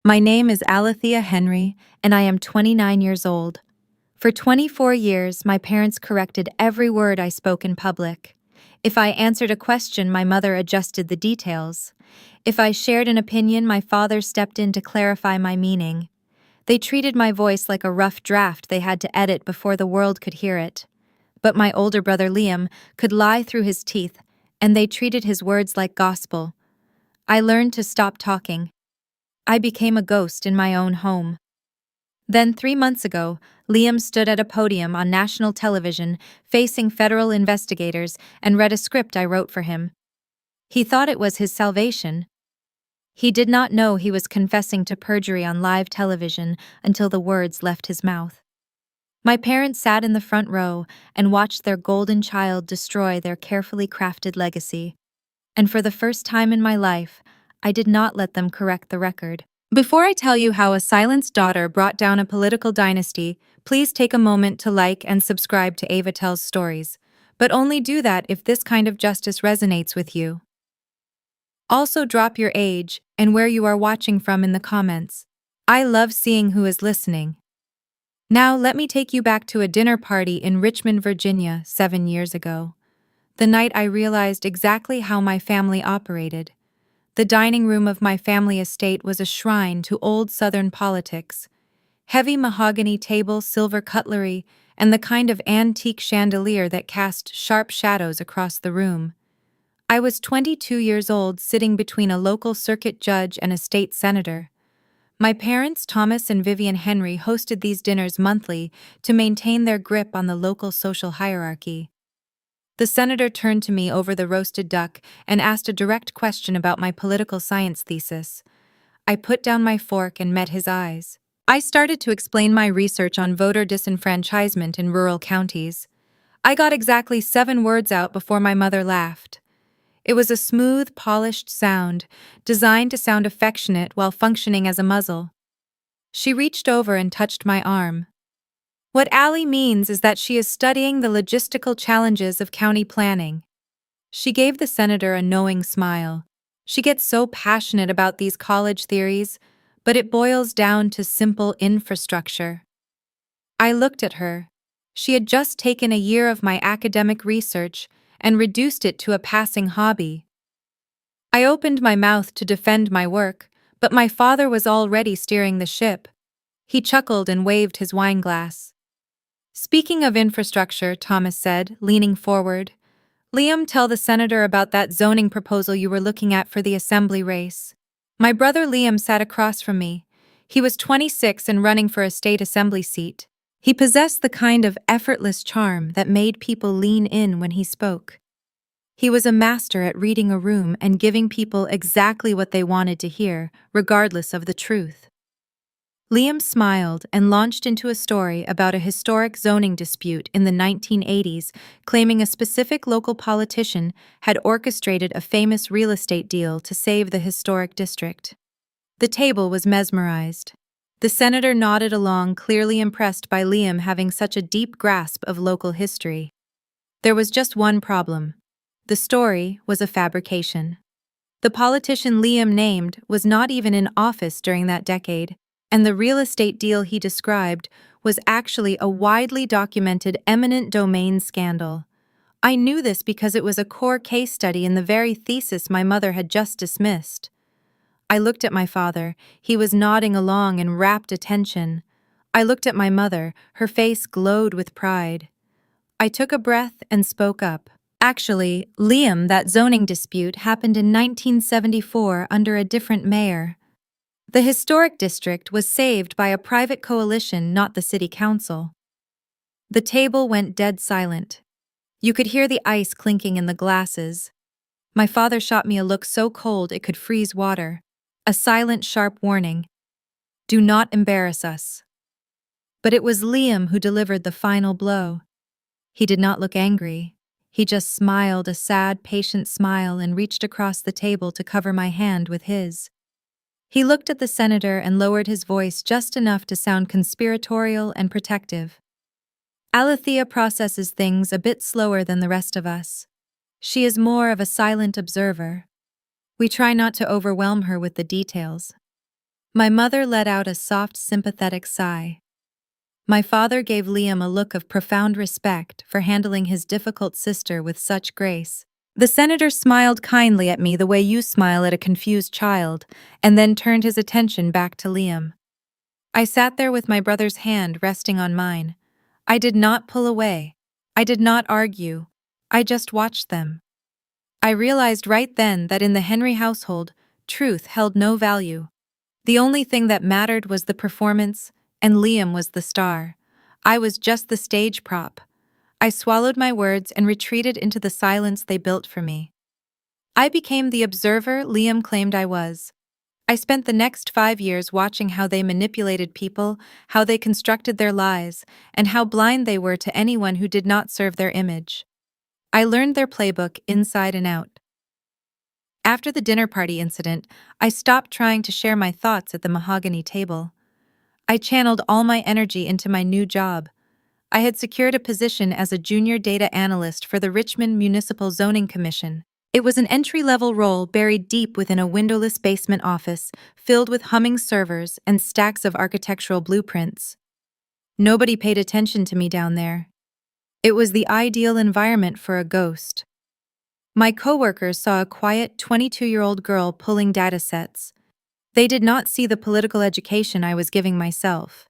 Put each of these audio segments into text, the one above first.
My name is Alethea Henry, and I am 29 years old. For 24 years, my parents corrected every word I spoke in public. If I answered a question, my mother adjusted the details. If I shared an opinion, my father stepped in to clarify my meaning. They treated my voice like a rough draft they had to edit before the world could hear it. But my older brother Liam could lie through his teeth, and they treated his words like gospel. I learned to stop talking. I became a ghost in my own home. Then 3 months ago, Liam stood at a podium on national television, facing federal investigators, and read a script I wrote for him. He thought it was his salvation. He did not know he was confessing to perjury on live television until the words left his mouth. My parents sat in the front row and watched their golden child destroy their carefully crafted legacy. And for the first time in my life, I did not let them correct the record. Before I tell you how a silenced daughter brought down a political dynasty, please take a moment to like and subscribe to Eva Tells Stories. But only do that if this kind of justice resonates with you. Also drop your age and where you are watching from in the comments. I love seeing who is listening. Now let me take you back to a dinner party in Richmond, Virginia, 7 years ago. The night I realized exactly how my family operated. The dining room of my family estate was a shrine to old Southern politics. Heavy mahogany table, silver cutlery, and the kind of antique chandelier that cast sharp shadows across the room. I was 22 years old, sitting between a local circuit judge and a state senator. My parents, Thomas and Vivian Henry, hosted these dinners monthly to maintain their grip on the local social hierarchy. The senator turned to me over the roasted duck and asked a direct question about my political science thesis. I put down my fork and met his eyes. I started to explain my research on voter disenfranchisement in rural counties. I got exactly 7 words out before my mother laughed. It was a smooth, polished sound, designed to sound affectionate while functioning as a muzzle. She reached over and touched my arm. What Allie means is that she is studying the logistical challenges of county planning. She gave the senator a knowing smile. She gets so passionate about these college theories, but it boils down to simple infrastructure. I looked at her. She had just taken a year of my academic research and reduced it to a passing hobby. I opened my mouth to defend my work, but my father was already steering the ship. He chuckled and waved his wineglass. Speaking of infrastructure, Thomas said, leaning forward, Liam, tell the senator about that zoning proposal you were looking at for the assembly race. My brother Liam sat across from me. He was 26 and running for a state assembly seat. He possessed the kind of effortless charm that made people lean in when he spoke. He was a master at reading a room and giving people exactly what they wanted to hear, regardless of the truth. Liam smiled and launched into a story about a historic zoning dispute in the 1980s, claiming a specific local politician had orchestrated a famous real estate deal to save the historic district. The table was mesmerized. The senator nodded along, clearly impressed by Liam having such a deep grasp of local history. There was just one problem. The story was a fabrication. The politician Liam named was not even in office during that decade, and the real estate deal he described was actually a widely documented eminent domain scandal. I knew this because it was a core case study in the very thesis my mother had just dismissed. I looked at my father. He was nodding along in rapt attention. I looked at my mother. Her face glowed with pride. I took a breath and spoke up. Actually, Liam, that zoning dispute happened in 1974 under a different mayor. The historic district was saved by a private coalition, not the city council. The table went dead silent. You could hear the ice clinking in the glasses. My father shot me a look so cold it could freeze water. A silent, sharp warning. Do not embarrass us. But it was Liam who delivered the final blow. He did not look angry. He just smiled a sad, patient smile and reached across the table to cover my hand with his. He looked at the senator and lowered his voice just enough to sound conspiratorial and protective. Alethea processes things a bit slower than the rest of us. She is more of a silent observer. We try not to overwhelm her with the details. My mother let out a soft, sympathetic sigh. My father gave Liam a look of profound respect for handling his difficult sister with such grace. The senator smiled kindly at me the way you smile at a confused child, and then turned his attention back to Liam. I sat there with my brother's hand resting on mine. I did not pull away. I did not argue. I just watched them. I realized right then that in the Henry household, truth held no value. The only thing that mattered was the performance, and Liam was the star. I was just the stage prop. I swallowed my words and retreated into the silence they built for me. I became the observer Liam claimed I was. I spent the next 5 years watching how they manipulated people, how they constructed their lies, and how blind they were to anyone who did not serve their image. I learned their playbook inside and out. After the dinner party incident, I stopped trying to share my thoughts at the mahogany table. I channeled all my energy into my new job. I had secured a position as a junior data analyst for the Richmond Municipal Zoning Commission. It was an entry-level role buried deep within a windowless basement office filled with humming servers and stacks of architectural blueprints. Nobody paid attention to me down there. It was the ideal environment for a ghost. My coworkers saw a quiet 22-year-old girl pulling datasets. They did not see the political education I was giving myself.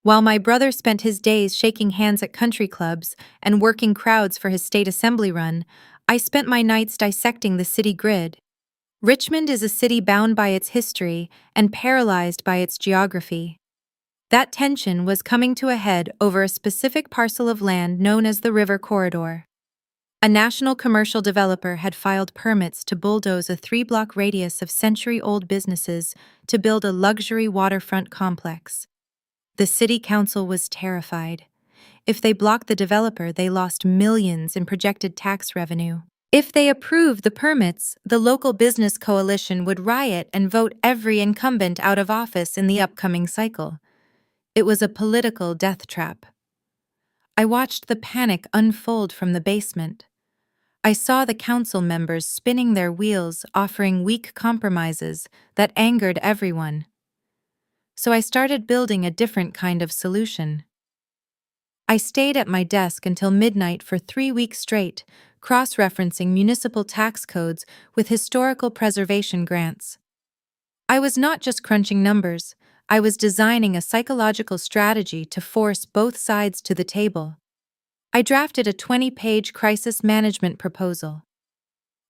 While my brother spent his days shaking hands at country clubs and working crowds for his state assembly run, I spent my nights dissecting the city grid. Richmond is a city bound by its history and paralyzed by its geography. That tension was coming to a head over a specific parcel of land known as the River Corridor. A national commercial developer had filed permits to bulldoze a 3-block radius of century-old businesses to build a luxury waterfront complex. The city council was terrified. If they blocked the developer, they lost millions in projected tax revenue. If they approved the permits, the local business coalition would riot and vote every incumbent out of office in the upcoming cycle. It was a political death trap. I watched the panic unfold from the basement. I saw the council members spinning their wheels, offering weak compromises that angered everyone. So I started building a different kind of solution. I stayed at my desk until midnight for 3 weeks straight, cross-referencing municipal tax codes with historical preservation grants. I was not just crunching numbers, I was designing a psychological strategy to force both sides to the table. I drafted a 20-page crisis management proposal.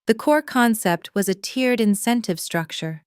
The core concept was a tiered incentive structure.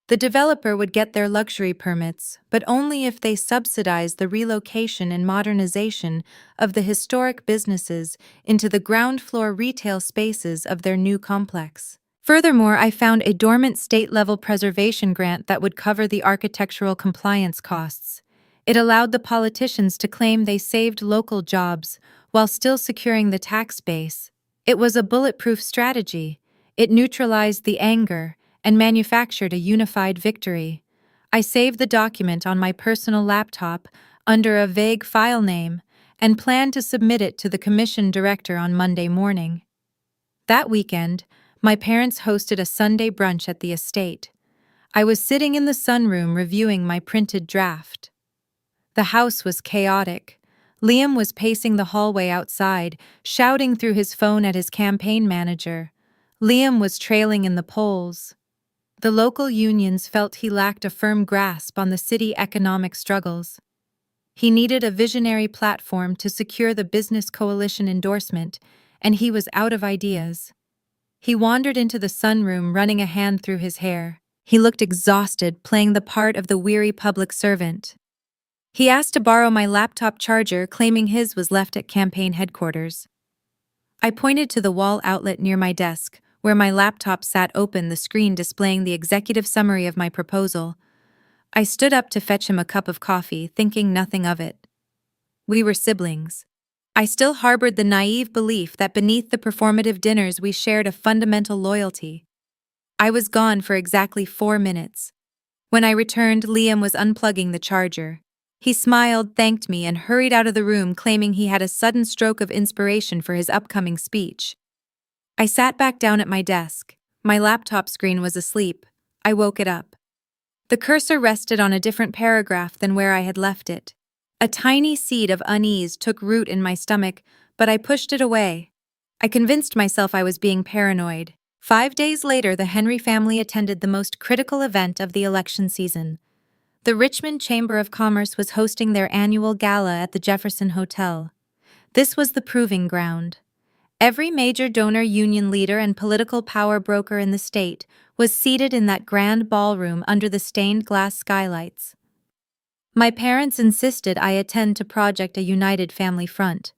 The developer would get their luxury permits, but only if they subsidized the relocation and modernization of the historic businesses into the ground-floor retail spaces of their new complex. Furthermore, I found a dormant state-level preservation grant that would cover the architectural compliance costs. It allowed the politicians to claim they saved local jobs while still securing the tax base. It was a bulletproof strategy. It neutralized the anger and manufactured a unified victory. I saved the document on my personal laptop under a vague file name and planned to submit it to the commission director on Monday morning. That weekend, my parents hosted a Sunday brunch at the estate. I was sitting in the sunroom reviewing my printed draft. The house was chaotic. Liam was pacing the hallway outside, shouting through his phone at his campaign manager. Liam was trailing in the polls. The local unions felt he lacked a firm grasp on the city economic struggles. He needed a visionary platform to secure the business coalition endorsement, and he was out of ideas. He wandered into the sunroom, running a hand through his hair. He looked exhausted, playing the part of the weary public servant. He asked to borrow my laptop charger, claiming his was left at campaign headquarters. I pointed to the wall outlet near my desk, where my laptop sat open, the screen displaying the executive summary of my proposal. I stood up to fetch him a cup of coffee, thinking nothing of it. We were siblings. I still harbored the naive belief that beneath the performative dinners we shared a fundamental loyalty. I was gone for exactly 4 minutes. When I returned, Liam was unplugging the charger. He smiled, thanked me, and hurried out of the room, claiming he had a sudden stroke of inspiration for his upcoming speech. I sat back down at my desk. My laptop screen was asleep. I woke it up. The cursor rested on a different paragraph than where I had left it. A tiny seed of unease took root in my stomach, but I pushed it away. I convinced myself I was being paranoid. 5 days later, the Henry family attended the most critical event of the election season. The Richmond Chamber of Commerce was hosting their annual gala at the Jefferson Hotel. This was the proving ground. Every major donor union leader and political power broker in the state was seated in that grand ballroom under the stained glass skylights. My parents insisted I attend to Project a United Family Front.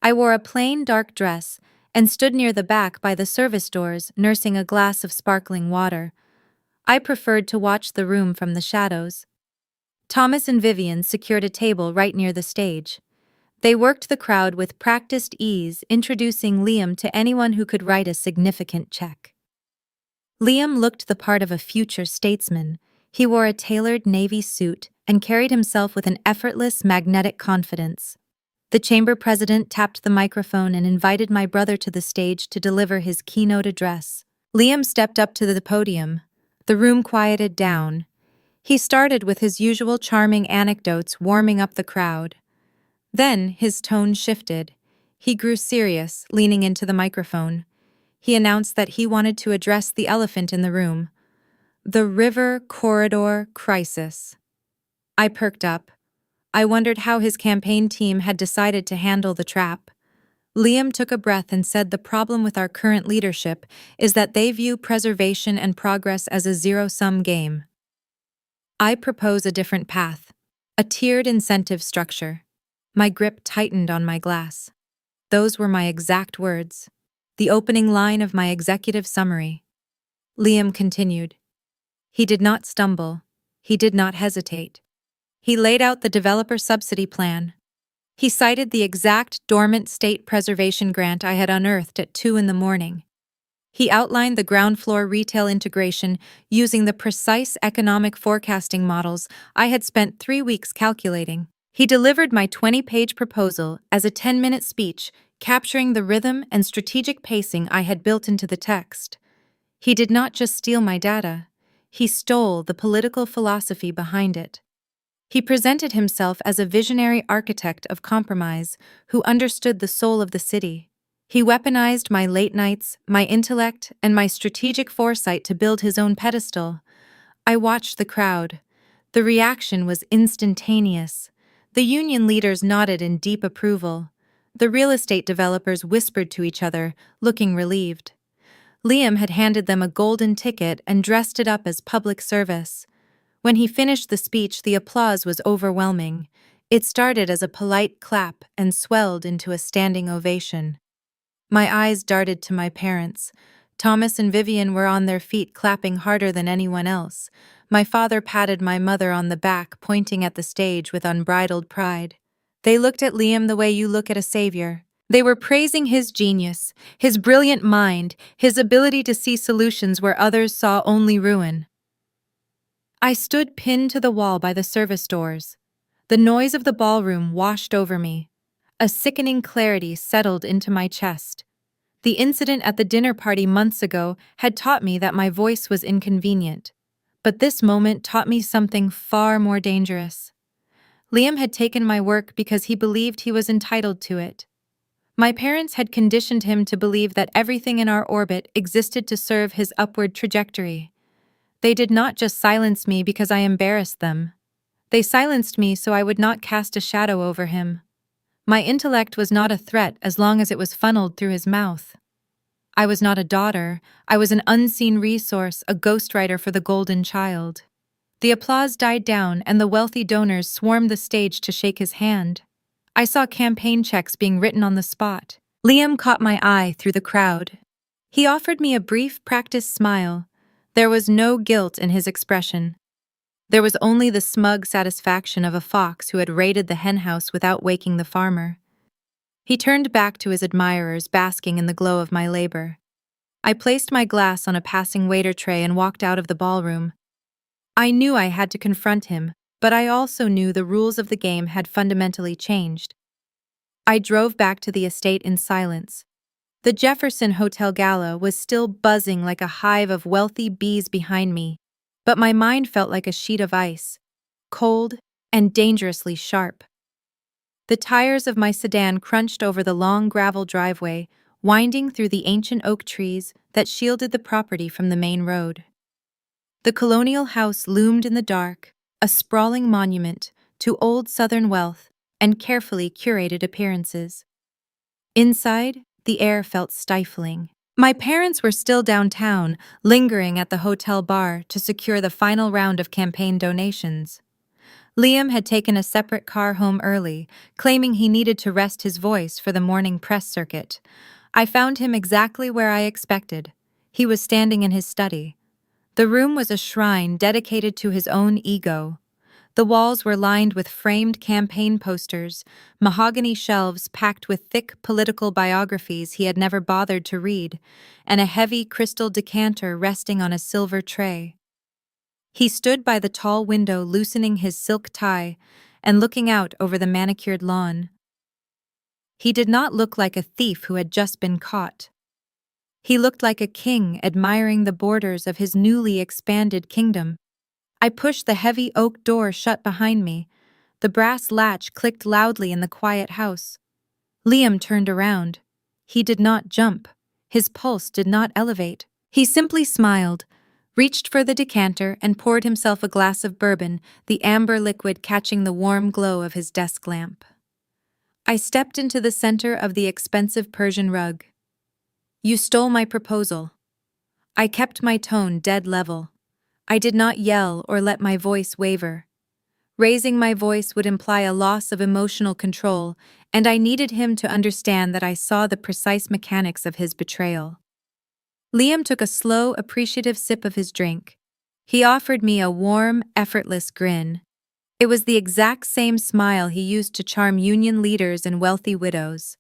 I wore a plain dark dress and stood near the back by the service doors, nursing a glass of sparkling water. I preferred to watch the room from the shadows. Thomas and Vivian secured a table right near the stage. They worked the crowd with practiced ease, introducing Liam to anyone who could write a significant check. Liam looked the part of a future statesman. He wore a tailored navy suit and carried himself with an effortless, magnetic confidence. The chamber president tapped the microphone and invited my brother to the stage to deliver his keynote address. Liam stepped up to the podium. The room quieted down. He started with his usual charming anecdotes, warming up the crowd. Then his tone shifted. He grew serious, leaning into the microphone. He announced that he wanted to address the elephant in the room: the river corridor crisis. I perked up. I wondered how his campaign team had decided to handle the trap. Liam took a breath and said the problem with our current leadership is that they view preservation and progress as a zero-sum game. I propose a different path, a tiered incentive structure. My grip tightened on my glass. Those were my exact words, the opening line of my executive summary. Liam continued. He did not stumble. He did not hesitate. He laid out the developer subsidy plan. He cited the exact dormant state preservation grant I had unearthed at 2 a.m. He outlined the ground floor retail integration using the precise economic forecasting models I had spent 3 weeks calculating. He delivered my 20-page proposal as a 10-minute speech, capturing the rhythm and strategic pacing I had built into the text. He did not just steal my data. He stole the political philosophy behind it. He presented himself as a visionary architect of compromise who understood the soul of the city. He weaponized my late nights, my intellect, and my strategic foresight to build his own pedestal. I watched the crowd. The reaction was instantaneous. The union leaders nodded in deep approval. The real estate developers whispered to each other, looking relieved. Liam had handed them a golden ticket and dressed it up as public service. When he finished the speech, the applause was overwhelming. It started as a polite clap and swelled into a standing ovation. My eyes darted to my parents. Thomas and Vivian were on their feet, clapping harder than anyone else. My father patted my mother on the back, pointing at the stage with unbridled pride. They looked at Liam the way you look at a savior. They were praising his genius, his brilliant mind, his ability to see solutions where others saw only ruin. I stood pinned to the wall by the service doors. The noise of the ballroom washed over me. A sickening clarity settled into my chest. The incident at the dinner party months ago had taught me that my voice was inconvenient. But this moment taught me something far more dangerous. Liam had taken my work because he believed he was entitled to it. My parents had conditioned him to believe that everything in our orbit existed to serve his upward trajectory. They did not just silence me because I embarrassed them. They silenced me so I would not cast a shadow over him. My intellect was not a threat as long as it was funneled through his mouth. I was not a daughter. I was an unseen resource, a ghostwriter for the golden child. The applause died down and the wealthy donors swarmed the stage to shake his hand. I saw campaign checks being written on the spot. Liam caught my eye through the crowd. He offered me a brief, practiced smile. There was no guilt in his expression. There was only the smug satisfaction of a fox who had raided the henhouse without waking the farmer. He turned back to his admirers, basking in the glow of my labor. I placed my glass on a passing waiter tray and walked out of the ballroom. I knew I had to confront him, but I also knew the rules of the game had fundamentally changed. I drove back to the estate in silence. The Jefferson Hotel Gala was still buzzing like a hive of wealthy bees behind me. but my mind felt like a sheet of ice, cold and dangerously sharp. The tires of my sedan crunched over the long gravel driveway, winding through the ancient oak trees that shielded the property from the main road. The colonial house loomed in the dark, a sprawling monument to old Southern wealth and carefully curated appearances. Inside, the air felt stifling. My parents were still downtown, lingering at the hotel bar to secure the final round of campaign donations. Liam had taken a separate car home early, claiming he needed to rest his voice for the morning press circuit. I found him exactly where I expected. He was standing in his study. The room was a shrine dedicated to his own ego. The walls were lined with framed campaign posters, mahogany shelves packed with thick political biographies he had never bothered to read, and a heavy crystal decanter resting on a silver tray. He stood by the tall window loosening his silk tie and looking out over the manicured lawn. He did not look like a thief who had just been caught. He looked like a king admiring the borders of his newly expanded kingdom. I pushed the heavy oak door shut behind me. The brass latch clicked loudly in the quiet house. Liam turned around. He did not jump. His pulse did not elevate. He simply smiled, reached for the decanter, and poured himself a glass of bourbon, the amber liquid catching the warm glow of his desk lamp. I stepped into the center of the expensive Persian rug. "You stole my proposal." I kept my tone dead level. I did not yell or let my voice waver. Raising my voice would imply a loss of emotional control, and I needed him to understand that I saw the precise mechanics of his betrayal. Liam took a slow, appreciative sip of his drink. He offered me a warm, effortless grin. It was the exact same smile he used to charm union leaders and wealthy widows.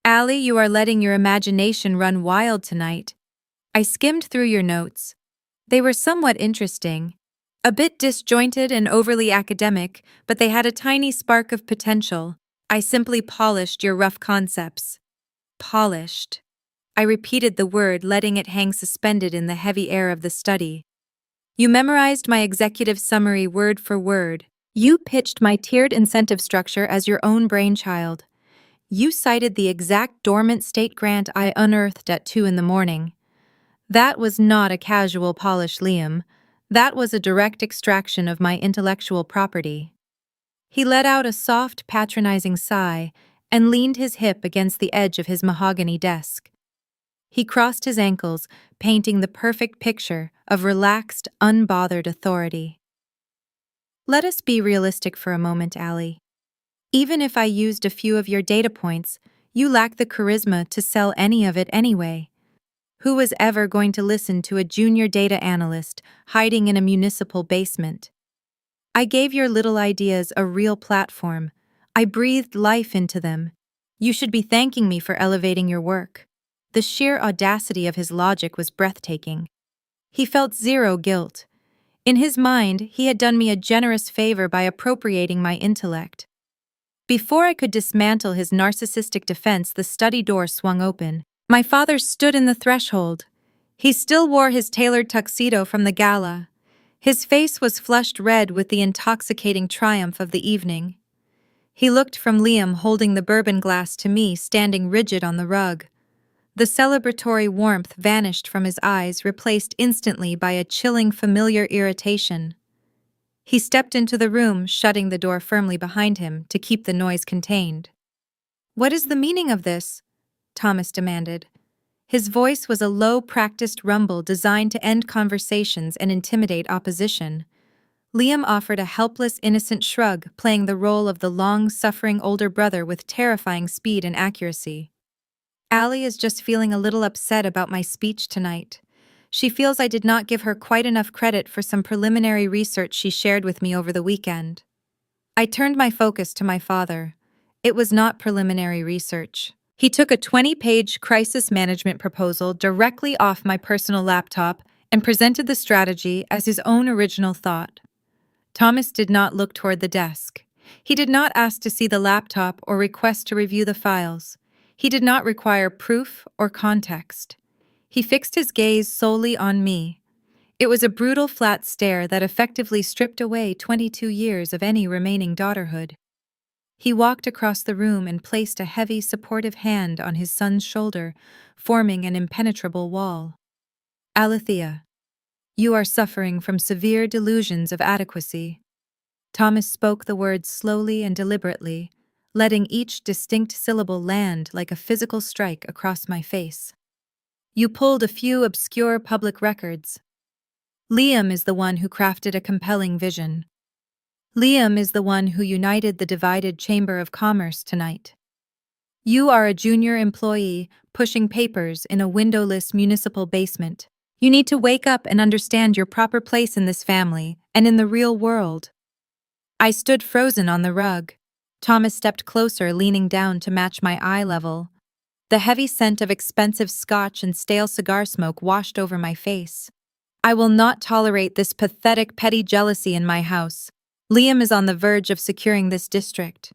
"Allie, you are letting your imagination run wild tonight. I skimmed through your notes. They were somewhat interesting. A bit disjointed and overly academic, but they had a tiny spark of potential. I simply polished your rough concepts." Polished. I repeated the word, letting it hang suspended in the heavy air of the study. "You memorized my executive summary word for word. You pitched my tiered incentive structure as your own brainchild. You cited the exact dormant state grant I unearthed at 2 in the morning. That was not a casual polish, Liam. That was a direct extraction of my intellectual property." He let out a soft, patronizing sigh and leaned his hip against the edge of his mahogany desk. He crossed his ankles, painting the perfect picture of relaxed, unbothered authority. "Let us be realistic for a moment, Allie. Even if I used a few of your data points, you lack the charisma to sell any of it anyway. Who was ever going to listen to a junior data analyst hiding in a municipal basement? I gave your little ideas a real platform. I breathed life into them. You should be thanking me for elevating your work." The sheer audacity of his logic was breathtaking. He felt zero guilt. In his mind, he had done me a generous favor by appropriating my intellect. Before I could dismantle his narcissistic defense, the study door swung open. My father stood in the threshold. He still wore his tailored tuxedo from the gala. His face was flushed red with the intoxicating triumph of the evening. He looked from Liam holding the bourbon glass to me standing rigid on the rug. The celebratory warmth vanished from his eyes, replaced instantly by a chilling familiar irritation. He stepped into the room, shutting the door firmly behind him to keep the noise contained. "What is the meaning of this?" Thomas demanded. His voice was a low, practiced rumble designed to end conversations and intimidate opposition. Liam offered a helpless, innocent shrug, playing the role of the long-suffering older brother with terrifying speed and accuracy. "Allie is just feeling a little upset about my speech tonight. She feels I did not give her quite enough credit for some preliminary research she shared with me over the weekend." I turned my focus to my father. It was not preliminary research. He took a 20-page crisis management proposal directly off my personal laptop and presented the strategy as his own original thought. Thomas did not look toward the desk. He did not ask to see the laptop or request to review the files. He did not require proof or context. He fixed his gaze solely on me. It was a brutal flat stare that effectively stripped away 22 years of any remaining daughterhood. He walked across the room and placed a heavy, supportive hand on his son's shoulder, forming an impenetrable wall. Alethea, you are suffering from severe delusions of adequacy. Thomas spoke the words slowly and deliberately, letting each distinct syllable land like a physical strike across my face. You pulled a few obscure public records. Liam is the one who crafted a compelling vision. Liam is the one who united the divided Chamber of Commerce tonight. You are a junior employee pushing papers in a windowless municipal basement. You need to wake up and understand your proper place in this family and in the real world. I stood frozen on the rug. Thomas stepped closer, leaning down to match my eye level. The heavy scent of expensive scotch and stale cigar smoke washed over my face. I will not tolerate this pathetic petty jealousy in my house. Liam is on the verge of securing this district.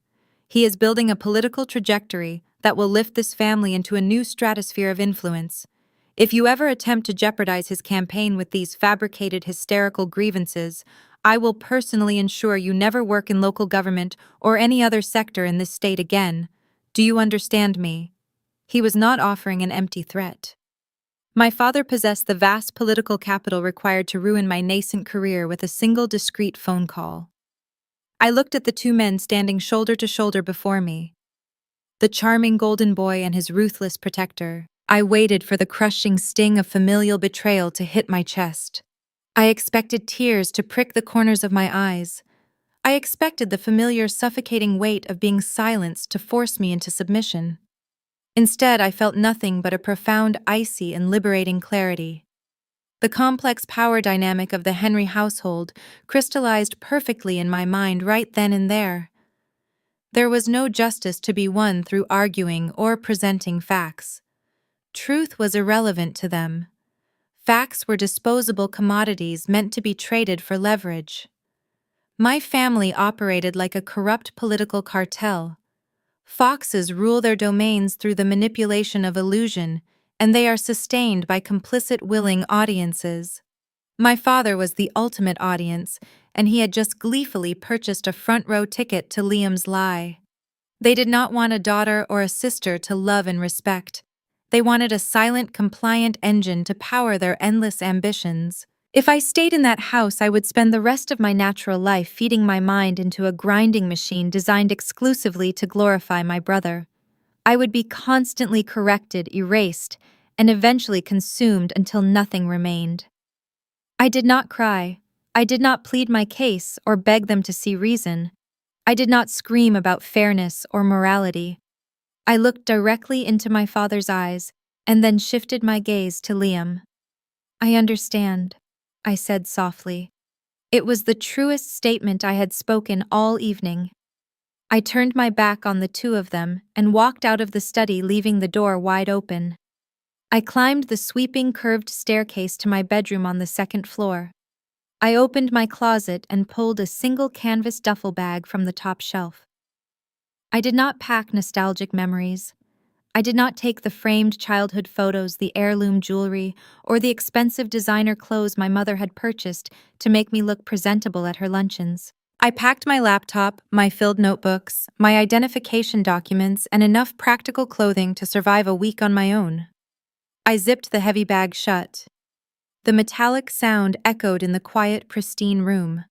He is building a political trajectory that will lift this family into a new stratosphere of influence. If you ever attempt to jeopardize his campaign with these fabricated hysterical grievances, I will personally ensure you never work in local government or any other sector in this state again. Do you understand me? He was not offering an empty threat. My father possessed the vast political capital required to ruin my nascent career with a single discreet phone call. I looked at the two men standing shoulder to shoulder before me. The charming golden boy and his ruthless protector. I waited for the crushing sting of familial betrayal to hit my chest. I expected tears to prick the corners of my eyes. I expected the familiar suffocating weight of being silenced to force me into submission. Instead, I felt nothing but a profound, icy, and liberating clarity. The complex power dynamic of the Henry household crystallized perfectly in my mind right then and there. There was no justice to be won through arguing or presenting facts. Truth was irrelevant to them. Facts were disposable commodities meant to be traded for leverage. My family operated like a corrupt political cartel. Foxes rule their domains through the manipulation of illusion, and they are sustained by complicit willing audiences. My father was the ultimate audience, and he had just gleefully purchased a front-row ticket to Liam's lie. They did not want a daughter or a sister to love and respect. They wanted a silent, compliant engine to power their endless ambitions. If I stayed in that house, I would spend the rest of my natural life feeding my mind into a grinding machine designed exclusively to glorify my brother. I would be constantly corrected, erased, and eventually consumed until nothing remained. I did not cry. I did not plead my case or beg them to see reason. I did not scream about fairness or morality. I looked directly into my father's eyes and then shifted my gaze to Liam. I understand, I said softly. It was the truest statement I had spoken all evening. I turned my back on the two of them and walked out of the study, leaving the door wide open. I climbed the sweeping curved staircase to my bedroom on the second floor. I opened my closet and pulled a single canvas duffel bag from the top shelf. I did not pack nostalgic memories. I did not take the framed childhood photos, the heirloom jewelry, or the expensive designer clothes my mother had purchased to make me look presentable at her luncheons. I packed my laptop, my filled notebooks, my identification documents, and enough practical clothing to survive a week on my own. I zipped the heavy bag shut. The metallic sound echoed in the quiet, pristine room.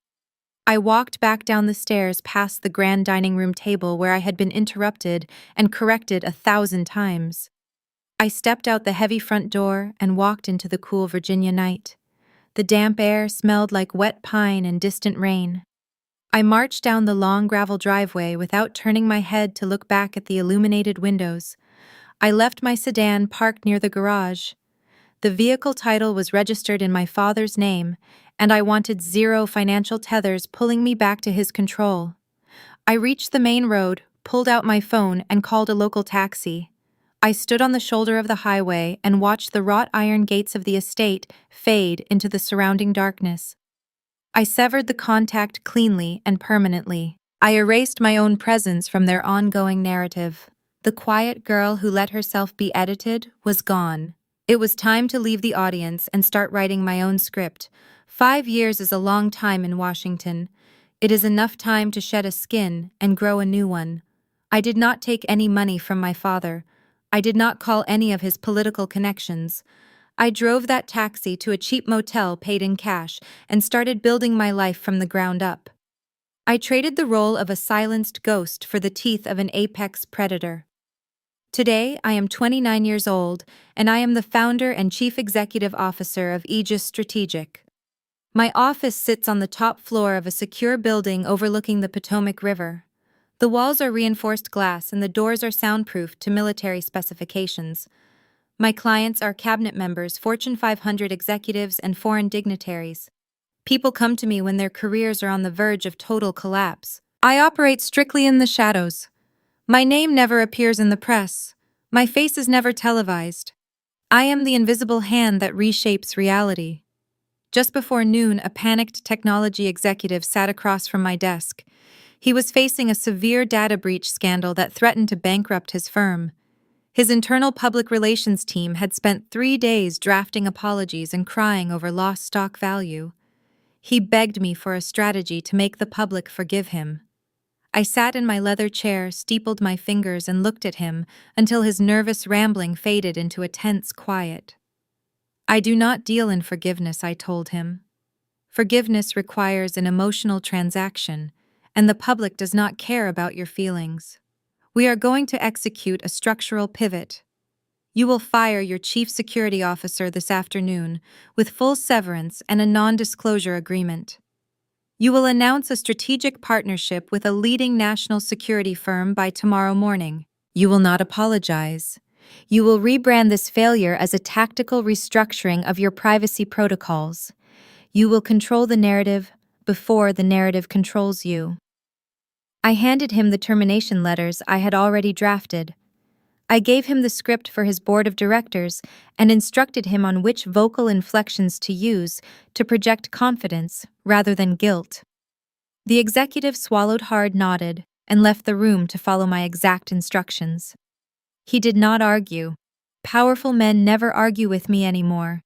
I walked back down the stairs past the grand dining room table where I had been interrupted and corrected 1,000 times. I stepped out the heavy front door and walked into the cool Virginia night. The damp air smelled like wet pine and distant rain. I marched down the long gravel driveway without turning my head to look back at the illuminated windows. I left my sedan parked near the garage. The vehicle title was registered in my father's name, and I wanted zero financial tethers pulling me back to his control. I reached the main road, pulled out my phone, and called a local taxi. I stood on the shoulder of the highway and watched the wrought iron gates of the estate fade into the surrounding darkness. I severed the contact cleanly and permanently. I erased my own presence from their ongoing narrative. The quiet girl who let herself be edited was gone. It was time to leave the audience and start writing my own script. 5 years is a long time in Washington. It is enough time to shed a skin and grow a new one. I did not take any money from my father. I did not call any of his political connections. I drove that taxi to a cheap motel paid in cash and started building my life from the ground up. I traded the role of a silenced ghost for the teeth of an apex predator. Today, I am 29 years old, and I am the founder and chief executive officer of Aegis Strategic. My office sits on the top floor of a secure building overlooking the Potomac River. The walls are reinforced glass and the doors are soundproof to military specifications. My clients are cabinet members, Fortune 500 executives, and foreign dignitaries. People come to me when their careers are on the verge of total collapse. I operate strictly in the shadows. My name never appears in the press. My face is never televised. I am the invisible hand that reshapes reality. Just before noon, a panicked technology executive sat across from my desk. He was facing a severe data breach scandal that threatened to bankrupt his firm. His internal public relations team had spent 3 days drafting apologies and crying over lost stock value. He begged me for a strategy to make the public forgive him. I sat in my leather chair, steepled my fingers, and looked at him until his nervous rambling faded into a tense quiet. I do not deal in forgiveness, I told him. Forgiveness requires an emotional transaction, and the public does not care about your feelings. We are going to execute a structural pivot. You will fire your chief security officer this afternoon with full severance and a non-disclosure agreement. You will announce a strategic partnership with a leading national security firm by tomorrow morning. You will not apologize. You will rebrand this failure as a tactical restructuring of your privacy protocols. You will control the narrative before the narrative controls you. I handed him the termination letters I had already drafted. I gave him the script for his board of directors and instructed him on which vocal inflections to use to project confidence rather than guilt. The executive swallowed hard, nodded, and left the room to follow my exact instructions. He did not argue. Powerful men never argue with me anymore.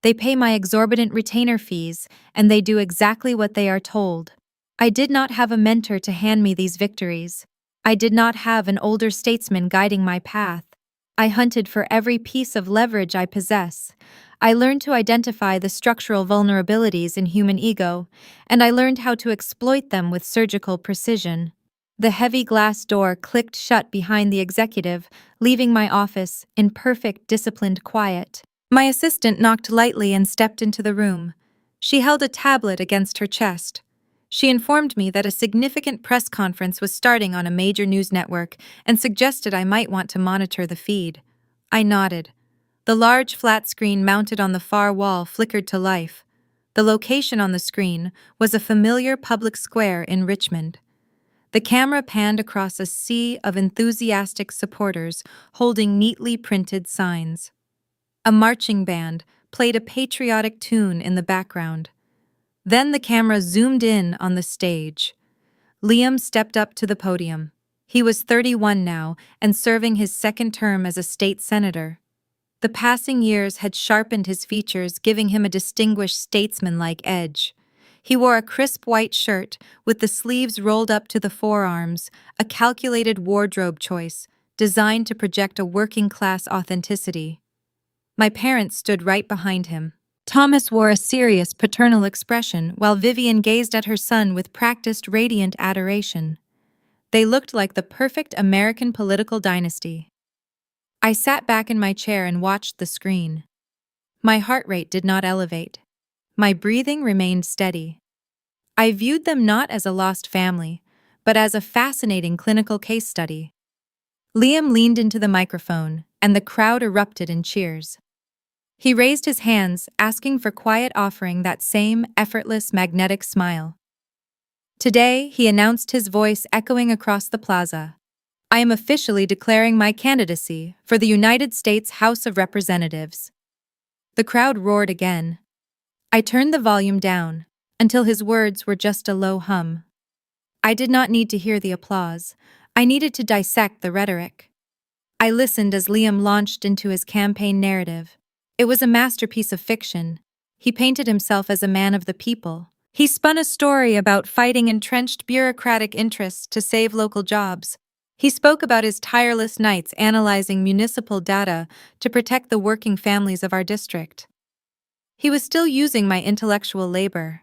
They pay my exorbitant retainer fees, and they do exactly what they are told. I did not have a mentor to hand me these victories. I did not have an older statesman guiding my path. I hunted for every piece of leverage I possess. I learned to identify the structural vulnerabilities in human ego, and I learned how to exploit them with surgical precision. The heavy glass door clicked shut behind the executive, leaving my office in perfect, disciplined quiet. My assistant knocked lightly and stepped into the room. She held a tablet against her chest. She informed me that a significant press conference was starting on a major news network and suggested I might want to monitor the feed. I nodded. The large flat screen mounted on the far wall flickered to life. The location on the screen was a familiar public square in Richmond. The camera panned across a sea of enthusiastic supporters holding neatly printed signs. A marching band played a patriotic tune in the background. Then the camera zoomed in on the stage. Liam stepped up to the podium. He was 31 now and serving his second term as a state senator. The passing years had sharpened his features, giving him a distinguished statesman-like edge. He wore a crisp white shirt with the sleeves rolled up to the forearms, a calculated wardrobe choice designed to project a working-class authenticity. My parents stood right behind him. Thomas wore a serious paternal expression while Vivian gazed at her son with practiced radiant adoration. They looked like the perfect American political dynasty. I sat back in my chair and watched the screen. My heart rate did not elevate. My breathing remained steady. I viewed them not as a lost family, but as a fascinating clinical case study. Liam leaned into the microphone, and the crowd erupted in cheers. He raised his hands, asking for quiet, offering that same effortless, magnetic smile. Today, he announced, his voice echoing across the plaza. I am officially declaring my candidacy for the United States House of Representatives. The crowd roared again. I turned the volume down until his words were just a low hum. I did not need to hear the applause. I needed to dissect the rhetoric. I listened as Liam launched into his campaign narrative. It was a masterpiece of fiction. He painted himself as a man of the people. He spun a story about fighting entrenched bureaucratic interests to save local jobs. He spoke about his tireless nights analyzing municipal data to protect the working families of our district. He was still using my intellectual labor.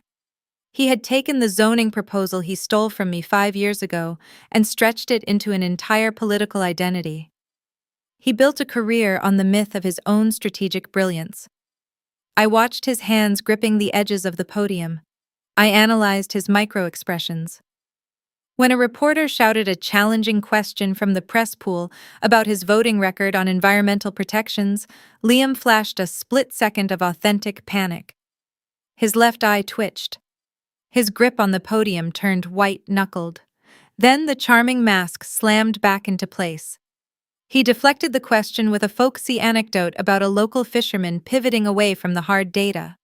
He had taken the zoning proposal he stole from me 5 years ago and stretched it into an entire political identity. He built a career on the myth of his own strategic brilliance. I watched his hands gripping the edges of the podium. I analyzed his micro-expressions. When a reporter shouted a challenging question from the press pool about his voting record on environmental protections, Liam flashed a split second of authentic panic. His left eye twitched. His grip on the podium turned white-knuckled. Then the charming mask slammed back into place. He deflected the question with a folksy anecdote about a local fisherman pivoting away from the hard data.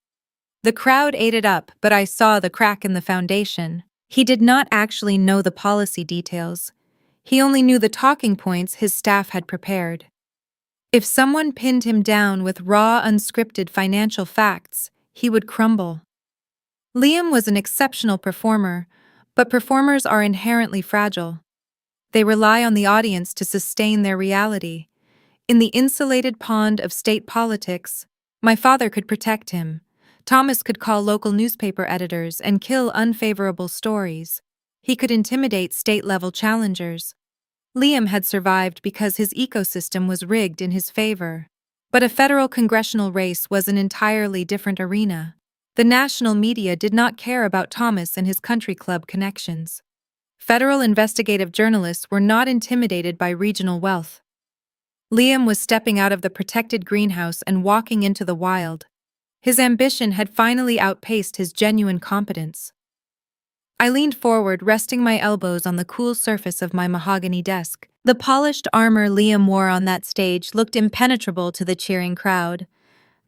The crowd ate it up, but I saw the crack in the foundation. He did not actually know the policy details. He only knew the talking points his staff had prepared. If someone pinned him down with raw, unscripted financial facts, he would crumble. Liam was an exceptional performer, but performers are inherently fragile. They rely on the audience to sustain their reality. In the insulated pond of state politics, my father could protect him. Thomas could call local newspaper editors and kill unfavorable stories. He could intimidate state-level challengers. Liam had survived because his ecosystem was rigged in his favor. But a federal congressional race was an entirely different arena. The national media did not care about Thomas and his country club connections. Federal investigative journalists were not intimidated by regional wealth. Liam was stepping out of the protected greenhouse and walking into the wild. His ambition had finally outpaced his genuine competence. I leaned forward, resting my elbows on the cool surface of my mahogany desk. The polished armor Liam wore on that stage looked impenetrable to the cheering crowd.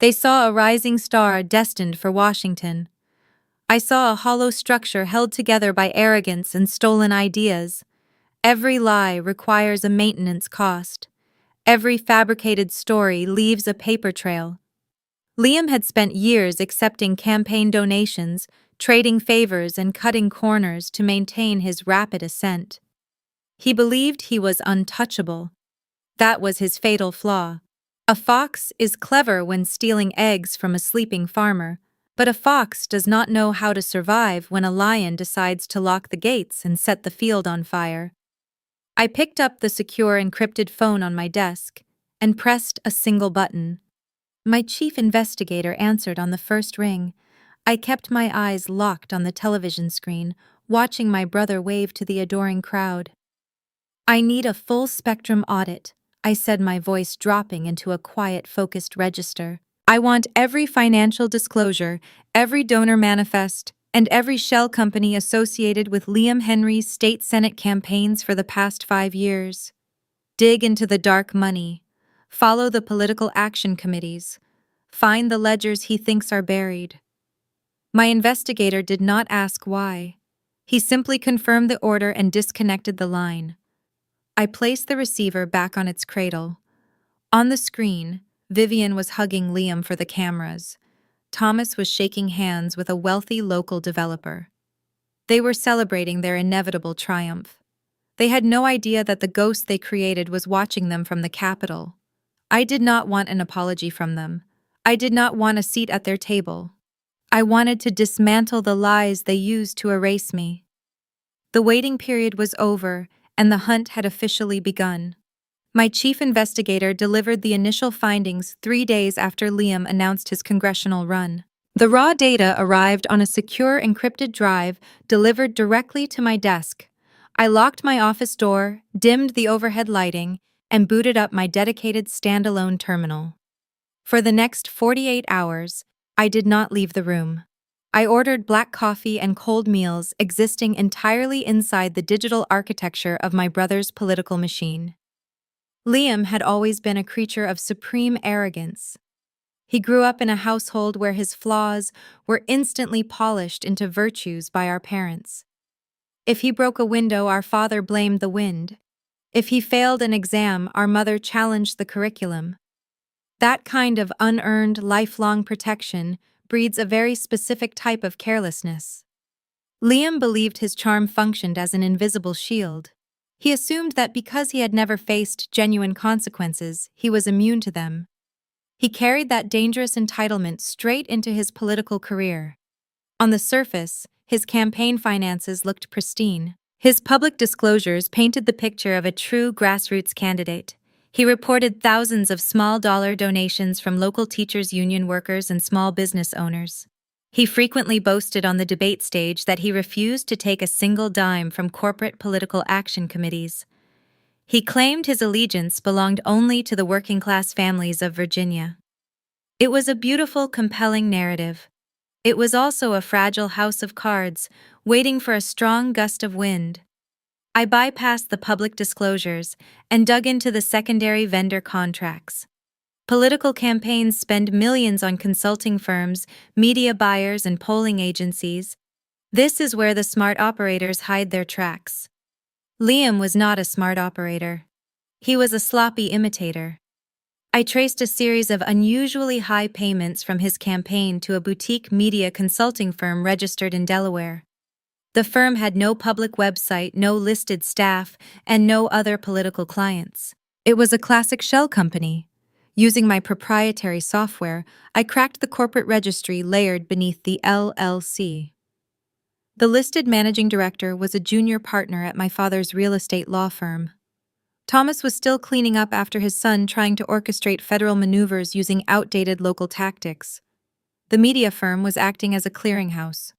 They saw a rising star destined for Washington. I saw a hollow structure held together by arrogance and stolen ideas. Every lie requires a maintenance cost. Every fabricated story leaves a paper trail. Liam had spent years accepting campaign donations, trading favors, and cutting corners to maintain his rapid ascent. He believed he was untouchable. That was his fatal flaw. A fox is clever when stealing eggs from a sleeping farmer, but a fox does not know how to survive when a lion decides to lock the gates and set the field on fire. I picked up the secure encrypted phone on my desk and pressed a single button. My chief investigator answered on the first ring. I kept my eyes locked on the television screen, watching my brother wave to the adoring crowd. "I need a full-spectrum audit," I said, my voice dropping into a quiet, focused register. "I want every financial disclosure, every donor manifest, and every shell company associated with Liam Henry's state senate campaigns for the past 5 years. Dig into the dark money. Follow the political action committees. Find the ledgers he thinks are buried." My investigator did not ask why. He simply confirmed the order and disconnected the line. I placed the receiver back on its cradle. On the screen, Vivian was hugging Liam for the cameras. Thomas was shaking hands with a wealthy local developer. They were celebrating their inevitable triumph. They had no idea that the ghost they created was watching them from the Capitol. I did not want an apology from them. I did not want a seat at their table. I wanted to dismantle the lies they used to erase me. The waiting period was over, and the hunt had officially begun. My chief investigator delivered the initial findings 3 days after Liam announced his congressional run. The raw data arrived on a secure encrypted drive delivered directly to my desk. I locked my office door, dimmed the overhead lighting, and booted up my dedicated standalone terminal. For the next 48 hours, I did not leave the room. I ordered black coffee and cold meals existing entirely inside the digital architecture of my brother's political machine. Liam had always been a creature of supreme arrogance. He grew up in a household where his flaws were instantly polished into virtues by our parents. If he broke a window, our father blamed the wind. If he failed an exam, our mother challenged the curriculum. That kind of unearned, lifelong protection breeds a very specific type of carelessness. Liam believed his charm functioned as an invisible shield. He assumed that because he had never faced genuine consequences, he was immune to them. He carried that dangerous entitlement straight into his political career. On the surface, his campaign finances looked pristine. His public disclosures painted the picture of a true grassroots candidate. He reported thousands of small-dollar donations from local teachers' union workers and small business owners. He frequently boasted on the debate stage that he refused to take a single dime from corporate political action committees. He claimed his allegiance belonged only to the working-class families of Virginia. It was a beautiful, compelling narrative. It was also a fragile house of cards, waiting for a strong gust of wind. I bypassed the public disclosures and dug into the secondary vendor contracts. Political campaigns spend millions on consulting firms, media buyers, and polling agencies. This is where the smart operators hide their tracks. Liam was not a smart operator. He was a sloppy imitator. I traced a series of unusually high payments from his campaign to a boutique media consulting firm registered in Delaware. The firm had no public website, no listed staff, and no other political clients. It was a classic shell company. Using my proprietary software, I cracked the corporate registry layered beneath the LLC. The listed managing director was a junior partner at my father's real estate law firm. Thomas was still cleaning up after his son trying to orchestrate federal maneuvers using outdated local tactics. The media firm was acting as a clearinghouse.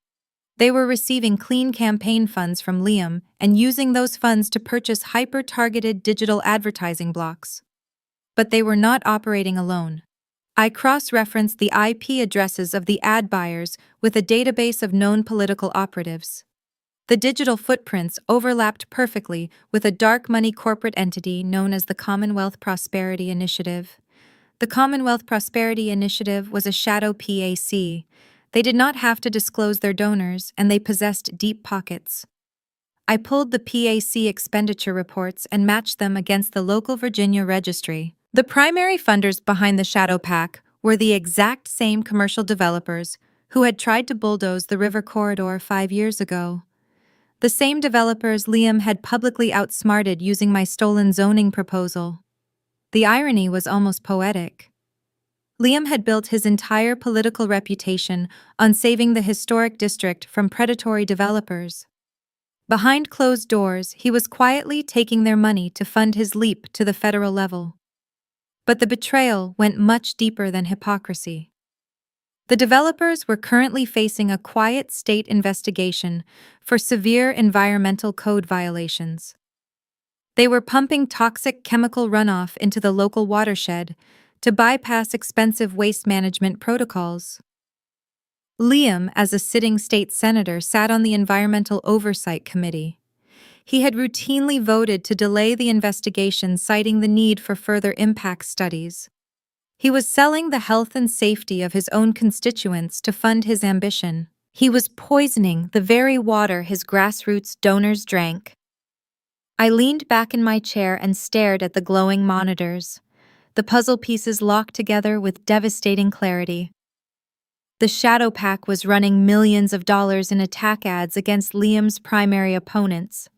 They were receiving clean campaign funds from Liam and using those funds to purchase hyper-targeted digital advertising blocks. But they were not operating alone. I cross-referenced the IP addresses of the ad buyers with a database of known political operatives. The digital footprints overlapped perfectly with a dark money corporate entity known as the Commonwealth Prosperity Initiative. The Commonwealth Prosperity Initiative was a shadow PAC. They did not have to disclose their donors, and they possessed deep pockets. I pulled the PAC expenditure reports and matched them against the local Virginia registry. The primary funders behind the shadow PAC were the exact same commercial developers who had tried to bulldoze the river corridor 5 years ago. The same developers Liam had publicly outsmarted using my stolen zoning proposal. The irony was almost poetic. Liam had built his entire political reputation on saving the historic district from predatory developers. Behind closed doors, he was quietly taking their money to fund his leap to the federal level. But the betrayal went much deeper than hypocrisy. The developers were currently facing a quiet state investigation for severe environmental code violations. They were pumping toxic chemical runoff into the local watershed to bypass expensive waste management protocols. Liam, as a sitting state senator, sat on the Environmental Oversight Committee. He had routinely voted to delay the investigation, citing the need for further impact studies. He was selling the health and safety of his own constituents to fund his ambition. He was poisoning the very water his grassroots donors drank. I leaned back in my chair and stared at the glowing monitors. The puzzle pieces locked together with devastating clarity. The Shadow PAC was running millions of dollars in attack ads against Liam's primary opponents.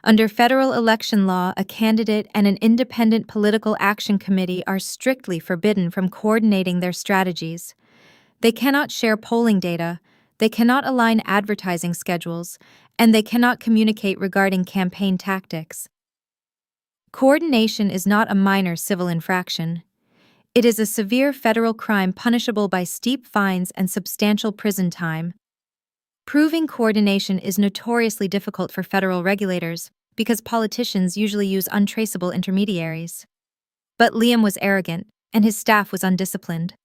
Under federal election law, a candidate and an independent political action committee are strictly forbidden from coordinating their strategies. They cannot share polling data, they cannot align advertising schedules, and they cannot communicate regarding campaign tactics. Coordination is not a minor civil infraction. It is a severe federal crime punishable by steep fines and substantial prison time. Proving coordination is notoriously difficult for federal regulators because politicians usually use untraceable intermediaries. But Liam was arrogant, and his staff was undisciplined.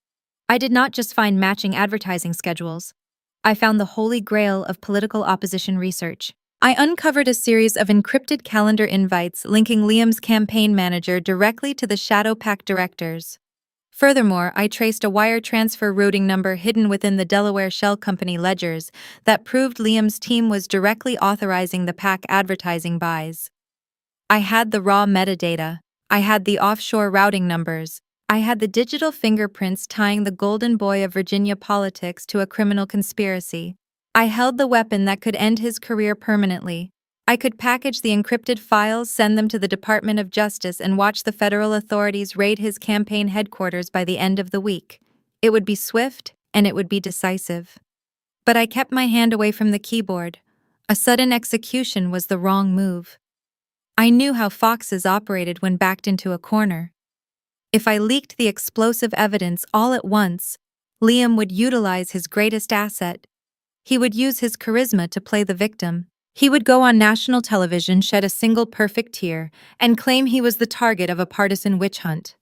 I did not just find matching advertising schedules. I found the holy grail of political opposition research. I uncovered a series of encrypted calendar invites linking Liam's campaign manager directly to the Shadow PAC directors. Furthermore, I traced a wire transfer routing number hidden within the Delaware Shell Company ledgers that proved Liam's team was directly authorizing the PAC advertising buys. I had the raw metadata. I had the offshore routing numbers. I had the digital fingerprints tying the golden boy of Virginia politics to a criminal conspiracy. I held the weapon that could end his career permanently. I could package the encrypted files, send them to the Department of Justice, and watch the federal authorities raid his campaign headquarters by the end of the week. It would be swift, and it would be decisive. But I kept my hand away from the keyboard. A sudden execution was the wrong move. I knew how foxes operated when backed into a corner. If I leaked the explosive evidence all at once, Liam would utilize his greatest asset. He would use his charisma to play the victim. He would go on national television, shed a single perfect tear, and claim he was the target of a partisan witch hunt.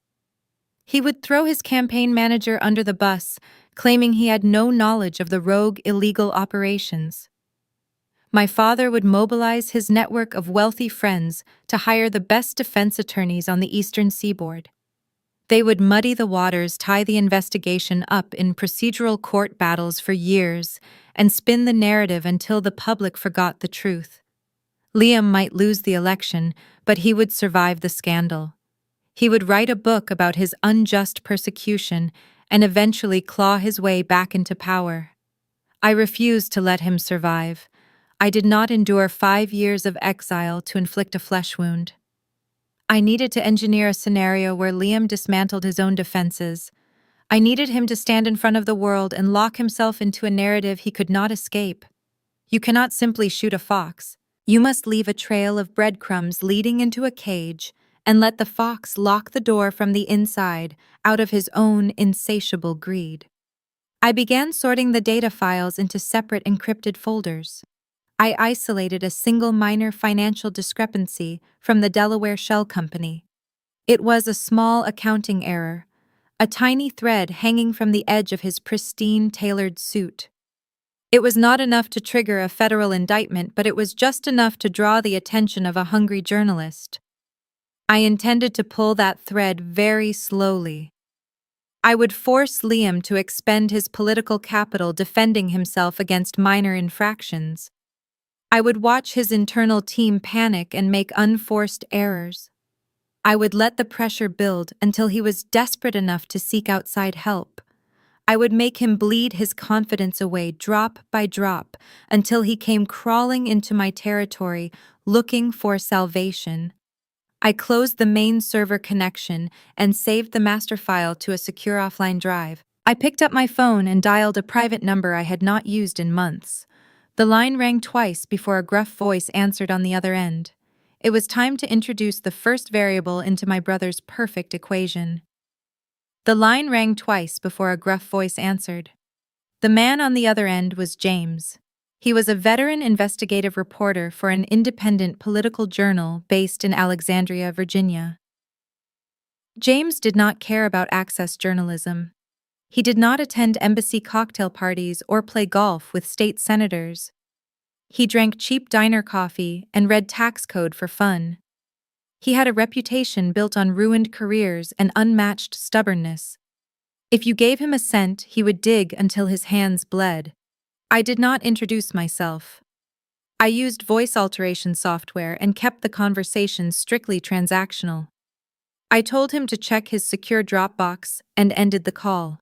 He would throw his campaign manager under the bus, claiming he had no knowledge of the rogue illegal operations. My father would mobilize his network of wealthy friends to hire the best defense attorneys on the eastern seaboard. They would muddy the waters, tie the investigation up in procedural court battles for years, and spin the narrative until the public forgot the truth. Liam might lose the election, but he would survive the scandal. He would write a book about his unjust persecution and eventually claw his way back into power. I refused to let him survive. I did not endure 5 years of exile to inflict a flesh wound. I needed to engineer a scenario where Liam dismantled his own defenses. I needed him to stand in front of the world and lock himself into a narrative he could not escape. You cannot simply shoot a fox. You must leave a trail of breadcrumbs leading into a cage and let the fox lock the door from the inside out of his own insatiable greed. I began sorting the data files into separate encrypted folders. I isolated a single minor financial discrepancy from the Delaware Shell Company. It was a small accounting error, a tiny thread hanging from the edge of his pristine, tailored suit. It was not enough to trigger a federal indictment, but it was just enough to draw the attention of a hungry journalist. I intended to pull that thread very slowly. I would force Liam to expend his political capital defending himself against minor infractions. I would watch his internal team panic and make unforced errors. I would let the pressure build until he was desperate enough to seek outside help. I would make him bleed his confidence away drop by drop until he came crawling into my territory looking for salvation. I closed the main server connection and saved the master file to a secure offline drive. I picked up my phone and dialed a private number I had not used in months. The line rang twice before a gruff voice answered on the other end. It was time to introduce the first variable into my brother's perfect equation. The line rang twice before a gruff voice answered. The man on the other end was James. He was a veteran investigative reporter for an independent political journal based in Alexandria, Virginia. James did not care about access journalism. He did not attend embassy cocktail parties or play golf with state senators. He drank cheap diner coffee and read tax code for fun. He had a reputation built on ruined careers and unmatched stubbornness. If you gave him a cent, he would dig until his hands bled. I did not introduce myself. I used voice alteration software and kept the conversation strictly transactional. I told him to check his secure Dropbox and ended the call.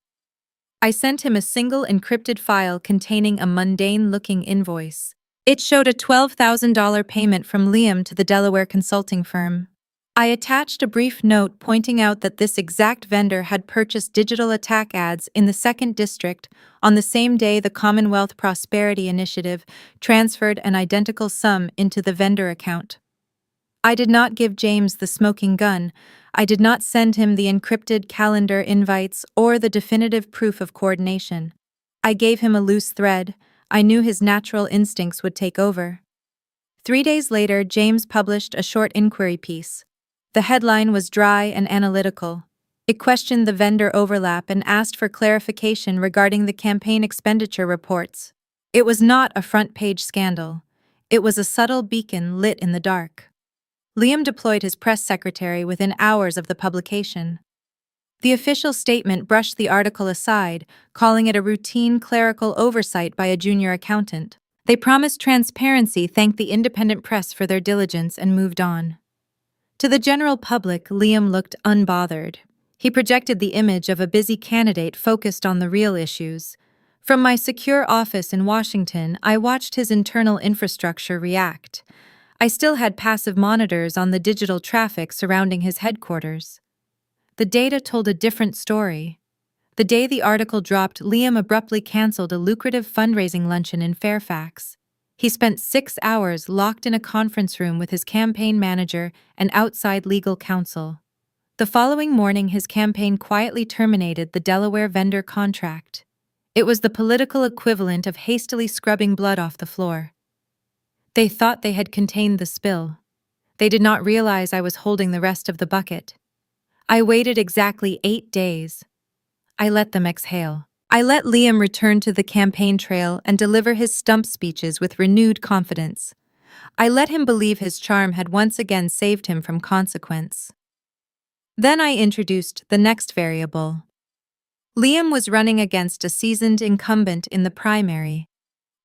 I sent him a single encrypted file containing a mundane-looking invoice. It showed a $12,000 payment from Liam to the Delaware consulting firm. I attached a brief note pointing out that this exact vendor had purchased digital attack ads in the 2nd District on the same day the Commonwealth Prosperity Initiative transferred an identical sum into the vendor account. I did not give James the smoking gun. I did not send him the encrypted calendar invites or the definitive proof of coordination. I gave him a loose thread. I knew his natural instincts would take over. 3 days later, James published a short inquiry piece. The headline was dry and analytical. It questioned the vendor overlap and asked for clarification regarding the campaign expenditure reports. It was not a front-page scandal. It was a subtle beacon lit in the dark. Liam deployed his press secretary within hours of the publication. The official statement brushed the article aside, calling it a routine clerical oversight by a junior accountant. They promised transparency, thanked the independent press for their diligence, and moved on. To the general public, Liam looked unbothered. He projected the image of a busy candidate focused on the real issues. From my secure office in Washington, I watched his internal infrastructure react. I still had passive monitors on the digital traffic surrounding his headquarters. The data told a different story. The day the article dropped, Liam abruptly canceled a lucrative fundraising luncheon in Fairfax. He spent 6 hours locked in a conference room with his campaign manager and outside legal counsel. The following morning, his campaign quietly terminated the Delaware vendor contract. It was the political equivalent of hastily scrubbing blood off the floor. They thought they had contained the spill. They did not realize I was holding the rest of the bucket. I waited exactly 8 days. I let them exhale. I let Liam return to the campaign trail and deliver his stump speeches with renewed confidence. I let him believe his charm had once again saved him from consequence. Then I introduced the next variable. Liam was running against a seasoned incumbent in the primary.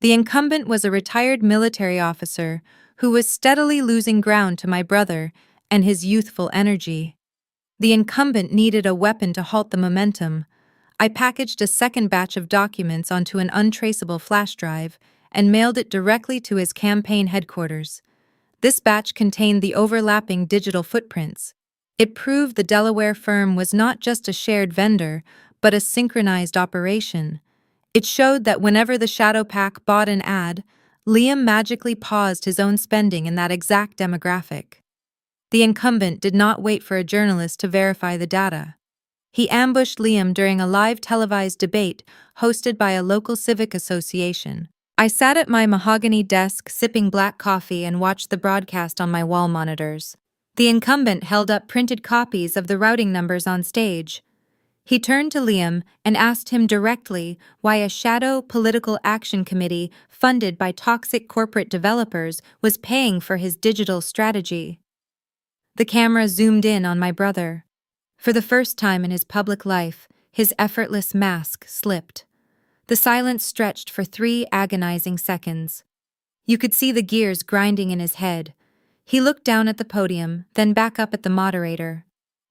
The incumbent was a retired military officer who was steadily losing ground to my brother and his youthful energy. The incumbent needed a weapon to halt the momentum. I packaged a second batch of documents onto an untraceable flash drive and mailed it directly to his campaign headquarters. This batch contained the overlapping digital footprints. It proved the Delaware firm was not just a shared vendor, but a synchronized operation. It showed that whenever the Shadow Pack bought an ad, Liam magically paused his own spending in that exact demographic. The incumbent did not wait for a journalist to verify the data. He ambushed Liam during a live televised debate hosted by a local civic association. I sat at my mahogany desk sipping black coffee and watched the broadcast on my wall monitors. The incumbent held up printed copies of the routing numbers on stage. He turned to Liam and asked him directly why a shadow political action committee funded by toxic corporate developers was paying for his digital strategy. The camera zoomed in on my brother. For the first time in his public life, his effortless mask slipped. The silence stretched for 3 agonizing seconds. You could see the gears grinding in his head. He looked down at the podium, then back up at the moderator.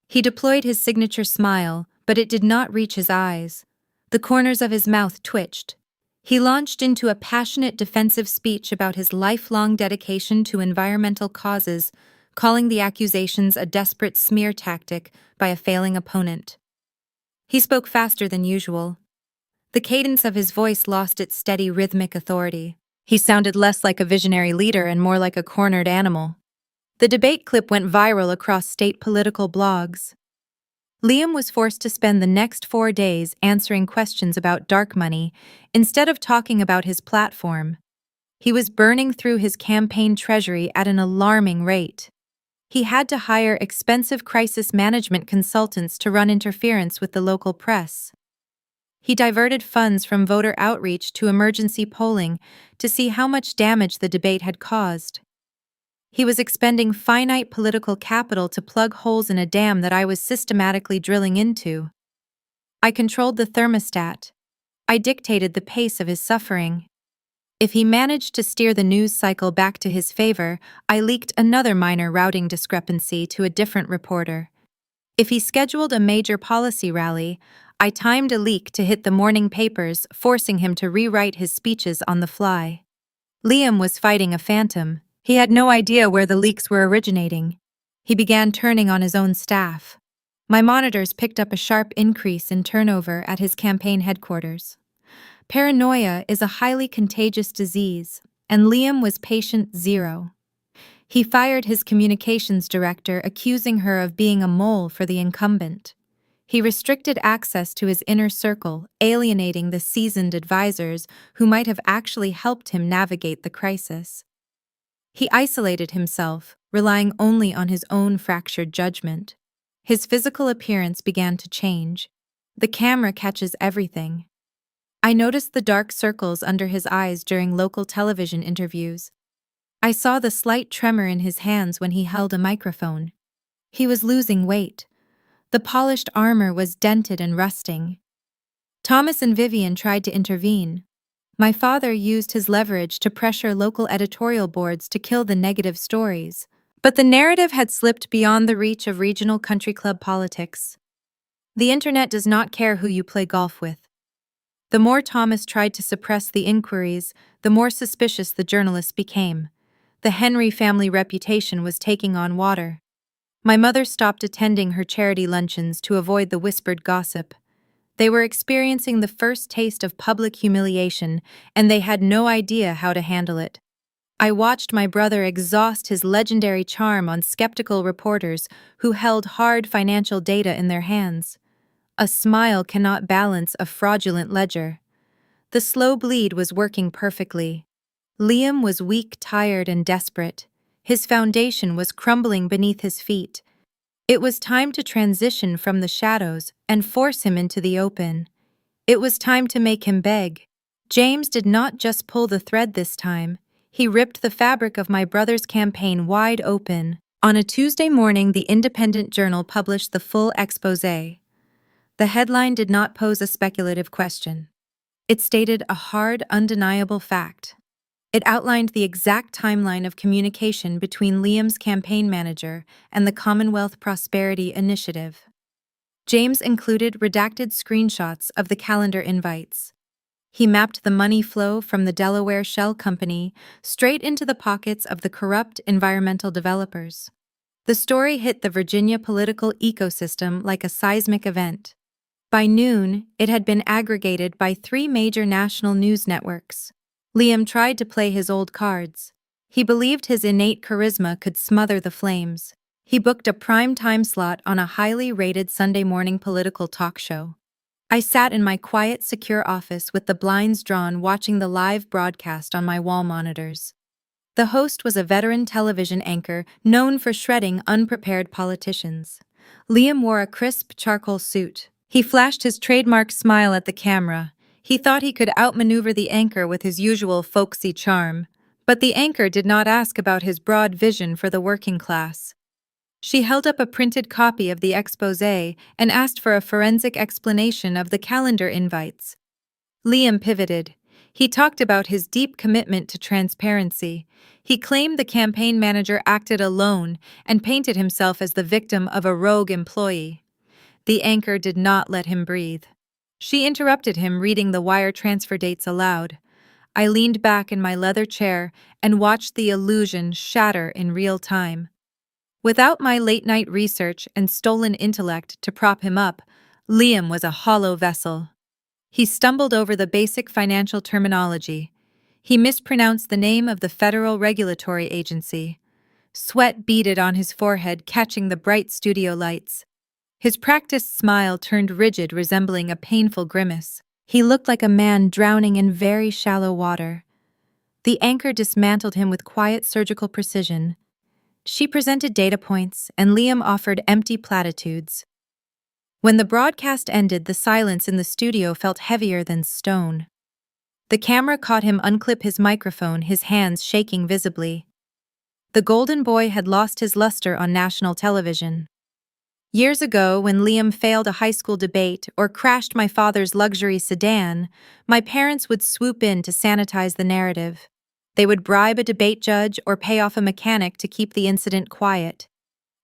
He deployed his signature smile, but it did not reach his eyes. The corners of his mouth twitched. He launched into a passionate defensive speech about his lifelong dedication to environmental causes, calling the accusations a desperate smear tactic by a failing opponent. He spoke faster than usual. The cadence of his voice lost its steady rhythmic authority. He sounded less like a visionary leader and more like a cornered animal. The debate clip went viral across state political blogs. Liam was forced to spend the next 4 days answering questions about dark money instead of talking about his platform. He was burning through his campaign treasury at an alarming rate. He had to hire expensive crisis management consultants to run interference with the local press. He diverted funds from voter outreach to emergency polling to see how much damage the debate had caused. He was expending finite political capital to plug holes in a dam that I was systematically drilling into. I controlled the thermostat. I dictated the pace of his suffering. If he managed to steer the news cycle back to his favor, I leaked another minor routing discrepancy to a different reporter. If he scheduled a major policy rally, I timed a leak to hit the morning papers, forcing him to rewrite his speeches on the fly. Liam was fighting a phantom. He had no idea where the leaks were originating. He began turning on his own staff. My monitors picked up a sharp increase in turnover at his campaign headquarters. Paranoia is a highly contagious disease, and Liam was patient 0. He fired his communications director, accusing her of being a mole for the incumbent. He restricted access to his inner circle, alienating the seasoned advisors who might have actually helped him navigate the crisis. He isolated himself, relying only on his own fractured judgment. His physical appearance began to change. The camera catches everything. I noticed the dark circles under his eyes during local television interviews. I saw the slight tremor in his hands when he held a microphone. He was losing weight. The polished armor was dented and rusting. Thomas and Vivian tried to intervene. My father used his leverage to pressure local editorial boards to kill the negative stories. But the narrative had slipped beyond the reach of regional country club politics. The internet does not care who you play golf with. The more Thomas tried to suppress the inquiries, the more suspicious the journalists became. The Henry family reputation was taking on water. My mother stopped attending her charity luncheons to avoid the whispered gossip. They were experiencing the first taste of public humiliation, and they had no idea how to handle it. I watched my brother exhaust his legendary charm on skeptical reporters who held hard financial data in their hands. A smile cannot balance a fraudulent ledger. The slow bleed was working perfectly. Liam was weak, tired, and desperate. His foundation was crumbling beneath his feet. It was time to transition from the shadows and force him into the open. It was time to make him beg. James did not just pull the thread this time. He ripped the fabric of my brother's campaign wide open. On a Tuesday morning, the Independent Journal published the full exposé. The headline did not pose a speculative question. It stated a hard, undeniable fact. It outlined the exact timeline of communication between Liam's campaign manager and the Commonwealth Prosperity Initiative. James included redacted screenshots of the calendar invites. He mapped the money flow from the Delaware Shell Company straight into the pockets of the corrupt environmental developers. The story hit the Virginia political ecosystem like a seismic event. By noon, it had been aggregated by 3 major national news networks. Liam tried to play his old cards. He believed his innate charisma could smother the flames. He booked a prime time slot on a highly rated Sunday morning political talk show. I sat in my quiet, secure office with the blinds drawn, watching the live broadcast on my wall monitors. The host was a veteran television anchor known for shredding unprepared politicians. Liam wore a crisp charcoal suit. He flashed his trademark smile at the camera. He thought he could outmaneuver the anchor with his usual folksy charm. But the anchor did not ask about his broad vision for the working class. She held up a printed copy of the exposé and asked for a forensic explanation of the calendar invites. Liam pivoted. He talked about his deep commitment to transparency. He claimed the campaign manager acted alone and painted himself as the victim of a rogue employee. The anchor did not let him breathe. She interrupted him, reading the wire transfer dates aloud. I leaned back in my leather chair and watched the illusion shatter in real time. Without my late-night research and stolen intellect to prop him up, Liam was a hollow vessel. He stumbled over the basic financial terminology. He mispronounced the name of the Federal Regulatory Agency. Sweat beaded on his forehead, catching the bright studio lights. His practiced smile turned rigid, resembling a painful grimace. He looked like a man drowning in very shallow water. The anchor dismantled him with quiet surgical precision. She presented data points, and Liam offered empty platitudes. When the broadcast ended, the silence in the studio felt heavier than stone. The camera caught him unclip his microphone, his hands shaking visibly. The golden boy had lost his luster on national television. Years ago, when Liam failed a high school debate or crashed my father's luxury sedan, my parents would swoop in to sanitize the narrative. They would bribe a debate judge or pay off a mechanic to keep the incident quiet.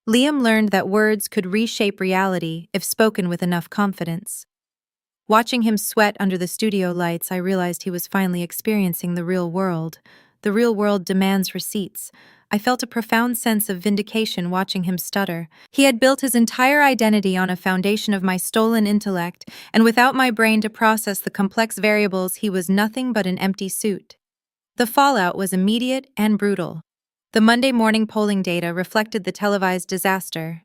Liam learned that words could reshape reality if spoken with enough confidence. Watching him sweat under the studio lights, I realized he was finally experiencing the real world. The real world demands receipts. I felt a profound sense of vindication watching him stutter. He had built his entire identity on a foundation of my stolen intellect, and without my brain to process the complex variables, he was nothing but an empty suit. The fallout was immediate and brutal. The Monday morning polling data reflected the televised disaster.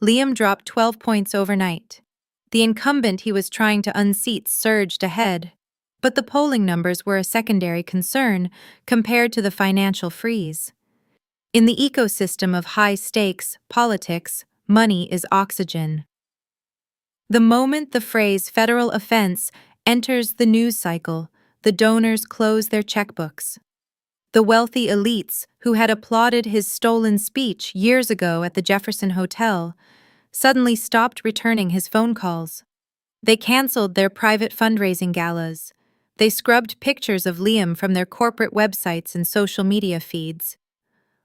Liam dropped 12 points overnight. The incumbent he was trying to unseat surged ahead. But the polling numbers were a secondary concern compared to the financial freeze. In the ecosystem of high-stakes politics, money is oxygen. The moment the phrase federal offense enters the news cycle, the donors close their checkbooks. The wealthy elites, who had applauded his stolen speech years ago at the Jefferson Hotel, suddenly stopped returning his phone calls. They canceled their private fundraising galas. They scrubbed pictures of Liam from their corporate websites and social media feeds.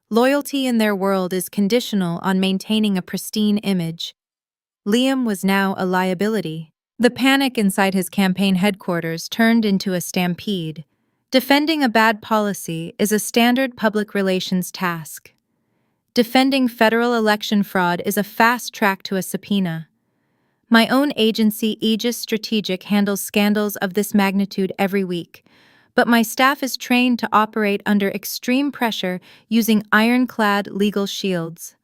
Loyalty in their world is conditional on maintaining a pristine image. Liam was now a liability. The panic inside his campaign headquarters turned into a stampede. Defending a bad policy is a standard public relations task. Defending federal election fraud is a fast track to a subpoena. My own agency, Aegis Strategic, handles scandals of this magnitude every week, but my staff is trained to operate under extreme pressure using ironclad legal shields.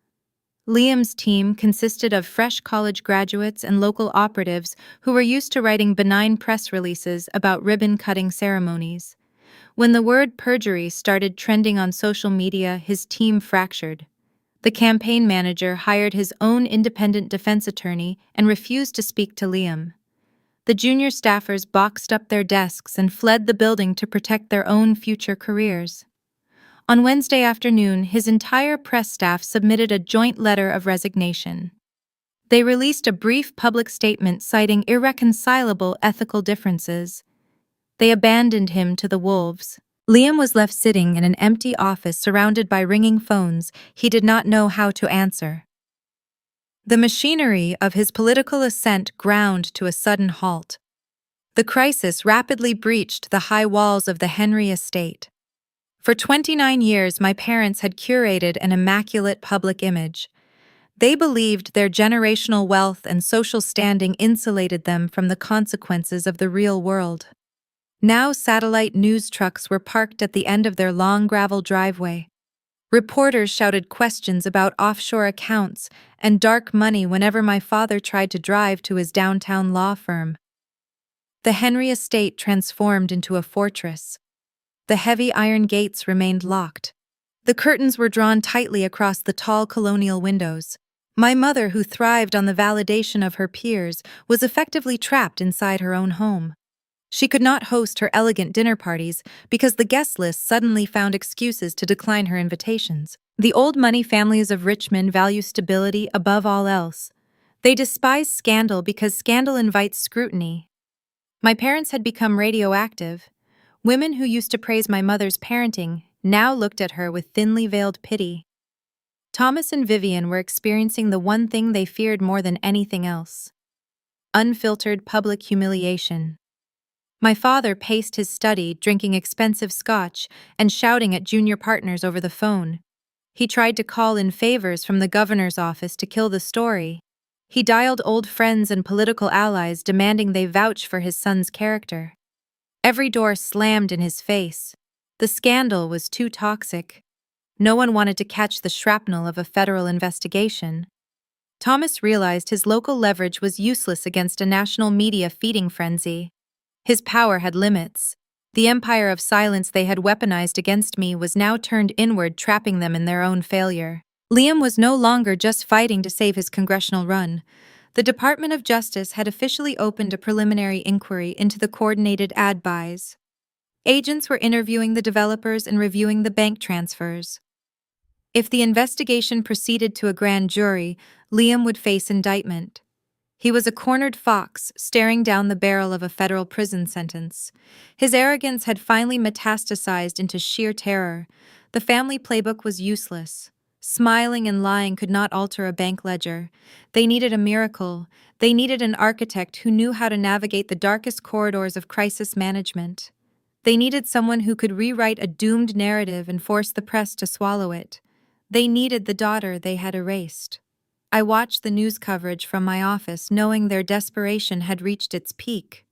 Liam's team consisted of fresh college graduates and local operatives who were used to writing benign press releases about ribbon-cutting ceremonies. When the word perjury started trending on social media, his team fractured. The campaign manager hired his own independent defense attorney and refused to speak to Liam. The junior staffers boxed up their desks and fled the building to protect their own future careers. On Wednesday afternoon, his entire press staff submitted a joint letter of resignation. They released a brief public statement citing irreconcilable ethical differences. They abandoned him to the wolves. Liam was left sitting in an empty office surrounded by ringing phones he did not know how to answer. The machinery of his political ascent ground to a sudden halt. The crisis rapidly breached the high walls of the Henry estate. For 29 years, my parents had curated an immaculate public image. They believed their generational wealth and social standing insulated them from the consequences of the real world. Now satellite news trucks were parked at the end of their long gravel driveway. Reporters shouted questions about offshore accounts and dark money whenever my father tried to drive to his downtown law firm. The Henry estate transformed into a fortress. The heavy iron gates remained locked. The curtains were drawn tightly across the tall colonial windows. My mother, who thrived on the validation of her peers, was effectively trapped inside her own home. She could not host her elegant dinner parties because the guest list suddenly found excuses to decline her invitations. The old money families of Richmond value stability above all else. They despise scandal because scandal invites scrutiny. My parents had become radioactive. Women who used to praise my mother's parenting now looked at her with thinly veiled pity. Thomas and Vivian were experiencing the one thing they feared more than anything else: unfiltered public humiliation. My father paced his study, drinking expensive scotch and shouting at junior partners over the phone. He tried to call in favors from the governor's office to kill the story. He dialed old friends and political allies demanding they vouch for his son's character. Every door slammed in his face. The scandal was too toxic. No one wanted to catch the shrapnel of a federal investigation. Thomas realized his local leverage was useless against a national media feeding frenzy. His power had limits. The empire of silence they had weaponized against me was now turned inward, trapping them in their own failure. Liam was no longer just fighting to save his congressional run. The Department of Justice had officially opened a preliminary inquiry into the coordinated ad buys. Agents were interviewing the developers and reviewing the bank transfers. If the investigation proceeded to a grand jury, Liam would face indictment. He was a cornered fox, staring down the barrel of a federal prison sentence. His arrogance had finally metastasized into sheer terror. The family playbook was useless. Smiling and lying could not alter a bank ledger. They needed a miracle. They needed an architect who knew how to navigate the darkest corridors of crisis management. They needed someone who could rewrite a doomed narrative and force the press to swallow it. They needed the daughter they had erased. I watched the news coverage from my office, knowing their desperation had reached its peak.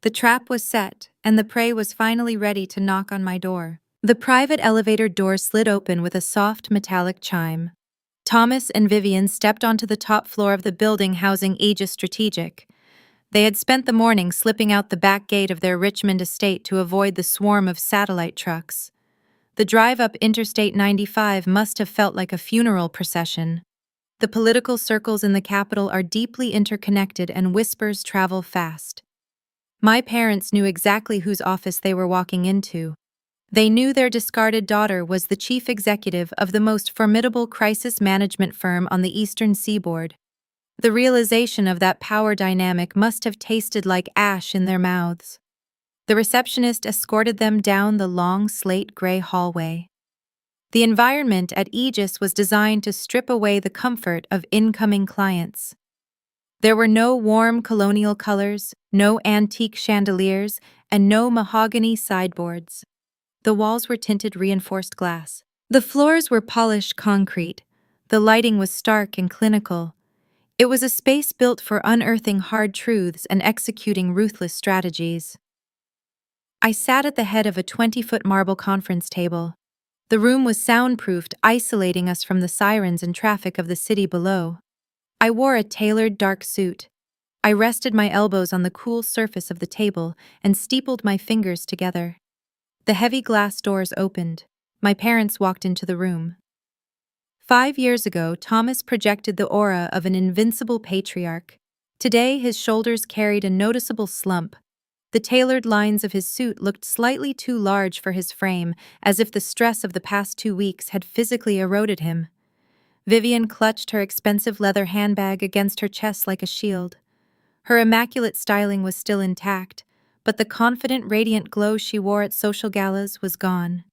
The trap was set, and the prey was finally ready to knock on my door. The private elevator door slid open with a soft metallic chime. Thomas and Vivian stepped onto the top floor of the building housing Aegis Strategic. They had spent the morning slipping out the back gate of their Richmond estate to avoid the swarm of satellite trucks. The drive up Interstate 95 must have felt like a funeral procession. The political circles in the capital are deeply interconnected and whispers travel fast. My parents knew exactly whose office they were walking into. They knew their discarded daughter was the chief executive of the most formidable crisis management firm on the eastern seaboard. The realization of that power dynamic must have tasted like ash in their mouths. The receptionist escorted them down the long slate-gray hallway. The environment at Aegis was designed to strip away the comfort of incoming clients. There were no warm colonial colors, no antique chandeliers, and no mahogany sideboards. The walls were tinted reinforced glass. The floors were polished concrete. The lighting was stark and clinical. It was a space built for unearthing hard truths and executing ruthless strategies. I sat at the head of a 20-foot marble conference table. The room was soundproofed, isolating us from the sirens and traffic of the city below. I wore a tailored dark suit. I rested my elbows on the cool surface of the table and steepled my fingers together. The heavy glass doors opened. My parents walked into the room. 5 years ago, Thomas projected the aura of an invincible patriarch. Today, his shoulders carried a noticeable slump. The tailored lines of his suit looked slightly too large for his frame, as if the stress of the past 2 weeks had physically eroded him. Vivian clutched her expensive leather handbag against her chest like a shield. Her immaculate styling was still intact, but the confident, radiant glow she wore at social galas was gone.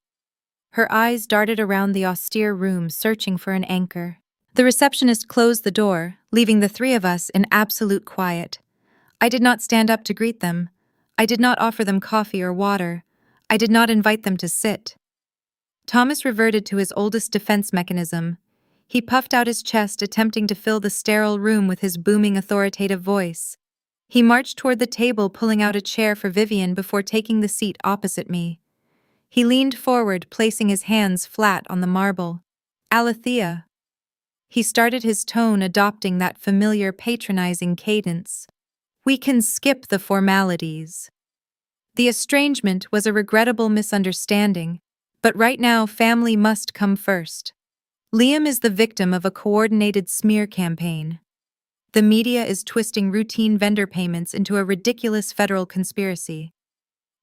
Her eyes darted around the austere room, searching for an anchor. The receptionist closed the door, leaving the three of us in absolute quiet. I did not stand up to greet them. I did not offer them coffee or water. I did not invite them to sit. Thomas reverted to his oldest defense mechanism. He puffed out his chest, attempting to fill the sterile room with his booming, authoritative voice. He marched toward the table, pulling out a chair for Vivian before taking the seat opposite me. He leaned forward, placing his hands flat on the marble. "Alethea." He started, his tone adopting that familiar, patronizing cadence. "We can skip the formalities." The estrangement was a regrettable misunderstanding, but right now family must come first. Liam is the victim of a coordinated smear campaign. The media is twisting routine vendor payments into a ridiculous federal conspiracy.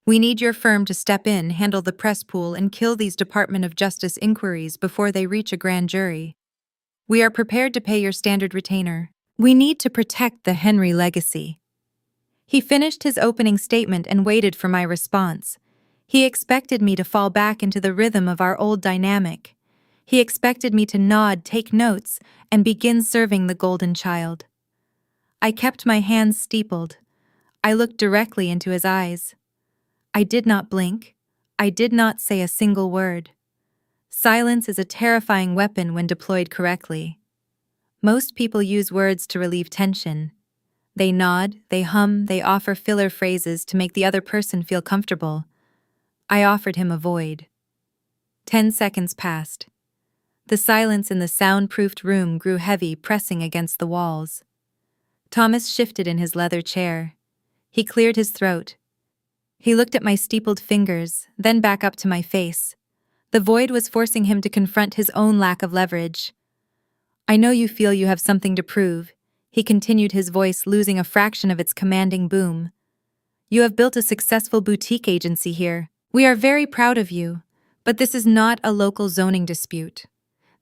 We need your firm to step in, handle the press pool, and kill these Department of Justice inquiries before they reach a grand jury. We are prepared to pay your standard retainer. We need to protect the Henry legacy. He finished his opening statement and waited for my response. He expected me to fall back into the rhythm of our old dynamic. He expected me to nod, take notes, and begin serving the golden child. I kept my hands steepled. I looked directly into his eyes. I did not blink. I did not say a single word. Silence is a terrifying weapon when deployed correctly. Most people use words to relieve tension. They nod, they hum, they offer filler phrases to make the other person feel comfortable. I offered him a void. 10 seconds passed. The silence in the soundproofed room grew heavy, pressing against the walls. Thomas shifted in his leather chair. He cleared his throat. He looked at my steepled fingers, then back up to my face. The void was forcing him to confront his own lack of leverage. "I know you feel you have something to prove," he continued, his voice losing a fraction of its commanding boom. "You have built a successful boutique agency here. We are very proud of you, but this is not a local zoning dispute.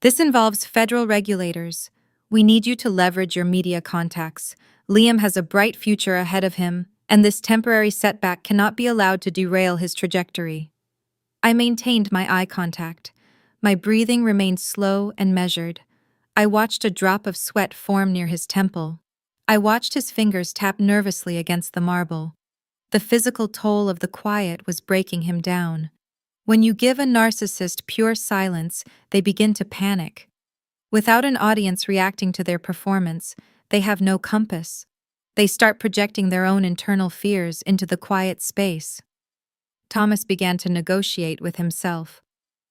This involves federal regulators. We need you to leverage your media contacts. Liam has a bright future ahead of him, and this temporary setback cannot be allowed to derail his trajectory." I maintained my eye contact. My breathing remained slow and measured. I watched a drop of sweat form near his temple. I watched his fingers tap nervously against the marble. The physical toll of the quiet was breaking him down. When you give a narcissist pure silence, they begin to panic. Without an audience reacting to their performance, they have no compass. They start projecting their own internal fears into the quiet space. Thomas began to negotiate with himself.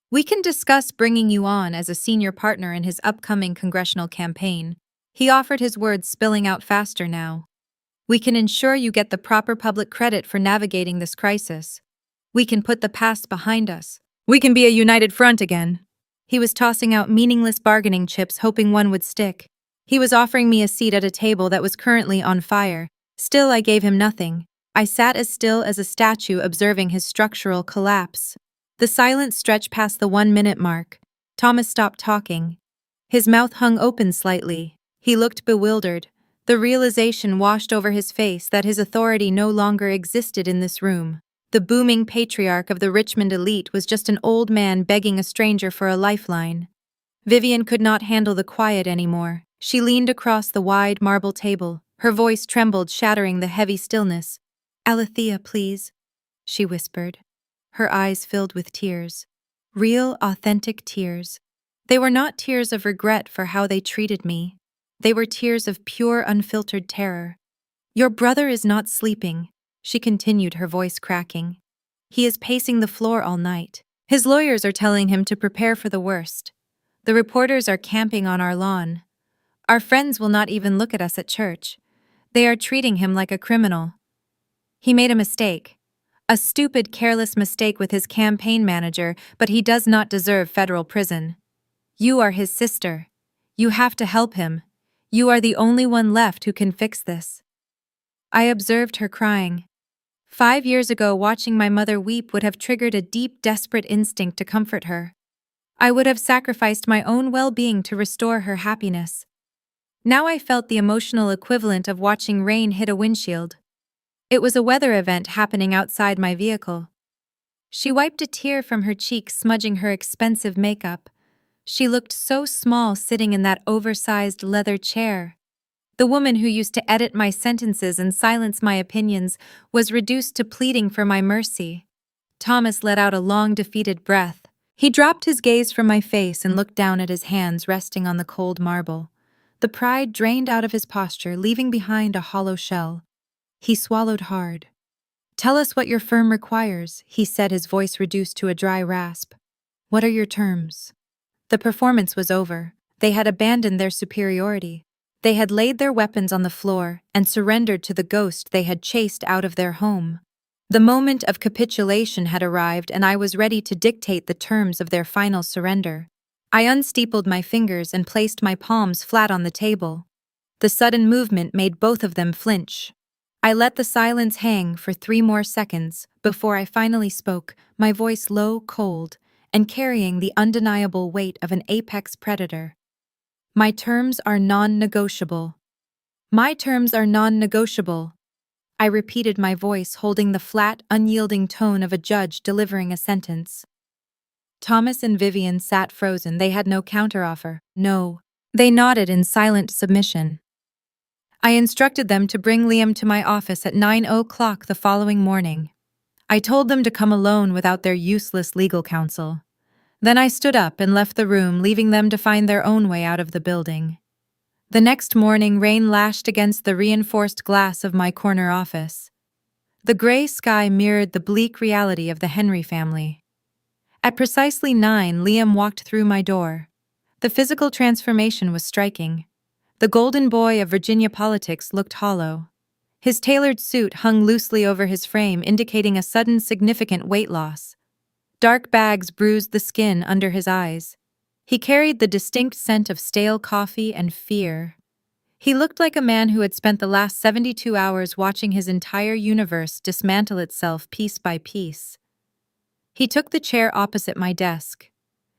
"We can discuss bringing you on as a senior partner in his upcoming congressional campaign." He offered, his words spilling out faster now. "We can ensure you get the proper public credit for navigating this crisis. We can put the past behind us. We can be a united front again." He was tossing out meaningless bargaining chips, hoping one would stick. He was offering me a seat at a table that was currently on fire. Still, I gave him nothing. I sat as still as a statue, observing his structural collapse. The silence stretched past the 1-minute mark. Thomas stopped talking. His mouth hung open slightly. He looked bewildered. The realization washed over his face that his authority no longer existed in this room. The booming patriarch of the Richmond elite was just an old man begging a stranger for a lifeline. Vivian could not handle the quiet anymore. She leaned across the wide marble table. Her voice trembled, shattering the heavy stillness. "Alethea, please," she whispered. Her eyes filled with tears. Real, authentic tears. They were not tears of regret for how they treated me. They were tears of pure, unfiltered terror. "Your brother is not sleeping," she continued, her voice cracking. "He is pacing the floor all night. His lawyers are telling him to prepare for the worst. The reporters are camping on our lawn. Our friends will not even look at us at church. They are treating him like a criminal. He made a mistake. A stupid, careless mistake with his campaign manager, but he does not deserve federal prison. You are his sister. You have to help him. You are the only one left who can fix this." I observed her crying. 5 years ago, watching my mother weep would have triggered a deep, desperate instinct to comfort her. I would have sacrificed my own well-being to restore her happiness. Now I felt the emotional equivalent of watching rain hit a windshield. It was a weather event happening outside my vehicle. She wiped a tear from her cheek, smudging her expensive makeup. She looked so small sitting in that oversized leather chair. The woman who used to edit my sentences and silence my opinions was reduced to pleading for my mercy. Thomas let out a long, defeated breath. He dropped his gaze from my face and looked down at his hands resting on the cold marble. The pride drained out of his posture, leaving behind a hollow shell. He swallowed hard. "Tell us what your firm requires," he said, his voice reduced to a dry rasp. "What are your terms?" The performance was over. They had abandoned their superiority. They had laid their weapons on the floor and surrendered to the ghost they had chased out of their home. The moment of capitulation had arrived, and I was ready to dictate the terms of their final surrender. I unsteepled my fingers and placed my palms flat on the table. The sudden movement made both of them flinch. I let the silence hang for 3 more seconds before I finally spoke, my voice low, cold, and carrying the undeniable weight of an apex predator. "My terms are non-negotiable. My terms are non-negotiable." I repeated, my voice holding the flat, unyielding tone of a judge delivering a sentence. Thomas and Vivian sat frozen. They had no counteroffer. No. They nodded in silent submission. I instructed them to bring Liam to my office at 9 o'clock the following morning. I told them to come alone without their useless legal counsel. Then I stood up and left the room, leaving them to find their own way out of the building. The next morning, rain lashed against the reinforced glass of my corner office. The gray sky mirrored the bleak reality of the Henry family. At precisely 9, Liam walked through my door. The physical transformation was striking. The golden boy of Virginia politics looked hollow. His tailored suit hung loosely over his frame, indicating a sudden, significant weight loss. Dark bags bruised the skin under his eyes. He carried the distinct scent of stale coffee and fear. He looked like a man who had spent the last 72 hours watching his entire universe dismantle itself piece by piece. He took the chair opposite my desk.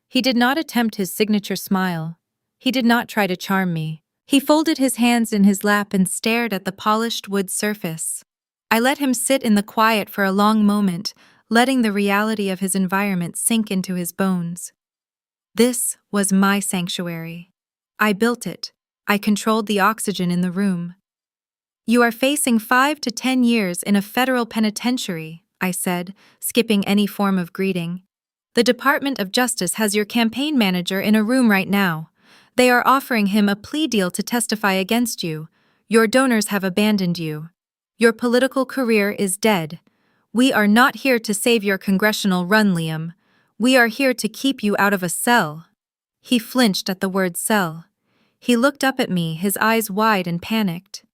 He did not attempt his signature smile. He did not try to charm me. He folded his hands in his lap and stared at the polished wood surface. I let him sit in the quiet for a long moment, letting the reality of his environment sink into his bones. This was my sanctuary. I built it. I controlled the oxygen in the room. "You are facing 5 to 10 years in a federal penitentiary," I said, skipping any form of greeting. "The Department of Justice has your campaign manager in a room right now. They are offering him a plea deal to testify against you. Your donors have abandoned you. Your political career is dead. We are not here to save your congressional run, Liam. We are here to keep you out of a cell." He flinched at the word cell. He looked up at me, his eyes wide and panicked.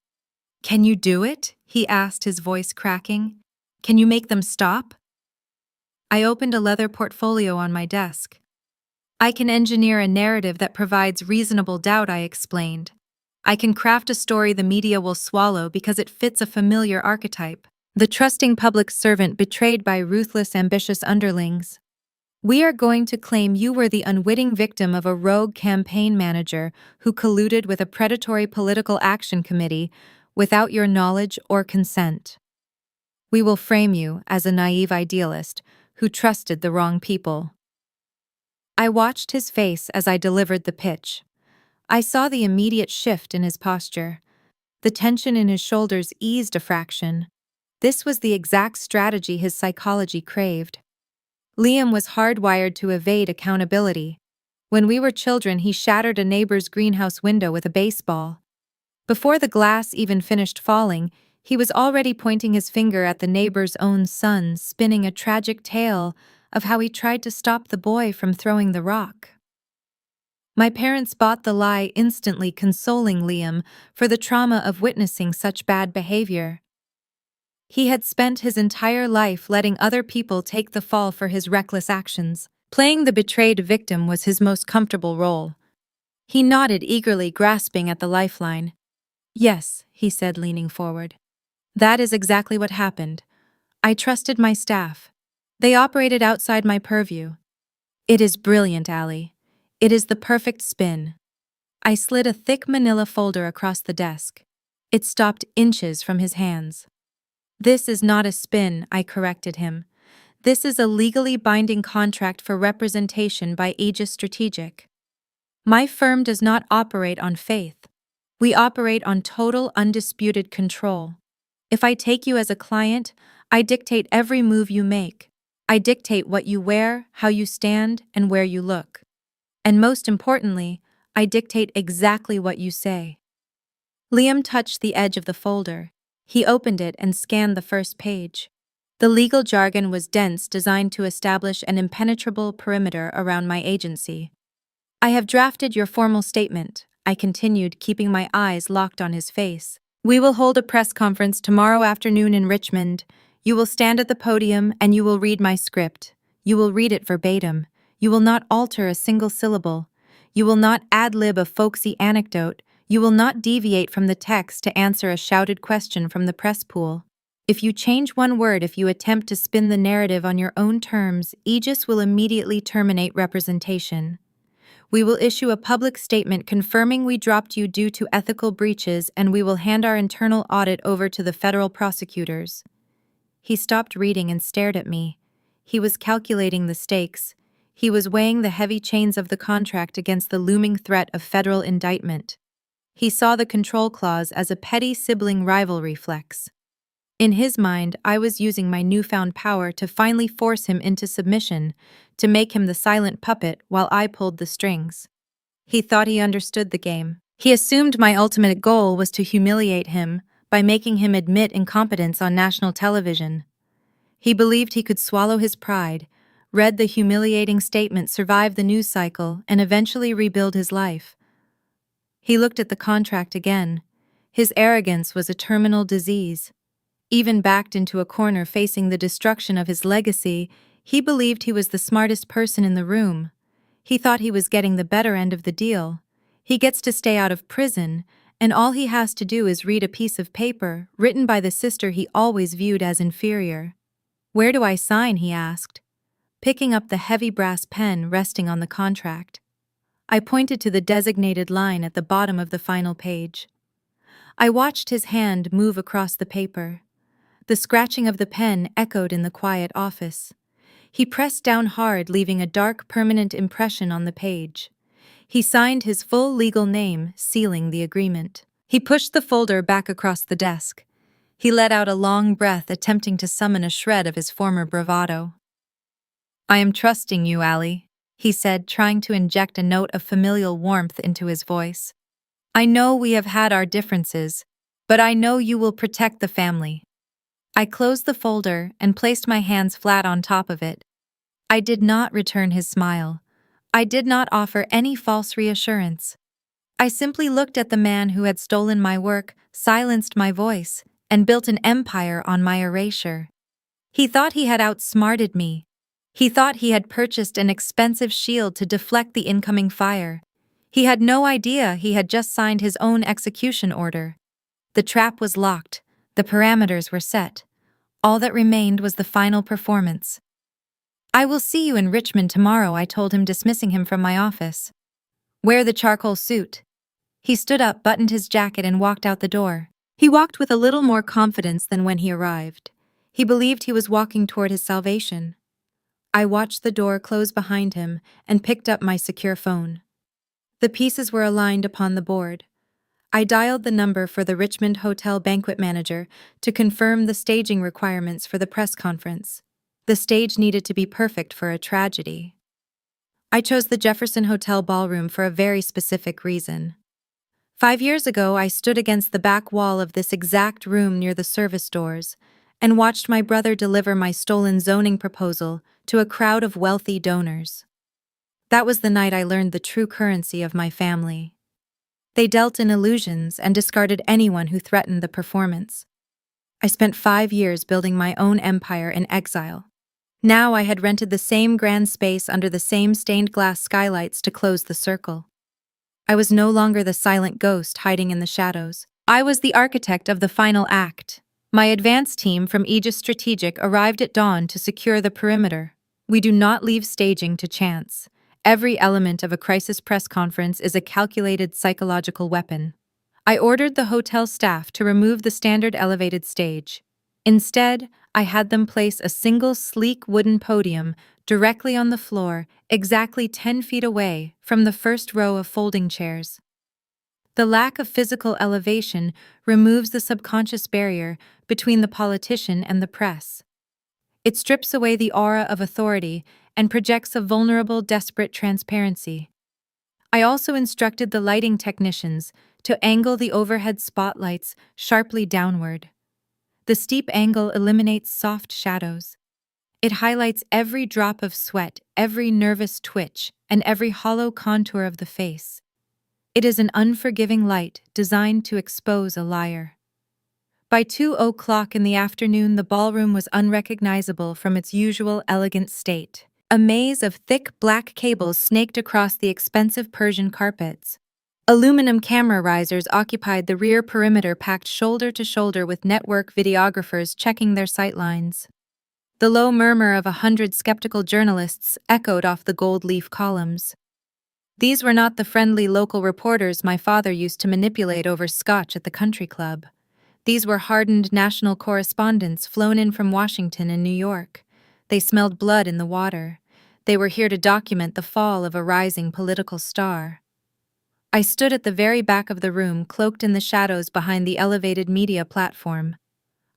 "Can you do it?" he asked, his voice cracking. "Can you make them stop?" I opened a leather portfolio on my desk. "I can engineer a narrative that provides reasonable doubt," I explained. "I can craft a story the media will swallow because it fits a familiar archetype. The trusting public servant betrayed by ruthless, ambitious underlings. We are going to claim you were the unwitting victim of a rogue campaign manager who colluded with a predatory political action committee without your knowledge or consent. We will frame you as a naive idealist who trusted the wrong people." I watched his face as I delivered the pitch. I saw the immediate shift in his posture. The tension in his shoulders eased a fraction. This was the exact strategy his psychology craved. Liam was hardwired to evade accountability. When we were children, he shattered a neighbor's greenhouse window with a baseball. Before the glass even finished falling, he was already pointing his finger at the neighbor's own son, spinning a tragic tale of how he tried to stop the boy from throwing the rock. My parents bought the lie, instantly consoling Liam for the trauma of witnessing such bad behavior. He had spent his entire life letting other people take the fall for his reckless actions. Playing the betrayed victim was his most comfortable role. He nodded eagerly, grasping at the lifeline. "Yes," he said, leaning forward. "That is exactly what happened. I trusted my staff. They operated outside my purview. It is brilliant, Allie. It is the perfect spin." I slid a thick manila folder across the desk. It stopped inches from his hands. "This is not a spin," I corrected him. "This is a legally binding contract for representation by Aegis Strategic. My firm does not operate on faith. We operate on total, undisputed control. If I take you as a client, I dictate every move you make. I dictate what you wear, how you stand, and where you look. And most importantly, I dictate exactly what you say." Liam touched the edge of the folder. He opened it and scanned the first page. The legal jargon was dense, designed to establish an impenetrable perimeter around my agency. "I have drafted your formal statement," I continued, keeping my eyes locked on his face. "We will hold a press conference tomorrow afternoon in Richmond. You will stand at the podium and you will read my script. You will read it verbatim. You will not alter a single syllable. You will not ad-lib a folksy anecdote. You will not deviate from the text to answer a shouted question from the press pool. If you change one word, if you attempt to spin the narrative on your own terms, Aegis will immediately terminate representation. We will issue a public statement confirming we dropped you due to ethical breaches, and we will hand our internal audit over to the federal prosecutors." He stopped reading and stared at me. He was calculating the stakes. He was weighing the heavy chains of the contract against the looming threat of federal indictment. He saw the control clause as a petty sibling rivalry flex. In his mind, I was using my newfound power to finally force him into submission, to make him the silent puppet while I pulled the strings. He thought he understood the game. He assumed my ultimate goal was to humiliate him by making him admit incompetence on national television. He believed he could swallow his pride, read the humiliating statement, survive the news cycle, and eventually rebuild his life. He looked at the contract again. His arrogance was a terminal disease. Even backed into a corner facing the destruction of his legacy, he believed he was the smartest person in the room. He thought he was getting the better end of the deal. He gets to stay out of prison, and all he has to do is read a piece of paper written by the sister he always viewed as inferior. "Where do I sign?" he asked, picking up the heavy brass pen resting on the contract. I pointed to the designated line at the bottom of the final page. I watched his hand move across the paper. The scratching of the pen echoed in the quiet office. He pressed down hard, leaving a dark, permanent impression on the page. He signed his full legal name, sealing the agreement. He pushed the folder back across the desk. He let out a long breath, attempting to summon a shred of his former bravado. "I am trusting you, Allie," he said, trying to inject a note of familial warmth into his voice. "I know we have had our differences, but I know you will protect the family." I closed the folder and placed my hands flat on top of it. I did not return his smile. I did not offer any false reassurance. I simply looked at the man who had stolen my work, silenced my voice, and built an empire on my erasure. He thought he had outsmarted me. He thought he had purchased an expensive shield to deflect the incoming fire. He had no idea he had just signed his own execution order. The trap was locked. The parameters were set. All that remained was the final performance. "I will see you in Richmond tomorrow," I told him, dismissing him from my office. "Wear the charcoal suit." He stood up, buttoned his jacket, and walked out the door. He walked with a little more confidence than when he arrived. He believed he was walking toward his salvation. I watched the door close behind him and picked up my secure phone. The pieces were aligned upon the board. I dialed the number for the Richmond Hotel banquet manager to confirm the staging requirements for the press conference. The stage needed to be perfect for a tragedy. I chose the Jefferson Hotel ballroom for a very specific reason. 5 years ago, I stood against the back wall of this exact room near the service doors and watched my brother deliver my stolen zoning proposal to a crowd of wealthy donors. That was the night I learned the true currency of my family. They dealt in illusions and discarded anyone who threatened the performance. I spent 5 years building my own empire in exile. Now I had rented the same grand space under the same stained glass skylights to close the circle. I was no longer the silent ghost hiding in the shadows. I was the architect of the final act. My advance team from Aegis Strategic arrived at dawn to secure the perimeter. We do not leave staging to chance. Every element of a crisis press conference is a calculated psychological weapon. I ordered the hotel staff to remove the standard elevated stage. Instead, I had them place a single sleek wooden podium directly on the floor, exactly 10 feet away from the first row of folding chairs. The lack of physical elevation removes the subconscious barrier between the politician and the press. It strips away the aura of authority and projects a vulnerable, desperate transparency. I also instructed the lighting technicians to angle the overhead spotlights sharply downward. The steep angle eliminates soft shadows. It highlights every drop of sweat, every nervous twitch, and every hollow contour of the face. It is an unforgiving light designed to expose a liar. By 2 o'clock in the afternoon, the ballroom was unrecognizable from its usual elegant state. A maze of thick black cables snaked across the expensive Persian carpets. Aluminum camera risers occupied the rear perimeter, packed shoulder to shoulder with network videographers checking their sightlines. The low murmur of 100 skeptical journalists echoed off the gold leaf columns. These were not the friendly local reporters my father used to manipulate over scotch at the country club. These were hardened national correspondents flown in from Washington and New York. They smelled blood in the water. They were here to document the fall of a rising political star. I stood at the very back of the room, cloaked in the shadows behind the elevated media platform.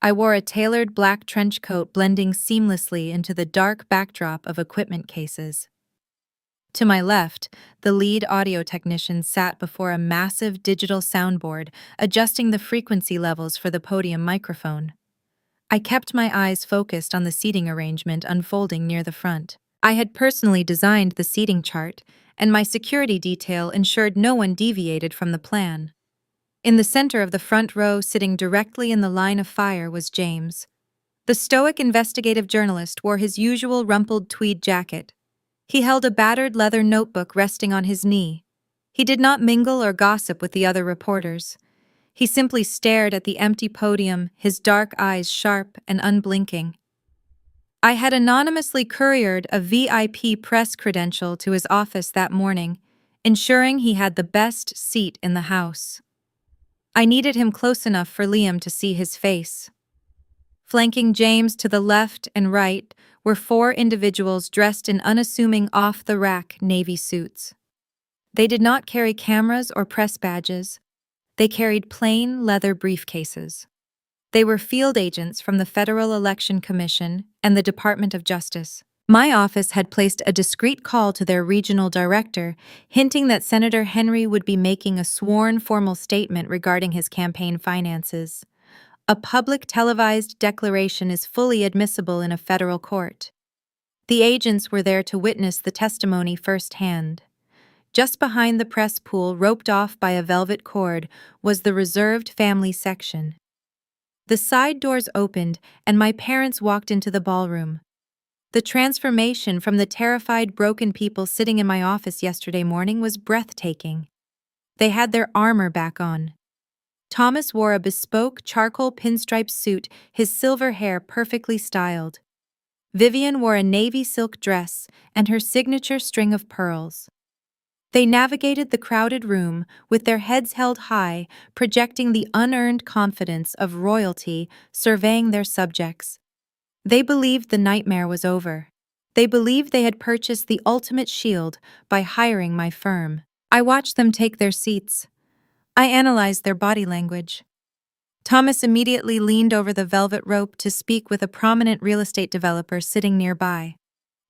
I wore a tailored black trench coat blending seamlessly into the dark backdrop of equipment cases. To my left, the lead audio technician sat before a massive digital soundboard, adjusting the frequency levels for the podium microphone. I kept my eyes focused on the seating arrangement unfolding near the front. I had personally designed the seating chart, and my security detail ensured no one deviated from the plan. In the center of the front row, sitting directly in the line of fire, was James. The stoic investigative journalist wore his usual rumpled tweed jacket. He held a battered leather notebook resting on his knee. He did not mingle or gossip with the other reporters. He simply stared at the empty podium, his dark eyes sharp and unblinking. I had anonymously couriered a VIP press credential to his office that morning, ensuring he had the best seat in the house. I needed him close enough for Liam to see his face. Flanking James to the left and right were 4 individuals dressed in unassuming off-the-rack navy suits. They did not carry cameras or press badges. They carried plain leather briefcases. They were field agents from the Federal Election Commission and the Department of Justice. My office had placed a discreet call to their regional director, hinting that Senator Henry would be making a sworn formal statement regarding his campaign finances. A public televised declaration is fully admissible in a federal court. The agents were there to witness the testimony firsthand. Just behind the press pool, roped off by a velvet cord, was the reserved family section. The side doors opened, and my parents walked into the ballroom. The transformation from the terrified, broken people sitting in my office yesterday morning was breathtaking. They had their armor back on. Thomas wore a bespoke charcoal pinstripe suit, his silver hair perfectly styled. Vivian wore a navy silk dress and her signature string of pearls. They navigated the crowded room with their heads held high, projecting the unearned confidence of royalty surveying their subjects. They believed the nightmare was over. They believed they had purchased the ultimate shield by hiring my firm. I watched them take their seats. I analyzed their body language. Thomas immediately leaned over the velvet rope to speak with a prominent real estate developer sitting nearby.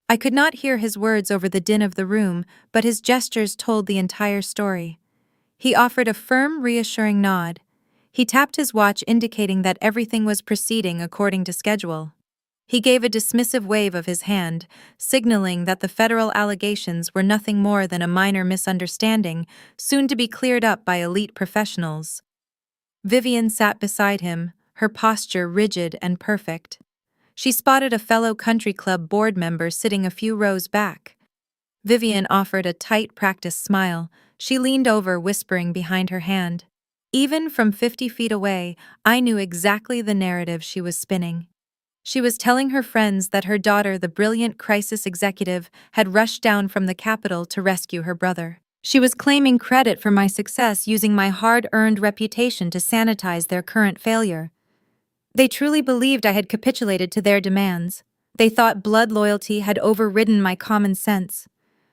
I could not hear his words over the din of the room, but his gestures told the entire story. He offered a firm, reassuring nod. He tapped his watch, indicating that everything was proceeding according to schedule. He gave a dismissive wave of his hand, signaling that the federal allegations were nothing more than a minor misunderstanding, soon to be cleared up by elite professionals. Vivian sat beside him, her posture rigid and perfect. She spotted a fellow country club board member sitting a few rows back. Vivian offered a tight, practiced smile. She leaned over, whispering behind her hand. Even from 50 feet away, I knew exactly the narrative she was spinning. She was telling her friends that her daughter, the brilliant crisis executive, had rushed down from the Capitol to rescue her brother. She was claiming credit for my success, using my hard-earned reputation to sanitize their current failure. They truly believed I had capitulated to their demands. They thought blood loyalty had overridden my common sense.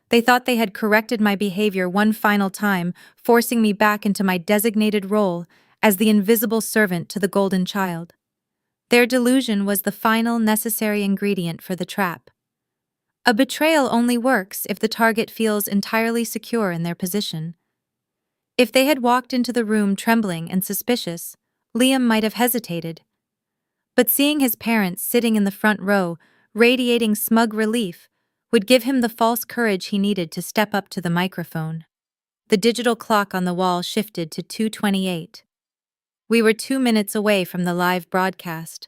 They thought they had corrected my behavior one final time, forcing me back into my designated role as the invisible servant to the golden child. Their delusion was the final necessary ingredient for the trap. A betrayal only works if the target feels entirely secure in their position. If they had walked into the room trembling and suspicious, Liam might have hesitated. But seeing his parents sitting in the front row, radiating smug relief, would give him the false courage he needed to step up to the microphone. The digital clock on the wall shifted to 2:28. We were 2 minutes away from the live broadcast.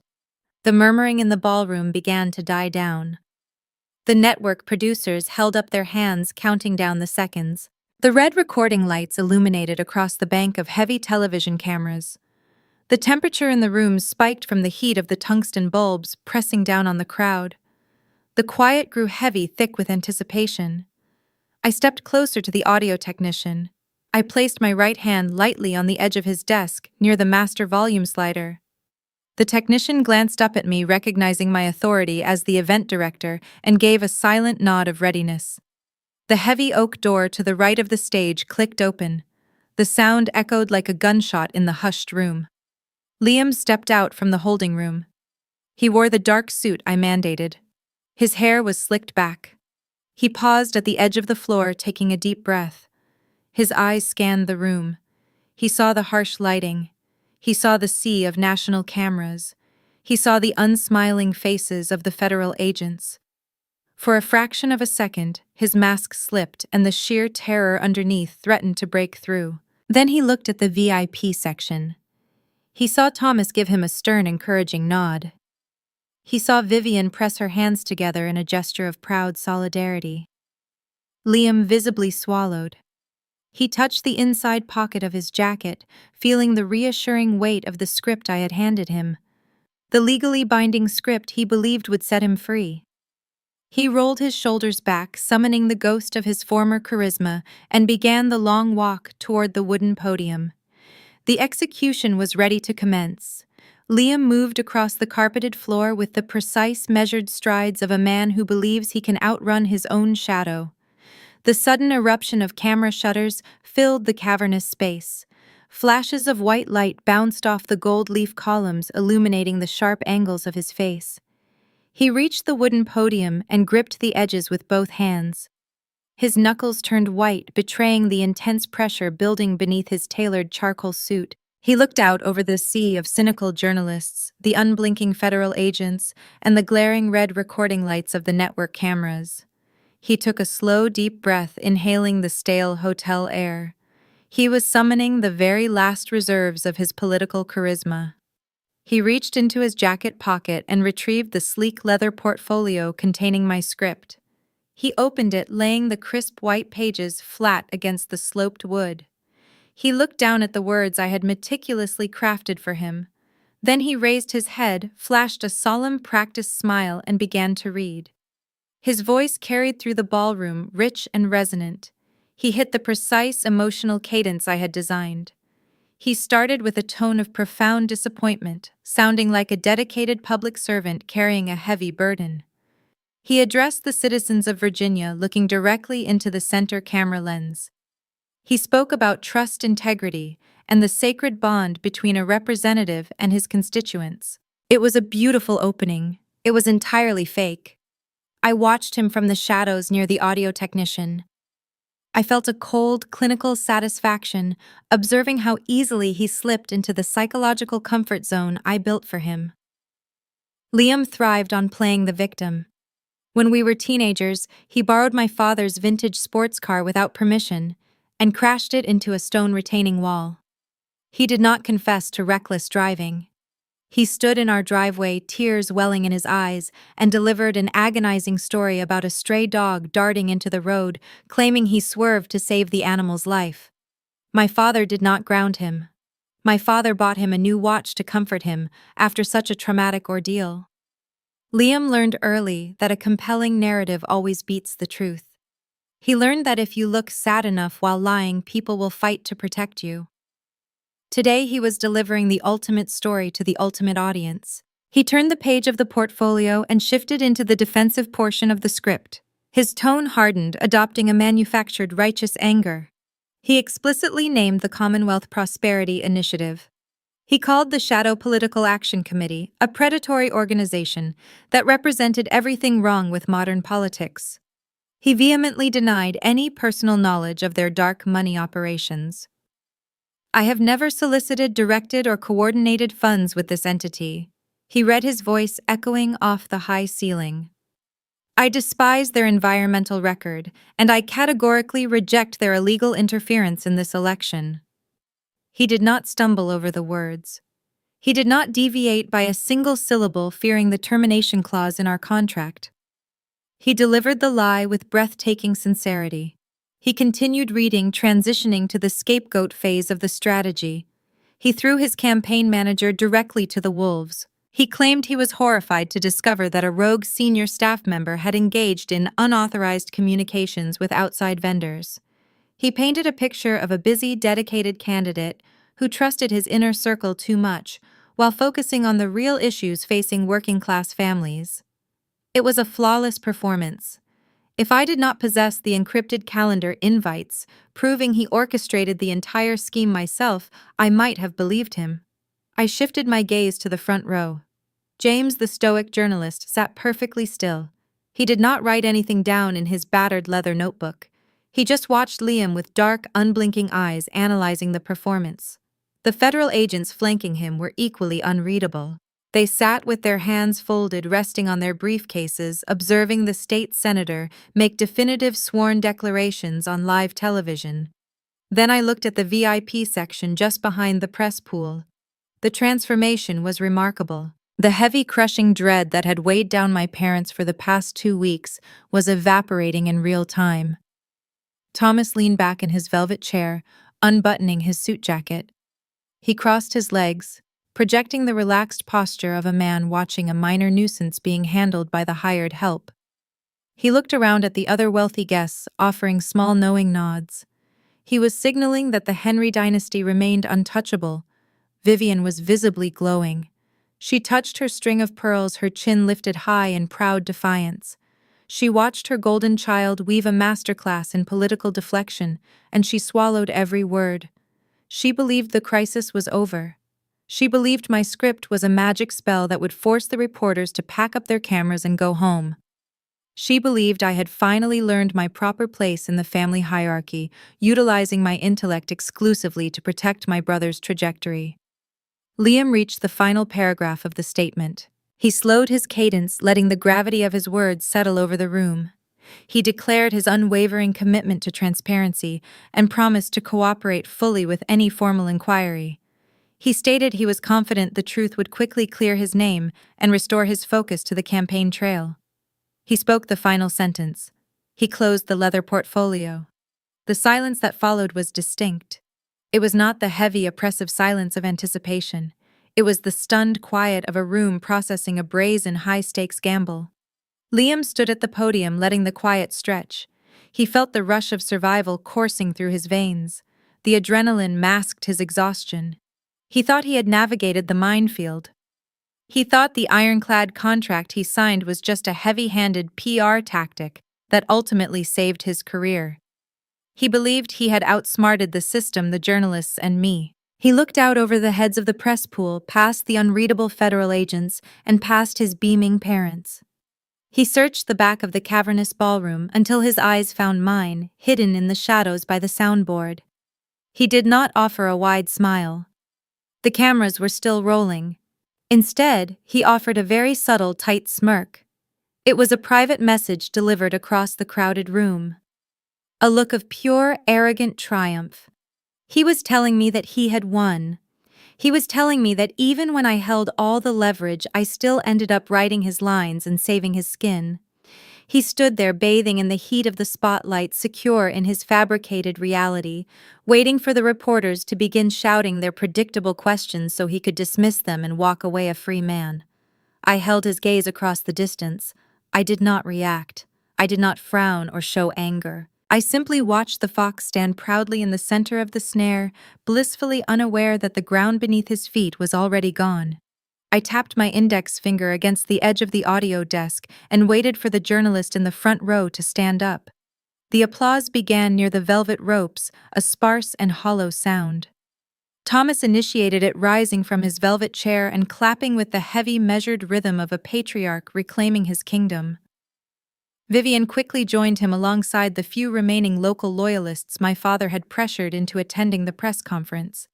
The murmuring in the ballroom began to die down. The network producers held up their hands, counting down the seconds. The red recording lights illuminated across the bank of heavy television cameras. The temperature in the room spiked from the heat of the tungsten bulbs pressing down on the crowd. The quiet grew heavy, thick with anticipation. I stepped closer to the audio technician. I placed my right hand lightly on the edge of his desk, near the master volume slider. The technician glanced up at me, recognizing my authority as the event director, and gave a silent nod of readiness. The heavy oak door to the right of the stage clicked open. The sound echoed like a gunshot in the hushed room. Liam stepped out from the holding room. He wore the dark suit I mandated. His hair was slicked back. He paused at the edge of the floor, taking a deep breath. His eyes scanned the room. He saw the harsh lighting. He saw the sea of national cameras. He saw the unsmiling faces of the federal agents. For a fraction of a second, his mask slipped and the sheer terror underneath threatened to break through. Then he looked at the VIP section. He saw Thomas give him a stern, encouraging nod. He saw Vivian press her hands together in a gesture of proud solidarity. Liam visibly swallowed. He touched the inside pocket of his jacket, feeling the reassuring weight of the script I had handed him. The legally binding script he believed would set him free. He rolled his shoulders back, summoning the ghost of his former charisma, and began the long walk toward the wooden podium. The execution was ready to commence. Liam moved across the carpeted floor with the precise, measured strides of a man who believes he can outrun his own shadow. The sudden eruption of camera shutters filled the cavernous space. Flashes of white light bounced off the gold leaf columns, illuminating the sharp angles of his face. He reached the wooden podium and gripped the edges with both hands. His knuckles turned white, betraying the intense pressure building beneath his tailored charcoal suit. He looked out over the sea of cynical journalists, the unblinking federal agents, and the glaring red recording lights of the network cameras. He took a slow, deep breath, inhaling the stale hotel air. He was summoning the very last reserves of his political charisma. He reached into his jacket pocket and retrieved the sleek leather portfolio containing my script. He opened it, laying the crisp white pages flat against the sloped wood. He looked down at the words I had meticulously crafted for him. Then he raised his head, flashed a solemn, practiced smile, and began to read. His voice carried through the ballroom, rich and resonant. He hit the precise emotional cadence I had designed. He started with a tone of profound disappointment, sounding like a dedicated public servant carrying a heavy burden. He addressed the citizens of Virginia, looking directly into the center camera lens. He spoke about trust, integrity, and the sacred bond between a representative and his constituents. It was a beautiful opening. It was entirely fake. I watched him from the shadows near the audio technician. I felt a cold, clinical satisfaction observing how easily he slipped into the psychological comfort zone I built for him. Liam thrived on playing the victim. When we were teenagers, he borrowed my father's vintage sports car without permission and crashed it into a stone retaining wall. He did not confess to reckless driving. He stood in our driveway, tears welling in his eyes, and delivered an agonizing story about a stray dog darting into the road, claiming he swerved to save the animal's life. My father did not ground him. My father bought him a new watch to comfort him after such a traumatic ordeal. Liam learned early that a compelling narrative always beats the truth. He learned that if you look sad enough while lying, people will fight to protect you. Today he was delivering the ultimate story to the ultimate audience. He turned the page of the portfolio and shifted into the defensive portion of the script. His tone hardened, adopting a manufactured righteous anger. He explicitly named the Commonwealth Prosperity Initiative. He called the Shadow Political Action Committee a predatory organization that represented everything wrong with modern politics. He vehemently denied any personal knowledge of their dark money operations. I have never solicited, directed, or coordinated funds with this entity. He read, his voice echoing off the high ceiling. I despise their environmental record, and I categorically reject their illegal interference in this election. He did not stumble over the words. He did not deviate by a single syllable, fearing the termination clause in our contract. He delivered the lie with breathtaking sincerity. He continued reading, transitioning to the scapegoat phase of the strategy. He threw his campaign manager directly to the wolves. He claimed he was horrified to discover that a rogue senior staff member had engaged in unauthorized communications with outside vendors. He painted a picture of a busy, dedicated candidate who trusted his inner circle too much, while focusing on the real issues facing working-class families. It was a flawless performance. If I did not possess the encrypted calendar invites, proving he orchestrated the entire scheme myself, I might have believed him. I shifted my gaze to the front row. James, the stoic journalist, sat perfectly still. He did not write anything down in his battered leather notebook. He just watched Liam with dark, unblinking eyes analyzing the performance. The federal agents flanking him were equally unreadable. They sat with their hands folded, resting on their briefcases, observing the state senator make definitive sworn declarations on live television. Then I looked at the VIP section just behind the press pool. The transformation was remarkable. The heavy, crushing dread that had weighed down my parents for the past 2 weeks was evaporating in real time. Thomas leaned back in his velvet chair, unbuttoning his suit jacket. He crossed his legs, projecting the relaxed posture of a man watching a minor nuisance being handled by the hired help. He looked around at the other wealthy guests, offering small knowing nods. He was signaling that the Henry dynasty remained untouchable. Vivian was visibly glowing. She touched her string of pearls, her chin lifted high in proud defiance. She watched her golden child weave a masterclass in political deflection, and she swallowed every word. She believed the crisis was over. She believed my script was a magic spell that would force the reporters to pack up their cameras and go home. She believed I had finally learned my proper place in the family hierarchy, utilizing my intellect exclusively to protect my brother's trajectory. Liam reached the final paragraph of the statement. He slowed his cadence, letting the gravity of his words settle over the room. He declared his unwavering commitment to transparency and promised to cooperate fully with any formal inquiry. He stated he was confident the truth would quickly clear his name and restore his focus to the campaign trail. He spoke the final sentence. He closed the leather portfolio. The silence that followed was distinct. It was not the heavy, oppressive silence of anticipation. It was the stunned quiet of a room processing a brazen, high-stakes gamble. Liam stood at the podium, letting the quiet stretch. He felt the rush of survival coursing through his veins. The adrenaline masked his exhaustion. He thought he had navigated the minefield. He thought the ironclad contract he signed was just a heavy-handed PR tactic that ultimately saved his career. He believed he had outsmarted the system, the journalists, and me. He looked out over the heads of the press pool, past the unreadable federal agents, and past his beaming parents. He searched the back of the cavernous ballroom until his eyes found mine, hidden in the shadows by the soundboard. He did not offer a wide smile. The cameras were still rolling. Instead, he offered a very subtle, tight smirk. It was a private message delivered across the crowded room. A look of pure, arrogant triumph. He was telling me that he had won. He was telling me that even when I held all the leverage, I still ended up writing his lines and saving his skin. He stood there bathing in the heat of the spotlight, secure in his fabricated reality, waiting for the reporters to begin shouting their predictable questions so he could dismiss them and walk away a free man. I held his gaze across the distance. I did not react. I did not frown or show anger. I simply watched the fox stand proudly in the center of the snare, blissfully unaware that the ground beneath his feet was already gone. I tapped my index finger against the edge of the audio desk and waited for the journalist in the front row to stand up. The applause began near the velvet ropes, a sparse and hollow sound. Thomas initiated it, rising from his velvet chair and clapping with the heavy, measured rhythm of a patriarch reclaiming his kingdom. Vivian quickly joined him alongside the few remaining local loyalists my father had pressured into attending the press conference.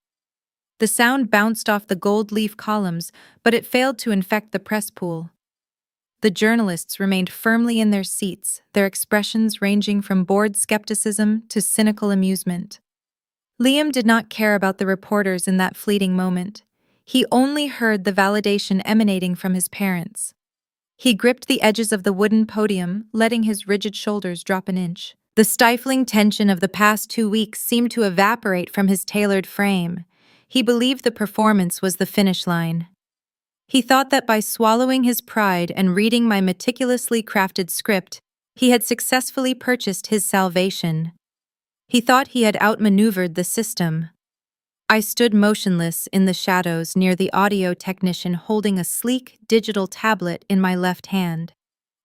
The sound bounced off the gold leaf columns, but it failed to infect the press pool. The journalists remained firmly in their seats, their expressions ranging from bored skepticism to cynical amusement. Liam did not care about the reporters in that fleeting moment. He only heard the validation emanating from his parents. He gripped the edges of the wooden podium, letting his rigid shoulders drop an inch. The stifling tension of the past 2 weeks seemed to evaporate from his tailored frame. He believed the performance was the finish line. He thought that by swallowing his pride and reading my meticulously crafted script, he had successfully purchased his salvation. He thought he had outmaneuvered the system. I stood motionless in the shadows near the audio technician, holding a sleek digital tablet in my left hand.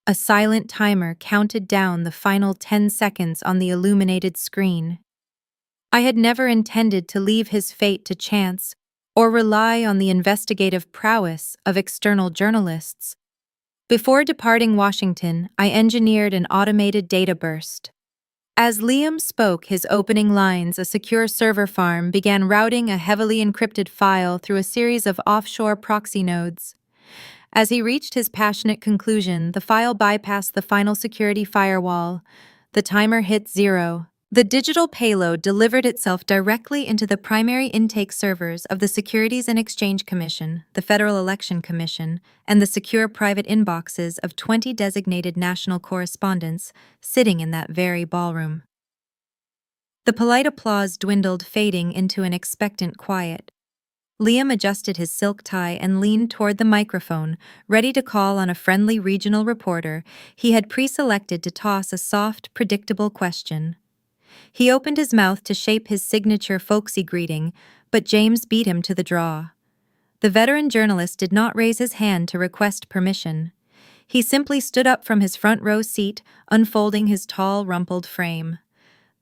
A silent timer counted down the final 10 seconds on the illuminated screen. I had never intended to leave his fate to chance or rely on the investigative prowess of external journalists. Before departing Washington, I engineered an automated data burst. As Liam spoke his opening lines, a secure server farm began routing a heavily encrypted file through a series of offshore proxy nodes. As he reached his passionate conclusion, the file bypassed the final security firewall. The timer hit 0. The digital payload delivered itself directly into the primary intake servers of the Securities and Exchange Commission, the Federal Election Commission, and the secure private inboxes of 20 designated national correspondents sitting in that very ballroom. The polite applause dwindled, fading into an expectant quiet. Liam adjusted his silk tie and leaned toward the microphone, ready to call on a friendly regional reporter he had pre-selected to toss a soft, predictable question. He opened his mouth to shape his signature folksy greeting, but James beat him to the draw. The veteran journalist did not raise his hand to request permission. He simply stood up from his front row seat, unfolding his tall, rumpled frame.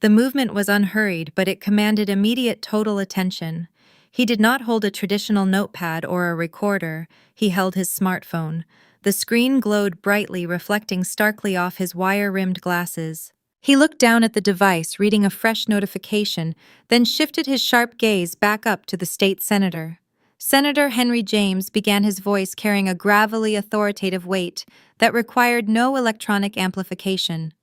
The movement was unhurried, but it commanded immediate total attention. He did not hold a traditional notepad or a recorder. He held his smartphone. The screen glowed brightly, reflecting starkly off his wire-rimmed glasses. He looked down at the device, reading a fresh notification, then shifted his sharp gaze back up to the state senator. Senator Henry James began, his voice carrying a gravelly, authoritative weight that required no electronic amplification.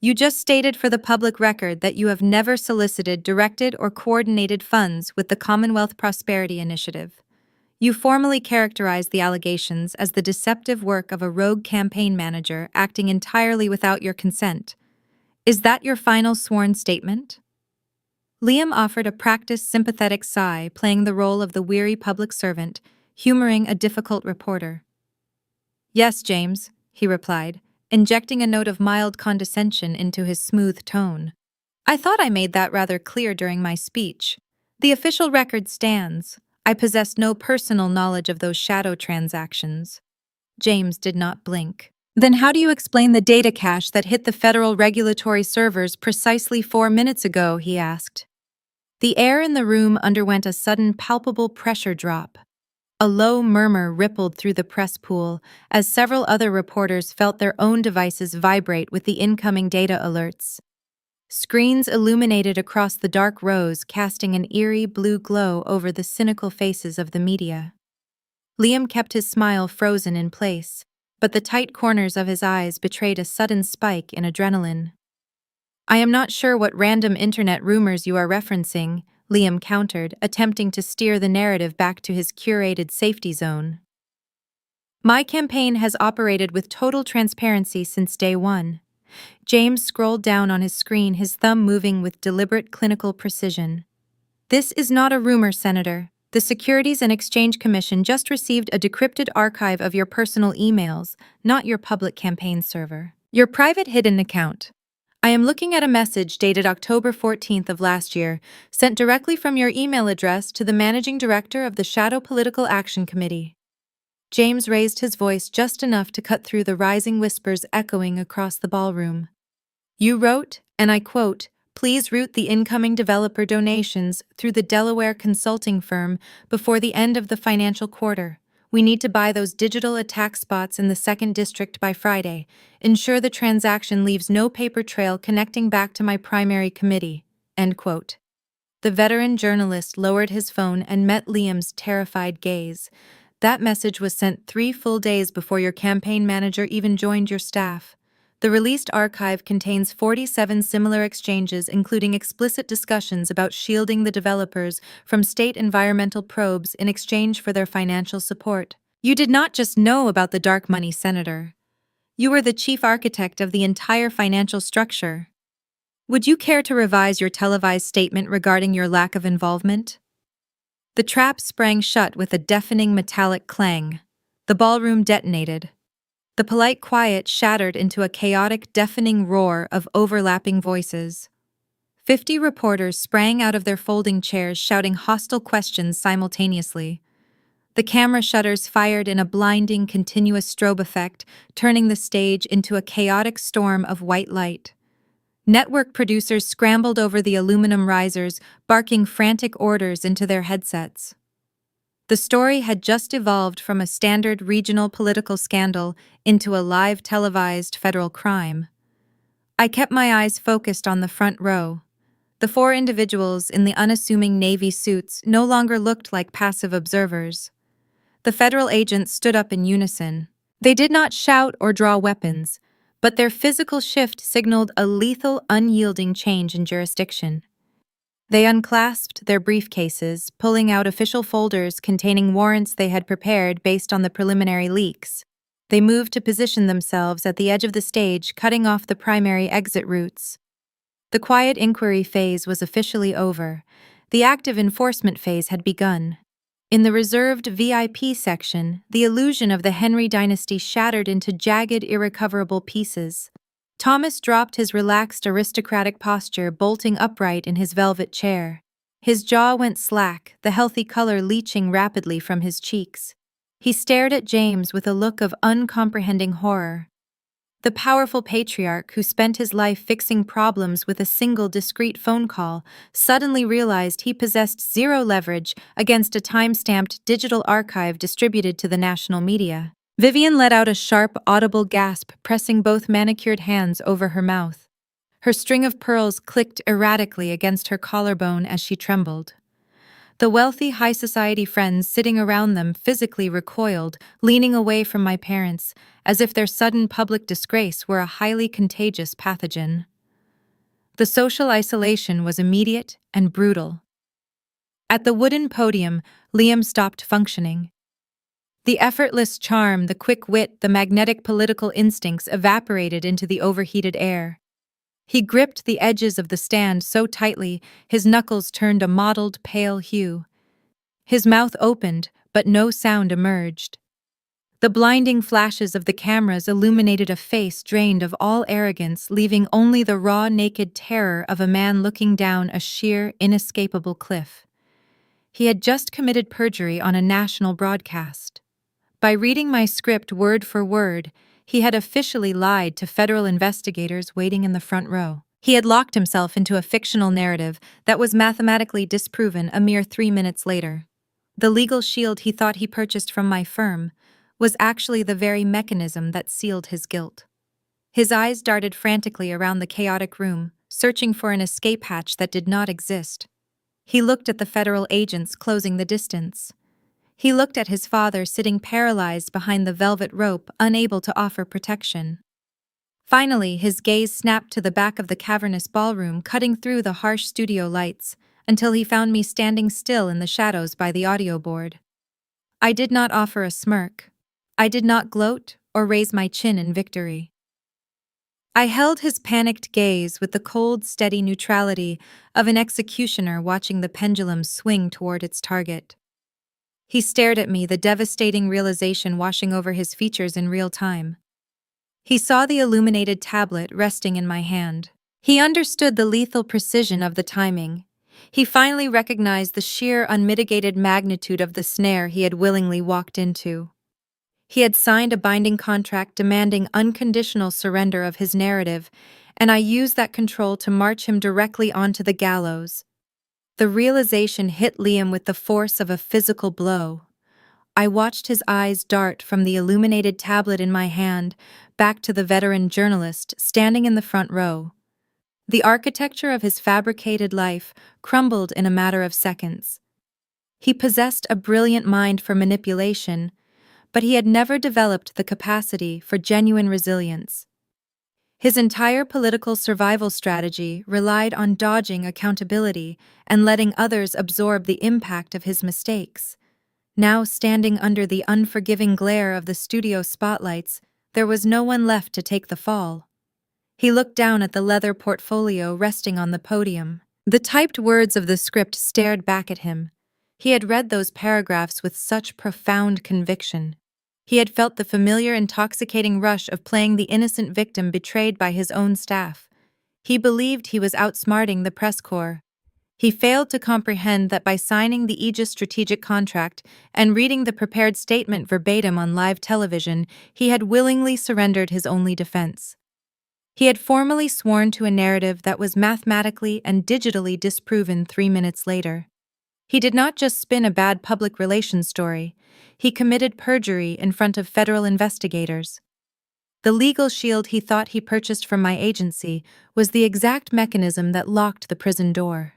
You just stated for the public record that you have never solicited, directed, or coordinated funds with the Commonwealth Prosperity Initiative. You formally characterized the allegations as the deceptive work of a rogue campaign manager acting entirely without your consent. Is that your final sworn statement? Liam offered a practiced, sympathetic sigh, playing the role of the weary public servant, humoring a difficult reporter. Yes, James, he replied, injecting a note of mild condescension into his smooth tone. I thought I made that rather clear during my speech. The official record stands. I possess no personal knowledge of those shadow transactions. James did not blink. Then how do you explain the data cache that hit the federal regulatory servers precisely 4 minutes ago? He asked. The air in the room underwent a sudden palpable pressure drop. A low murmur rippled through the press pool as several other reporters felt their own devices vibrate with the incoming data alerts. Screens illuminated across the dark rows, casting an eerie blue glow over the cynical faces of the media. Liam kept his smile frozen in place, but the tight corners of his eyes betrayed a sudden spike in adrenaline. I am not sure what random internet rumors you are referencing, Liam countered, attempting to steer the narrative back to his curated safety zone. My campaign has operated with total transparency since day one. James scrolled down on his screen, his thumb moving with deliberate clinical precision. This is not a rumor, Senator. The Securities and Exchange Commission just received a decrypted archive of your personal emails, not your public campaign server. Your private hidden account. I am looking at a message dated October 14th of last year, sent directly from your email address to the Managing Director of the Shadow Political Action Committee. James raised his voice just enough to cut through the rising whispers echoing across the ballroom. You wrote, and I quote, "Please route the incoming developer donations through the Delaware consulting firm before the end of the financial quarter. We need to buy those digital attack spots in the 2nd District by Friday. Ensure the transaction leaves no paper trail connecting back to my primary committee." End quote. The veteran journalist lowered his phone and met Liam's terrified gaze. That message was sent 3 full days before your campaign manager even joined your staff. The released archive contains 47 similar exchanges, including explicit discussions about shielding the developers from state environmental probes in exchange for their financial support. You did not just know about the dark money, Senator. You were the chief architect of the entire financial structure. Would you care to revise your televised statement regarding your lack of involvement? The trap sprang shut with a deafening metallic clang. The ballroom detonated. The polite quiet shattered into a chaotic, deafening roar of overlapping voices. 50 reporters sprang out of their folding chairs shouting hostile questions simultaneously. The camera shutters fired in a blinding, continuous strobe effect, turning the stage into a chaotic storm of white light. Network producers scrambled over the aluminum risers, barking frantic orders into their headsets. The story had just evolved from a standard regional political scandal into a live televised federal crime. I kept my eyes focused on the front row. The 4 individuals in the unassuming navy suits no longer looked like passive observers. The federal agents stood up in unison. They did not shout or draw weapons, but their physical shift signaled a lethal, unyielding change in jurisdiction. They unclasped their briefcases, pulling out official folders containing warrants they had prepared based on the preliminary leaks. They moved to position themselves at the edge of the stage, cutting off the primary exit routes. The quiet inquiry phase was officially over. The active enforcement phase had begun. In the reserved VIP section, the illusion of the Henry dynasty shattered into jagged, irrecoverable pieces. Thomas dropped his relaxed aristocratic posture, bolting upright in his velvet chair. His jaw went slack, the healthy color leaching rapidly from his cheeks. He stared at James with a look of uncomprehending horror. The powerful patriarch who spent his life fixing problems with a single discreet phone call suddenly realized he possessed zero leverage against a time-stamped digital archive distributed to the national media. Vivian let out a sharp, audible gasp, pressing both manicured hands over her mouth. Her string of pearls clicked erratically against her collarbone as she trembled. The wealthy high society friends sitting around them physically recoiled, leaning away from my parents, as if their sudden public disgrace were a highly contagious pathogen. The social isolation was immediate and brutal. At the wooden podium, Liam stopped functioning. The effortless charm, the quick wit, the magnetic political instincts evaporated into the overheated air. He gripped the edges of the stand so tightly, his knuckles turned a mottled, pale hue. His mouth opened, but no sound emerged. The blinding flashes of the cameras illuminated a face drained of all arrogance, leaving only the raw, naked terror of a man looking down a sheer, inescapable cliff. He had just committed perjury on a national broadcast. By reading my script word for word, He had officially lied to federal investigators waiting in the front row. He had locked himself into a fictional narrative that was mathematically disproven a mere 3 minutes later. The legal shield he thought he purchased from my firm was actually the very mechanism that sealed his guilt. His eyes darted frantically around the chaotic room, searching for an escape hatch that did not exist. He looked at the federal agents closing the distance. He looked at his father sitting paralyzed behind the velvet rope, unable to offer protection. Finally, his gaze snapped to the back of the cavernous ballroom, cutting through the harsh studio lights, until he found me standing still in the shadows by the audio board. I did not offer a smirk. I did not gloat or raise my chin in victory. I held his panicked gaze with the cold, steady neutrality of an executioner watching the pendulum swing toward its target. He stared at me, the devastating realization washing over his features in real time. He saw the illuminated tablet resting in my hand. He understood the lethal precision of the timing. He finally recognized the sheer, unmitigated magnitude of the snare he had willingly walked into. He had signed a binding contract demanding unconditional surrender of his narrative, and I used that control to march him directly onto the gallows. The realization hit Liam with the force of a physical blow. I watched his eyes dart from the illuminated tablet in my hand back to the veteran journalist standing in the front row. The architecture of his fabricated life crumbled in a matter of seconds. He possessed a brilliant mind for manipulation, but he had never developed the capacity for genuine resilience. His entire political survival strategy relied on dodging accountability and letting others absorb the impact of his mistakes. Now, standing under the unforgiving glare of the studio spotlights, there was no one left to take the fall. He looked down at the leather portfolio resting on the podium. The typed words of the script stared back at him. He had read those paragraphs with such profound conviction. He had felt the familiar, intoxicating rush of playing the innocent victim betrayed by his own staff. He believed he was outsmarting the press corps. He failed to comprehend that by signing the Aegis strategic contract and reading the prepared statement verbatim on live television, he had willingly surrendered his only defense. He had formally sworn to a narrative that was mathematically and digitally disproven 3 minutes later. He did not just spin a bad public relations story, he committed perjury in front of federal investigators. The legal shield he thought he purchased from my agency was the exact mechanism that locked the prison door.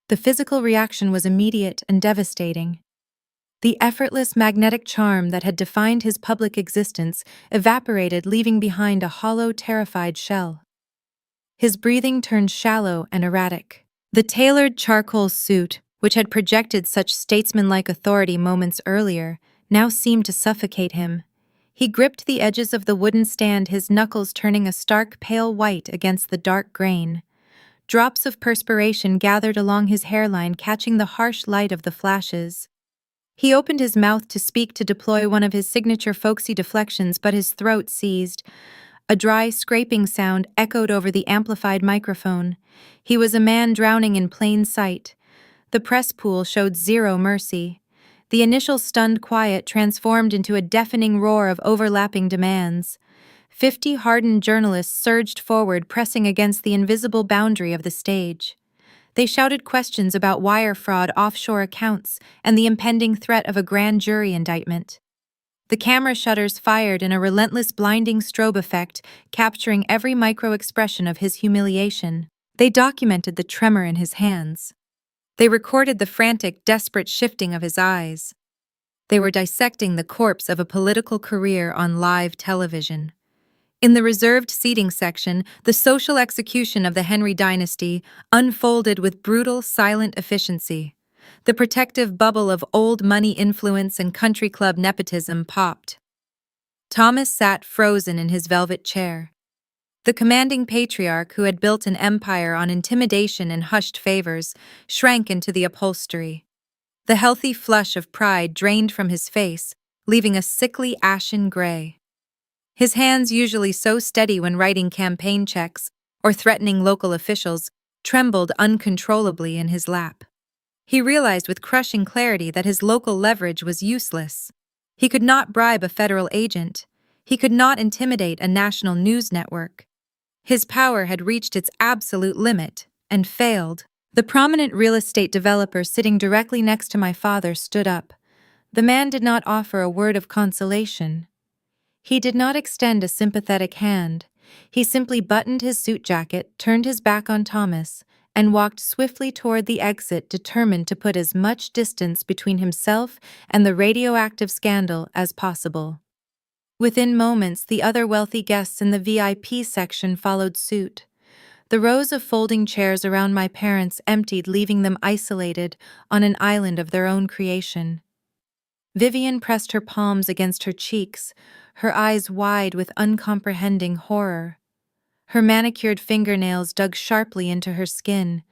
The physical reaction was immediate and devastating. The effortless magnetic charm that had defined his public existence evaporated, leaving behind a hollow, terrified shell. His breathing turned shallow and erratic. The tailored charcoal suit, which had projected such statesmanlike authority moments earlier, now seemed to suffocate him. He gripped the edges of the wooden stand, his knuckles turning a stark pale white against the dark grain. Drops of perspiration gathered along his hairline, catching the harsh light of the flashes. He opened his mouth to speak, to deploy one of his signature folksy deflections, but his throat seized. A dry, scraping sound echoed over the amplified microphone. He was a man drowning in plain sight. The press pool showed zero mercy. The initial stunned quiet transformed into a deafening roar of overlapping demands. 50 hardened journalists surged forward, pressing against the invisible boundary of the stage. They shouted questions about wire fraud, offshore accounts, and the impending threat of a grand jury indictment. The camera shutters fired in a relentless, blinding strobe effect, capturing every micro-expression of his humiliation. They documented the tremor in his hands. They recorded the frantic, desperate shifting of his eyes. They were dissecting the corpse of a political career on live television. In the reserved seating section, the social execution of the Henry dynasty unfolded with brutal, silent efficiency. The protective bubble of old money influence and country club nepotism popped. Thomas sat frozen in his velvet chair. The commanding patriarch, who had built an empire on intimidation and hushed favors, shrank into the upholstery. The healthy flush of pride drained from his face, leaving a sickly ashen gray. His hands, usually so steady when writing campaign checks or threatening local officials, trembled uncontrollably in his lap. He realized with crushing clarity that his local leverage was useless. He could not bribe a federal agent. He could not intimidate a national news network. His power had reached its absolute limit and failed. The prominent real estate developer sitting directly next to my father stood up. The man did not offer a word of consolation. He did not extend a sympathetic hand. He simply buttoned his suit jacket, turned his back on Thomas, and walked swiftly toward the exit, determined to put as much distance between himself and the radioactive scandal as possible. Within moments, the other wealthy guests in the VIP section followed suit. The rows of folding chairs around my parents emptied, leaving them isolated on an island of their own creation. Vivian pressed her palms against her cheeks, her eyes wide with uncomprehending horror. Her manicured fingernails dug sharply into her skin.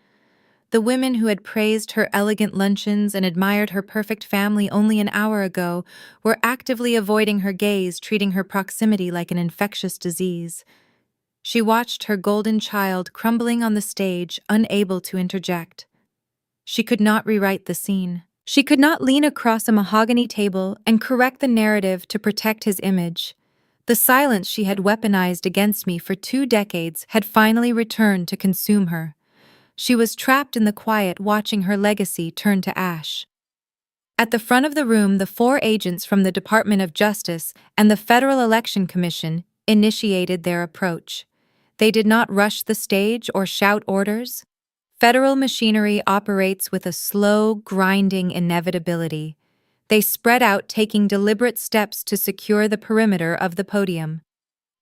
The women who had praised her elegant luncheons and admired her perfect family only an hour ago were actively avoiding her gaze, treating her proximity like an infectious disease. She watched her golden child crumbling on the stage, unable to interject. She could not rewrite the scene. She could not lean across a mahogany table and correct the narrative to protect his image. The silence she had weaponized against me for 2 decades had finally returned to consume her. She was trapped in the quiet, watching her legacy turn to ash. At the front of the room, the 4 agents from the Department of Justice and the Federal Election Commission initiated their approach. They did not rush the stage or shout orders. Federal machinery operates with a slow, grinding inevitability. They spread out, taking deliberate steps to secure the perimeter of the podium.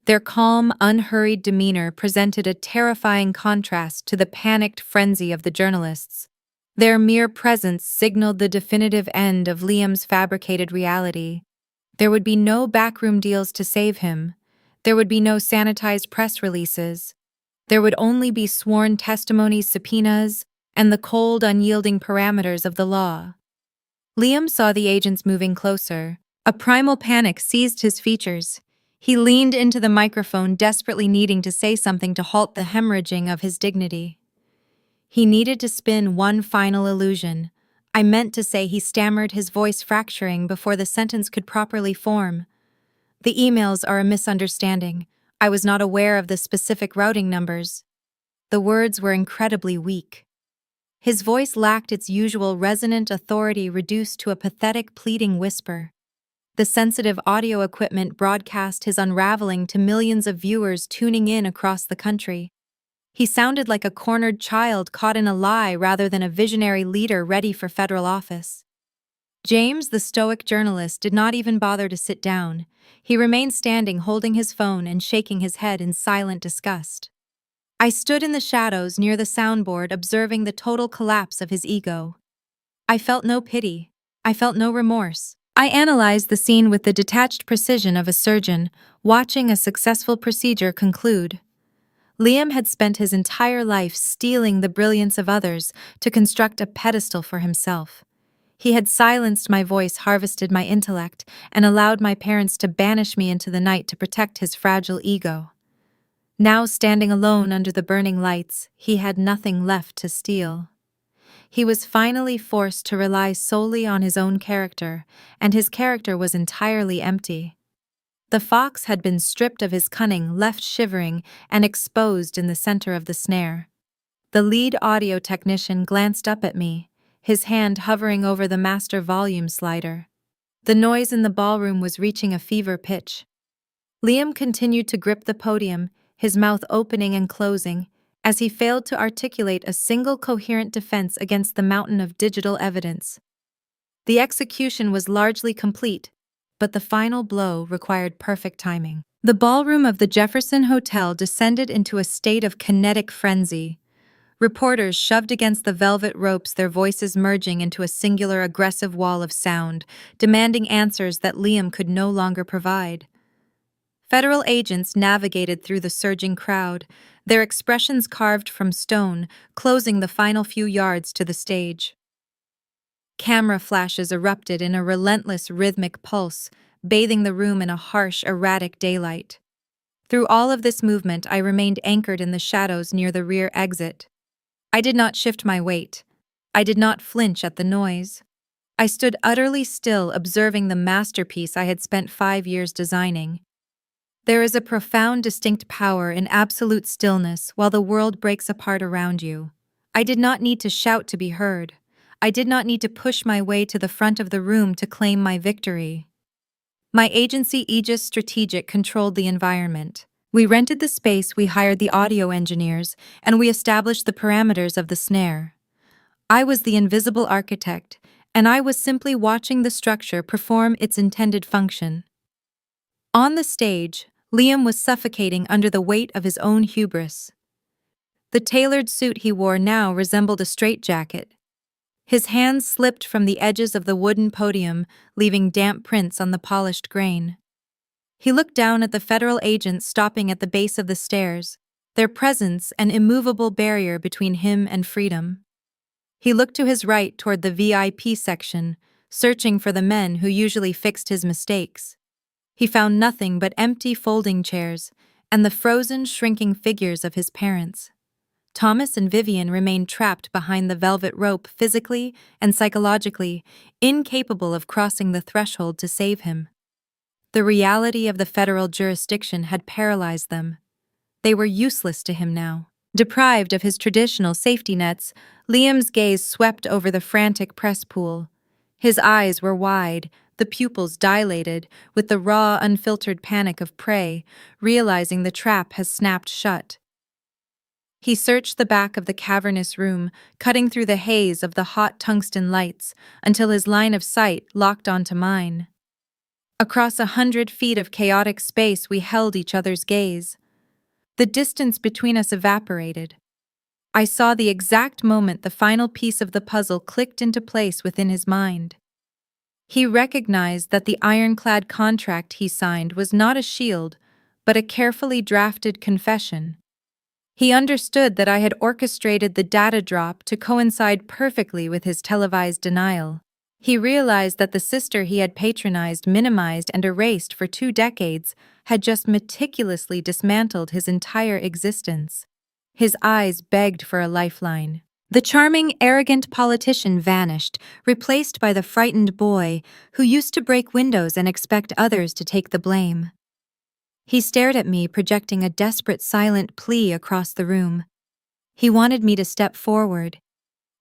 Their calm, unhurried demeanor presented a terrifying contrast to the panicked frenzy of the journalists. Their mere presence signaled the definitive end of Liam's fabricated reality. There would be no backroom deals to save him. There would be no sanitized press releases. There would only be sworn testimonies, subpoenas, and the cold, unyielding parameters of the law. Liam saw the agents moving closer. A primal panic seized his features. He leaned into the microphone, desperately needing to say something to halt the hemorrhaging of his dignity. He needed to spin one final illusion. I meant to say, he stammered, his voice fracturing before the sentence could properly form. The emails are a misunderstanding. I was not aware of the specific routing numbers. The words were incredibly weak. His voice lacked its usual resonant authority, reduced to a pathetic, pleading whisper. The sensitive audio equipment broadcast his unraveling to millions of viewers tuning in across the country. He sounded like a cornered child caught in a lie rather than a visionary leader ready for federal office. James, the stoic journalist, did not even bother to sit down. He remained standing, holding his phone and shaking his head in silent disgust. I stood in the shadows near the soundboard, observing the total collapse of his ego. I felt no pity. I felt no remorse. I analyzed the scene with the detached precision of a surgeon, watching a successful procedure conclude. Liam had spent his entire life stealing the brilliance of others to construct a pedestal for himself. He had silenced my voice, harvested my intellect, and allowed my parents to banish me into the night to protect his fragile ego. Now, standing alone under the burning lights, he had nothing left to steal. He was finally forced to rely solely on his own character, and his character was entirely empty. The fox had been stripped of his cunning, left shivering and exposed in the center of the snare. The lead audio technician glanced up at me, his hand hovering over the master volume slider. The noise in the ballroom was reaching a fever pitch. Liam continued to grip the podium, his mouth opening and closing, as he failed to articulate a single coherent defense against the mountain of digital evidence. The execution was largely complete, but the final blow required perfect timing. The ballroom of the Jefferson Hotel descended into a state of kinetic frenzy. Reporters shoved against the velvet ropes, their voices merging into a singular aggressive wall of sound, demanding answers that Liam could no longer provide. Federal agents navigated through the surging crowd, their expressions carved from stone, closing the final few yards to the stage. Camera flashes erupted in a relentless rhythmic pulse, bathing the room in a harsh, erratic daylight. Through all of this movement, I remained anchored in the shadows near the rear exit. I did not shift my weight. I did not flinch at the noise. I stood utterly still, observing the masterpiece I had spent 5 years designing. There is a profound, distinct power in absolute stillness while the world breaks apart around you. I did not need to shout to be heard. I did not need to push my way to the front of the room to claim my victory. My agency Aegis Strategic controlled the environment. We rented the space, we hired the audio engineers, and we established the parameters of the snare. I was the invisible architect, and I was simply watching the structure perform its intended function. On the stage, Liam was suffocating under the weight of his own hubris. The tailored suit he wore now resembled a straitjacket. His hands slipped from the edges of the wooden podium, leaving damp prints on the polished grain. He looked down at the federal agents stopping at the base of the stairs, their presence an immovable barrier between him and freedom. He looked to his right toward the VIP section, searching for the men who usually fixed his mistakes. He found nothing but empty folding chairs and the frozen, shrinking figures of his parents. Thomas and Vivian remained trapped behind the velvet rope, physically and psychologically incapable of crossing the threshold to save him. The reality of the federal jurisdiction had paralyzed them. They were useless to him now. Deprived of his traditional safety nets, Liam's gaze swept over the frantic press pool. His eyes were wide, the pupils dilated, with the raw, unfiltered panic of prey, realizing the trap has snapped shut. He searched the back of the cavernous room, cutting through the haze of the hot tungsten lights, until his line of sight locked onto mine. Across 100 feet of chaotic space, we held each other's gaze. The distance between us evaporated. I saw the exact moment the final piece of the puzzle clicked into place within his mind. He recognized that the ironclad contract he signed was not a shield, but a carefully drafted confession. He understood that I had orchestrated the data drop to coincide perfectly with his televised denial. He realized that the sister he had patronized, minimized, and erased for 2 decades had just meticulously dismantled his entire existence. His eyes begged for a lifeline. The charming, arrogant politician vanished, replaced by the frightened boy who used to break windows and expect others to take the blame. He stared at me, projecting a desperate, silent plea across the room. He wanted me to step forward.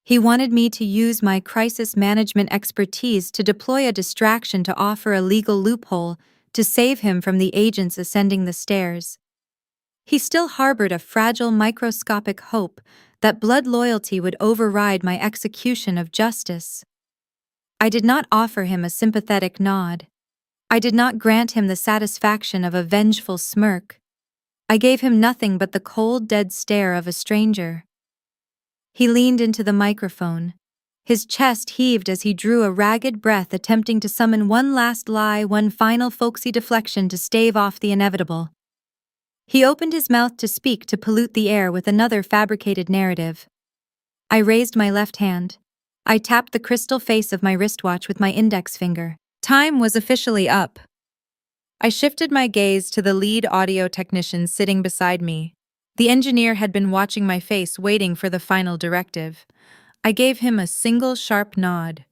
He wanted me to use my crisis management expertise to deploy a distraction to offer a legal loophole to save him from the agents ascending the stairs. He still harbored a fragile, microscopic hope that blood loyalty would override my execution of justice. I did not offer him a sympathetic nod. I did not grant him the satisfaction of a vengeful smirk. I gave him nothing but the cold, dead stare of a stranger. He leaned into the microphone. His chest heaved as he drew a ragged breath, attempting to summon one last lie, one final folksy deflection to stave off the inevitable. He opened his mouth to speak, to pollute the air with another fabricated narrative. I raised my left hand. I tapped the crystal face of my wristwatch with my index finger. Time was officially up. I shifted my gaze to the lead audio technician sitting beside me. The engineer had been watching my face, waiting for the final directive. I gave him a single sharp nod.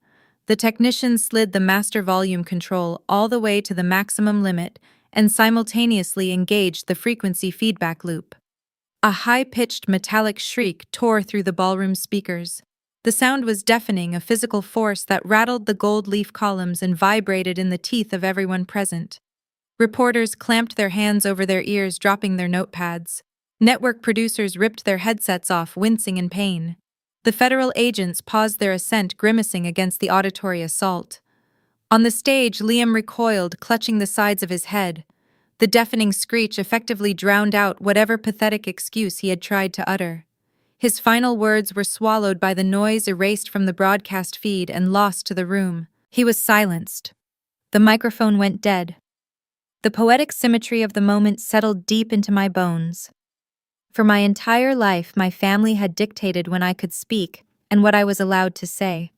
The technician slid the master volume control all the way to the maximum limit and simultaneously engaged the frequency feedback loop. A high-pitched metallic shriek tore through the ballroom speakers. The sound was deafening, a physical force that rattled the gold leaf columns and vibrated in the teeth of everyone present. Reporters clamped their hands over their ears, dropping their notepads. Network producers ripped their headsets off, wincing in pain. The federal agents paused their ascent, grimacing against the auditory assault. On the stage, Liam recoiled, clutching the sides of his head. The deafening screech effectively drowned out whatever pathetic excuse he had tried to utter. His final words were swallowed by the noise, erased from the broadcast feed and lost to the room. He was silenced. The microphone went dead. The poetic symmetry of the moment settled deep into my bones. For my entire life, my family had dictated when I could speak and what I was allowed to say.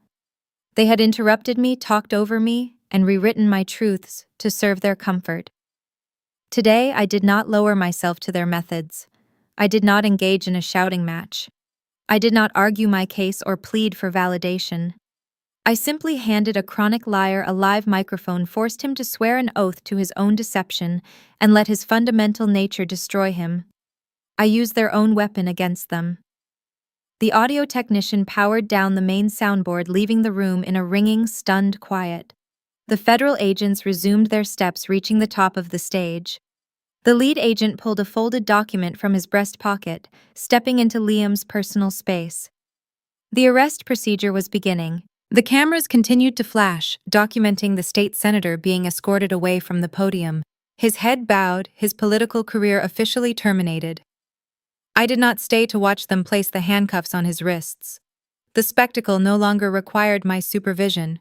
They had interrupted me, talked over me, and rewritten my truths to serve their comfort. Today, I did not lower myself to their methods. I did not engage in a shouting match. I did not argue my case or plead for validation. I simply handed a chronic liar a live microphone, forced him to swear an oath to his own deception, and let his fundamental nature destroy him. I used their own weapon against them. The audio technician powered down the main soundboard, leaving the room in a ringing, stunned quiet. The federal agents resumed their steps, reaching the top of the stage. The lead agent pulled a folded document from his breast pocket, stepping into Liam's personal space. The arrest procedure was beginning. The cameras continued to flash, documenting the state senator being escorted away from the podium. His head bowed, his political career officially terminated. I did not stay to watch them place the handcuffs on his wrists. The spectacle no longer required my supervision.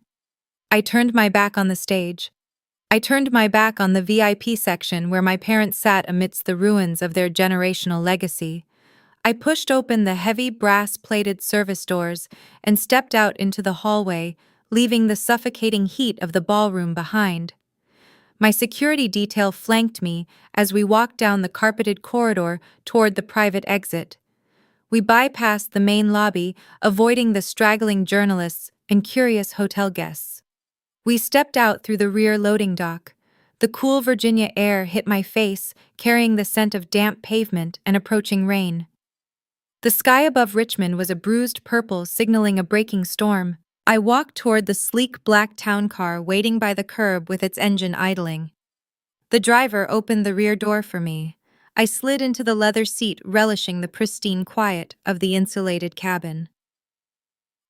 I turned my back on the stage. I turned my back on the VIP section where my parents sat amidst the ruins of their generational legacy. I pushed open the heavy brass-plated service doors and stepped out into the hallway, leaving the suffocating heat of the ballroom behind. My security detail flanked me as we walked down the carpeted corridor toward the private exit. We bypassed the main lobby, avoiding the straggling journalists and curious hotel guests. We stepped out through the rear loading dock. The cool Virginia air hit my face, carrying the scent of damp pavement and approaching rain. The sky above Richmond was a bruised purple, signaling a breaking storm. I walked toward the sleek black town car waiting by the curb with its engine idling. The driver opened the rear door for me. I slid into the leather seat, relishing the pristine quiet of the insulated cabin.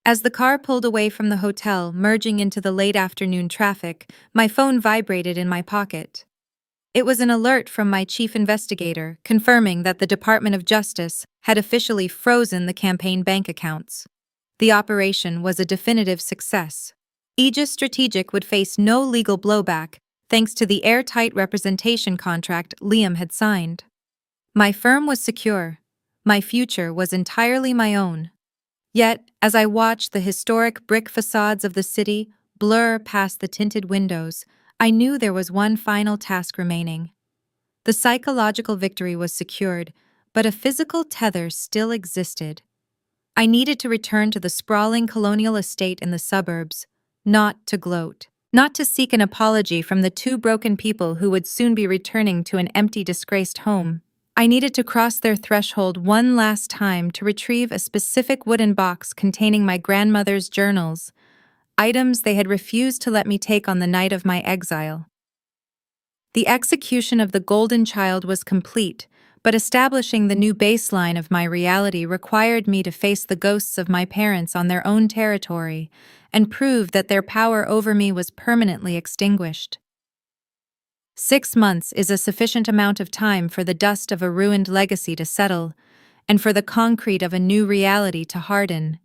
As the car pulled away from the hotel, merging into the late afternoon traffic, my phone vibrated in my pocket. It was an alert from my chief investigator, confirming that the Department of Justice had officially frozen the campaign bank accounts. The operation was a definitive success. Aegis Strategic would face no legal blowback, thanks to the airtight representation contract Liam had signed. My firm was secure. My future was entirely my own. Yet, as I watched the historic brick facades of the city blur past the tinted windows, I knew there was one final task remaining. The psychological victory was secured, but a physical tether still existed. I needed to return to the sprawling colonial estate in the suburbs, not to gloat, not to seek an apology from the two broken people who would soon be returning to an empty, disgraced home. I needed to cross their threshold one last time to retrieve a specific wooden box containing my grandmother's journals, items they had refused to let me take on the night of my exile. The execution of the Golden Child was complete, but establishing the new baseline of my reality required me to face the ghosts of my parents on their own territory and prove that their power over me was permanently extinguished. 6 months is a sufficient amount of time for the dust of a ruined legacy to settle, and for the concrete of a new reality to harden.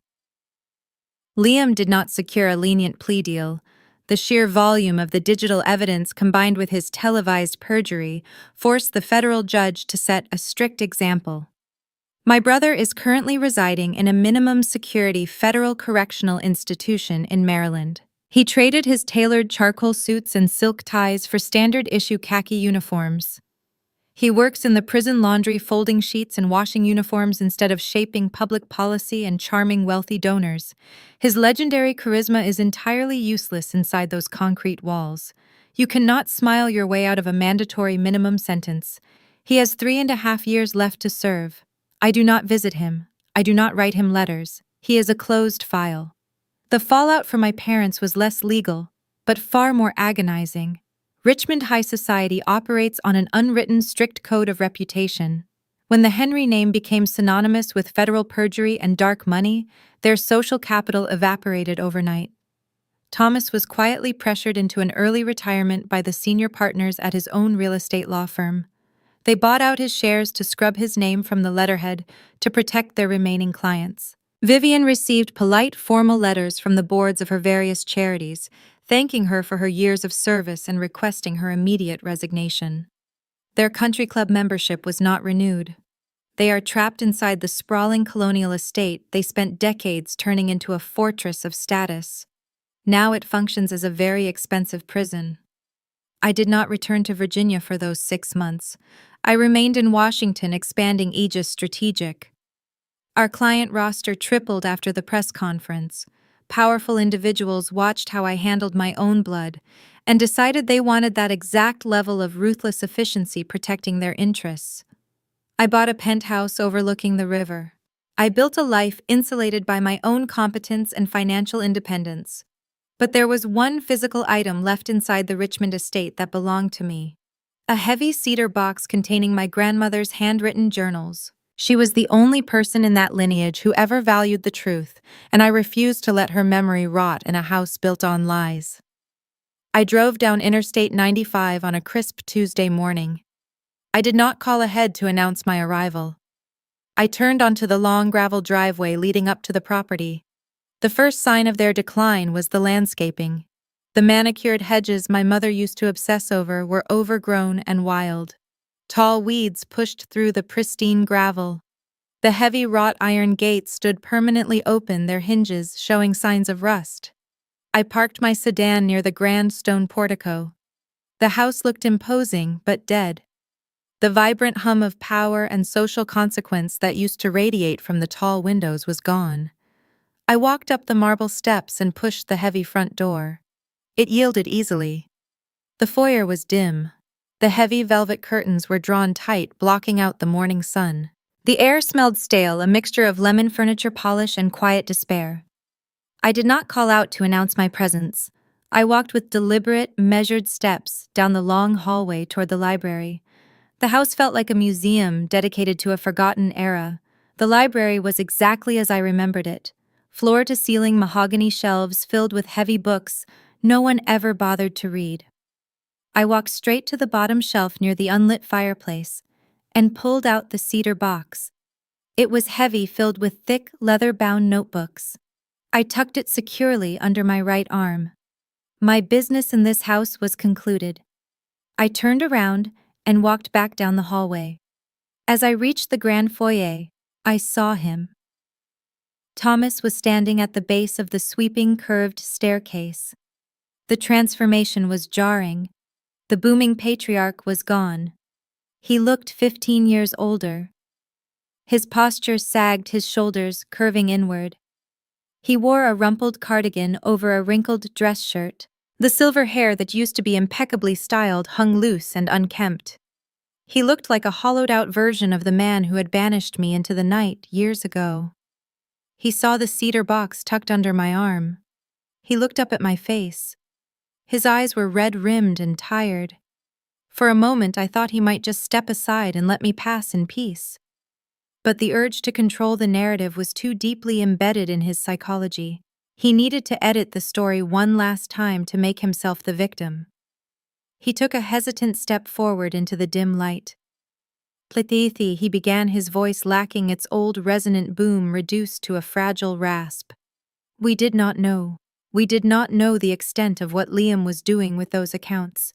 Liam did not secure a lenient plea deal. The sheer volume of the digital evidence combined with his televised perjury forced the federal judge to set a strict example. My brother is currently residing in a minimum security federal correctional institution in Maryland. He traded his tailored charcoal suits and silk ties for standard-issue khaki uniforms. He works in the prison laundry, folding sheets and washing uniforms instead of shaping public policy and charming wealthy donors. His legendary charisma is entirely useless inside those concrete walls. You cannot smile your way out of a mandatory minimum sentence. He has 3.5 years left to serve. I do not visit him. I do not write him letters. He is a closed file. The fallout for my parents was less legal, but far more agonizing. Richmond high society operates on an unwritten strict code of reputation. When the Henry name became synonymous with federal perjury and dark money, their social capital evaporated overnight. Thomas was quietly pressured into an early retirement by the senior partners at his own real estate law firm. They bought out his shares to scrub his name from the letterhead to protect their remaining clients. Vivian received polite, formal letters from the boards of her various charities, thanking her for her years of service and requesting her immediate resignation. Their country club membership was not renewed. They are trapped inside the sprawling colonial estate they spent decades turning into a fortress of status. Now it functions as a very expensive prison. I did not return to Virginia for those 6 months. I remained in Washington, expanding Aegis Strategic. Our client roster tripled after the press conference, powerful individuals watched how I handled my own blood and decided they wanted that exact level of ruthless efficiency protecting their interests. I bought a penthouse overlooking the river. I built a life insulated by my own competence and financial independence. But there was one physical item left inside the Richmond estate that belonged to me. A heavy cedar box containing my grandmother's handwritten journals. She was the only person in that lineage who ever valued the truth, and I refused to let her memory rot in a house built on lies. I drove down Interstate 95 on a crisp Tuesday morning. I did not call ahead to announce my arrival. I turned onto the long gravel driveway leading up to the property. The first sign of their decline was the landscaping. The manicured hedges my mother used to obsess over were overgrown and wild. Tall weeds pushed through the pristine gravel. The heavy wrought iron gates stood permanently open, their hinges showing signs of rust. I parked my sedan near the grand stone portico. The house looked imposing, but dead. The vibrant hum of power and social consequence that used to radiate from the tall windows was gone. I walked up the marble steps and pushed the heavy front door. It yielded easily. The foyer was dim. The heavy velvet curtains were drawn tight, blocking out the morning sun. The air smelled stale, a mixture of lemon furniture polish and quiet despair. I did not call out to announce my presence. I walked with deliberate, measured steps down the long hallway toward the library. The house felt like a museum dedicated to a forgotten era. The library was exactly as I remembered it. Floor-to-ceiling mahogany shelves filled with heavy books no one ever bothered to read. I walked straight to the bottom shelf near the unlit fireplace and pulled out the cedar box. It was heavy, filled with thick, leather-bound notebooks. I tucked it securely under my right arm. My business in this house was concluded. I turned around and walked back down the hallway. As I reached the grand foyer, I saw him. Thomas was standing at the base of the sweeping, curved staircase. The transformation was jarring. The booming patriarch was gone. He looked 15 years older. His posture sagged, his shoulders curving inward. He wore a rumpled cardigan over a wrinkled dress shirt. The silver hair that used to be impeccably styled hung loose and unkempt. He looked like a hollowed-out version of the man who had banished me into the night years ago. He saw the cedar box tucked under my arm. He looked up at my face. His eyes were red-rimmed and tired. For a moment I thought he might just step aside and let me pass in peace. But the urge to control the narrative was too deeply embedded in his psychology. He needed to edit the story one last time to make himself the victim. He took a hesitant step forward into the dim light. Platithi, he began, his voice lacking its old resonant boom, reduced to a fragile rasp. We did not know. We did not know the extent of what Liam was doing with those accounts.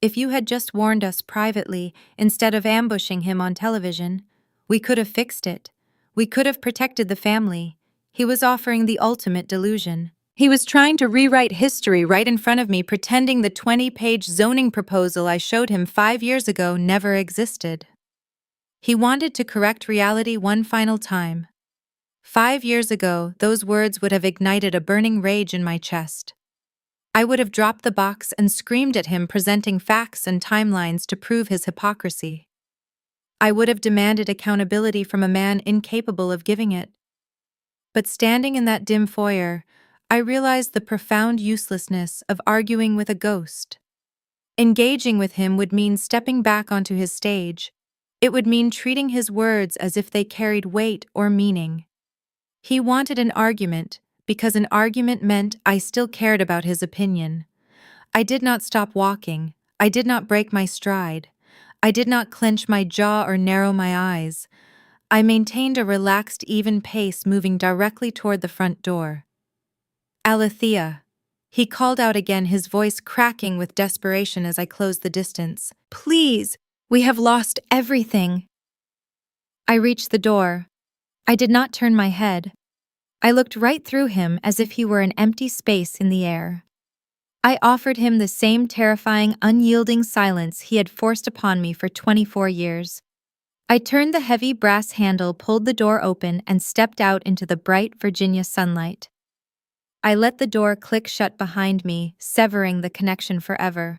If you had just warned us privately, instead of ambushing him on television, we could have fixed it. We could have protected the family. He was offering the ultimate delusion. He was trying to rewrite history right in front of me, pretending the 20-page zoning proposal I showed him 5 years ago never existed. He wanted to correct reality one final time. 5 years ago, those words would have ignited a burning rage in my chest. I would have dropped the box and screamed at him, presenting facts and timelines to prove his hypocrisy. I would have demanded accountability from a man incapable of giving it. But standing in that dim foyer, I realized the profound uselessness of arguing with a ghost. Engaging with him would mean stepping back onto his stage. It would mean treating his words as if they carried weight or meaning. He wanted an argument, because an argument meant I still cared about his opinion. I did not stop walking. I did not break my stride. I did not clench my jaw or narrow my eyes. I maintained a relaxed, even pace, moving directly toward the front door. Alethea. He called out again, his voice cracking with desperation as I closed the distance. Please, we have lost everything. I reached the door. I did not turn my head. I looked right through him as if he were an empty space in the air. I offered him the same terrifying, unyielding silence he had forced upon me for 24 years. I turned the heavy brass handle, pulled the door open, and stepped out into the bright Virginia sunlight. I let the door click shut behind me, severing the connection forever.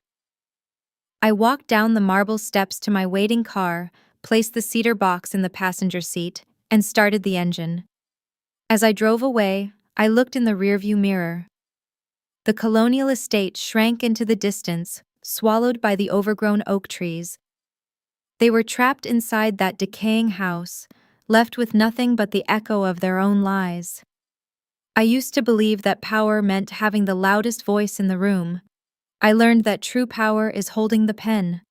I walked down the marble steps to my waiting car, placed the cedar box in the passenger seat, and started the engine. As I drove away, I looked in the rearview mirror. The colonial estate shrank into the distance, swallowed by the overgrown oak trees. They were trapped inside that decaying house, left with nothing but the echo of their own lies. I used to believe that power meant having the loudest voice in the room. I learned that true power is holding the pen.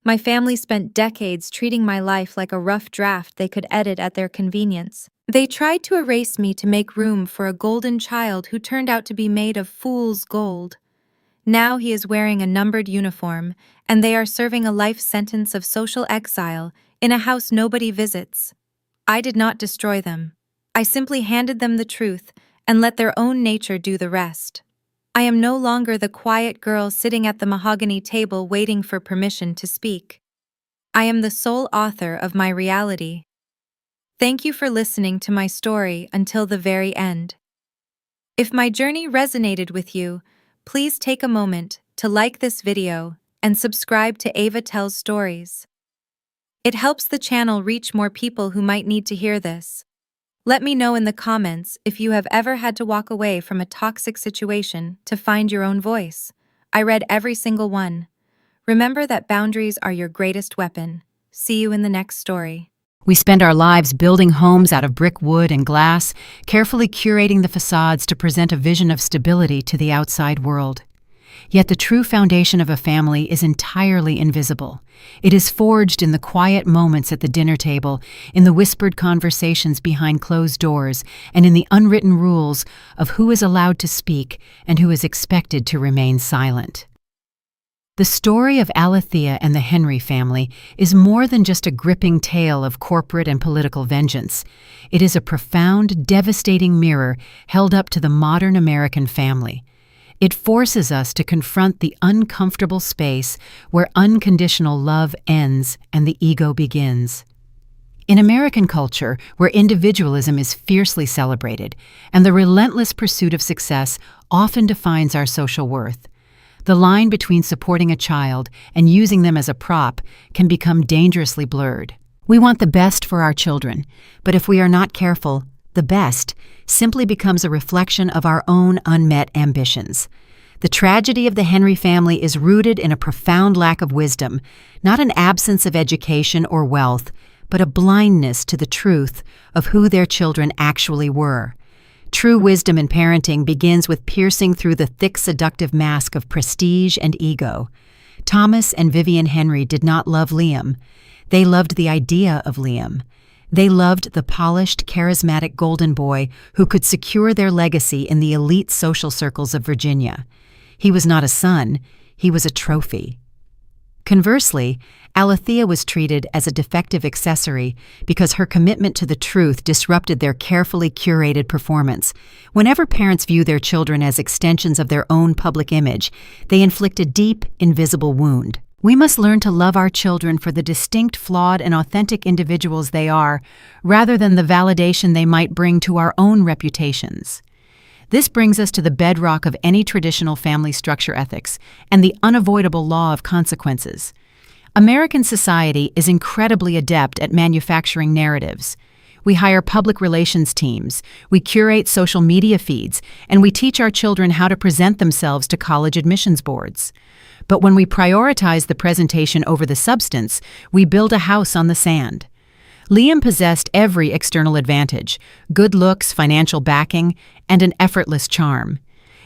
My family spent decades treating my life like a rough draft they could edit at their convenience. They tried to erase me to make room for a golden child who turned out to be made of fool's gold. Now he is wearing a numbered uniform, and they are serving a life sentence of social exile in a house nobody visits. I did not destroy them. I simply handed them the truth and let their own nature do the rest. I am no longer the quiet girl sitting at the mahogany table waiting for permission to speak. I am the sole author of my reality. Thank you for listening to my story until the very end. If my journey resonated with you, please take a moment to like this video and subscribe to Eva Tells Stories. It helps the channel reach more people who might need to hear this. Let me know in the comments if you have ever had to walk away from a toxic situation to find your own voice. I read every single one. Remember that boundaries are your greatest weapon. See you in the next story. We spend our lives building homes out of brick, wood, and glass, carefully curating the facades to present a vision of stability to the outside world. Yet the true foundation of a family is entirely invisible. It is forged in the quiet moments at the dinner table, in the whispered conversations behind closed doors, and in the unwritten rules of who is allowed to speak and who is expected to remain silent. The story of Alethea and the Henry family is more than just a gripping tale of corporate and political vengeance. It is a profound, devastating mirror held up to the modern American family. It forces us to confront the uncomfortable space where unconditional love ends and the ego begins. In American culture, where individualism is fiercely celebrated and the relentless pursuit of success often defines our social worth, the line between supporting a child and using them as a prop can become dangerously blurred. We want the best for our children, but if we are not careful, the best simply becomes a reflection of our own unmet ambitions. The tragedy of the Henry family is rooted in a profound lack of wisdom, not an absence of education or wealth, but a blindness to the truth of who their children actually were. True wisdom in parenting begins with piercing through the thick, seductive mask of prestige and ego. Thomas and Vivian Henry did not love Liam. They loved the idea of Liam. They loved the polished, charismatic golden boy who could secure their legacy in the elite social circles of Virginia. He was not a son, he was a trophy. Conversely, Alethea was treated as a defective accessory because her commitment to the truth disrupted their carefully curated performance. Whenever parents view their children as extensions of their own public image, they inflict a deep, invisible wound. We must learn to love our children for the distinct, flawed, and authentic individuals they are, rather than the validation they might bring to our own reputations. This brings us to the bedrock of any traditional family structure ethics and the unavoidable law of consequences. American society is incredibly adept at manufacturing narratives. We hire public relations teams, we curate social media feeds, and we teach our children how to present themselves to college admissions boards. But when we prioritize the presentation over the substance, we build a house on the sand. Liam possessed every external advantage: good looks, financial backing, and an effortless charm.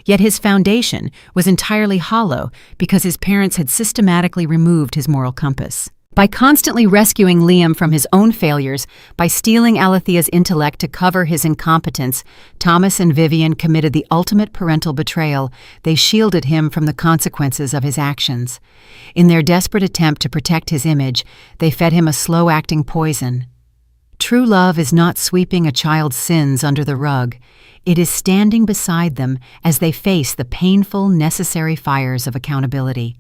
Yet his foundation was entirely hollow because his parents had systematically removed his moral compass. By constantly rescuing Liam from his own failures, by stealing Alethea's intellect to cover his incompetence, Thomas and Vivian committed the ultimate parental betrayal. They shielded him from the consequences of his actions. In their desperate attempt to protect his image, they fed him a slow-acting poison. True love is not sweeping a child's sins under the rug. It is standing beside them as they face the painful, necessary fires of accountability.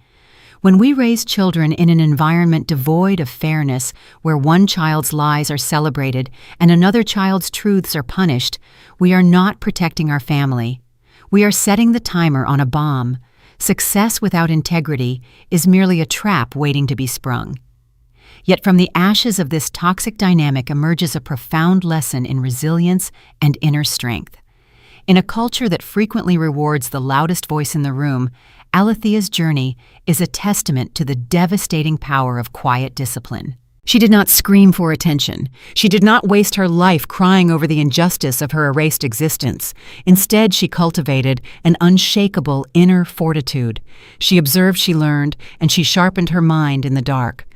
When we raise children in an environment devoid of fairness, where one child's lies are celebrated and another child's truths are punished, we are not protecting our family. We are setting the timer on a bomb. Success without integrity is merely a trap waiting to be sprung. Yet from the ashes of this toxic dynamic emerges a profound lesson in resilience and inner strength. In a culture that frequently rewards the loudest voice in the room, Alethea's journey is a testament to the devastating power of quiet discipline. She did not scream for attention. She did not waste her life crying over the injustice of her erased existence. Instead, she cultivated an unshakable inner fortitude. She observed, she learned, and she sharpened her mind in the dark.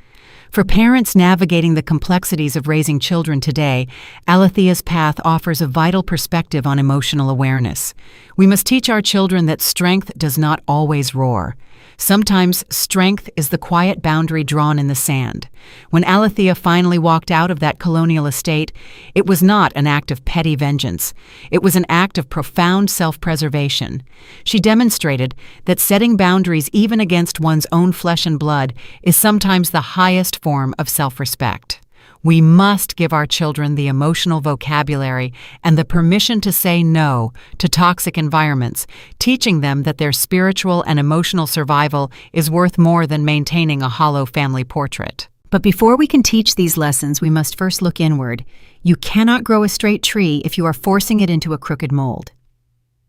For parents navigating the complexities of raising children today, Alethea's path offers a vital perspective on emotional awareness. We must teach our children that strength does not always roar. Sometimes strength is the quiet boundary drawn in the sand. When Alethea finally walked out of that colonial estate, it was not an act of petty vengeance. It was an act of profound self-preservation. She demonstrated that setting boundaries even against one's own flesh and blood is sometimes the highest form of self-respect. We must give our children the emotional vocabulary and the permission to say no to toxic environments, teaching them that their spiritual and emotional survival is worth more than maintaining a hollow family portrait. But before we can teach these lessons, we must first look inward. You cannot grow a straight tree if you are forcing it into a crooked mold.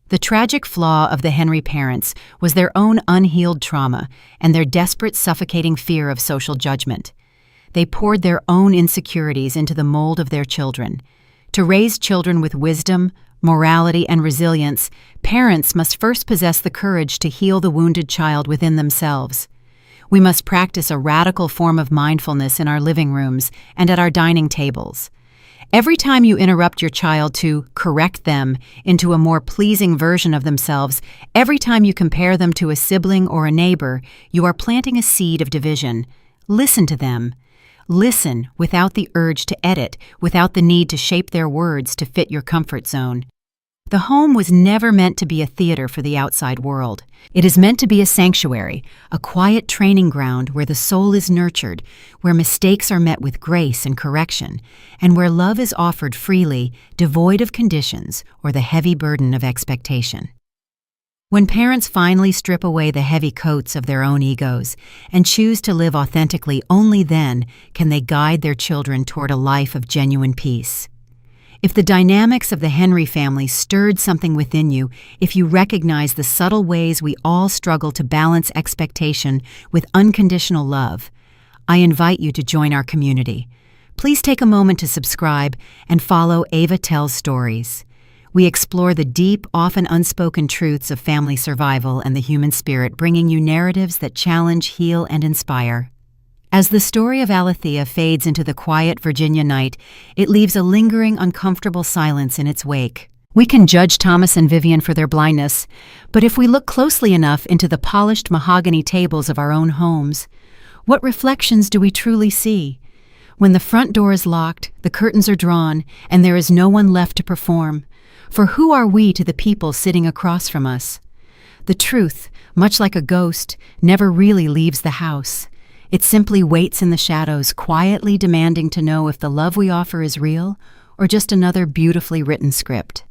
The tragic flaw of the Henry parents was their own unhealed trauma and their desperate, suffocating fear of social judgment. They poured their own insecurities into the mold of their children. To raise children with wisdom, morality, and resilience, parents must first possess the courage to heal the wounded child within themselves. We must practice a radical form of mindfulness in our living rooms and at our dining tables. Every time you interrupt your child to correct them into a more pleasing version of themselves, every time you compare them to a sibling or a neighbor, you are planting a seed of division. Listen to them. Listen without the urge to edit, without the need to shape their words to fit your comfort zone. The home was never meant to be a theater for the outside world. It is meant to be a sanctuary, a quiet training ground where the soul is nurtured, where mistakes are met with grace and correction, and where love is offered freely, devoid of conditions or the heavy burden of expectation. When parents finally strip away the heavy coats of their own egos and choose to live authentically, only then can they guide their children toward a life of genuine peace. If the dynamics of the Henry family stirred something within you, if you recognize the subtle ways we all struggle to balance expectation with unconditional love, I invite you to join our community. Please take a moment to subscribe and follow Eva Tells Stories. We explore the deep, often unspoken truths of family survival and the human spirit, bringing you narratives that challenge, heal, and inspire. As the story of Alethea fades into the quiet Virginia night, it leaves a lingering, uncomfortable silence in its wake. We can judge Thomas and Vivian for their blindness, but if we look closely enough into the polished mahogany tables of our own homes, what reflections do we truly see? When the front door is locked, the curtains are drawn, and there is no one left to perform. For who are we to the people sitting across from us? The truth, much like a ghost, never really leaves the house. It simply waits in the shadows, quietly demanding to know if the love we offer is real or just another beautifully written script.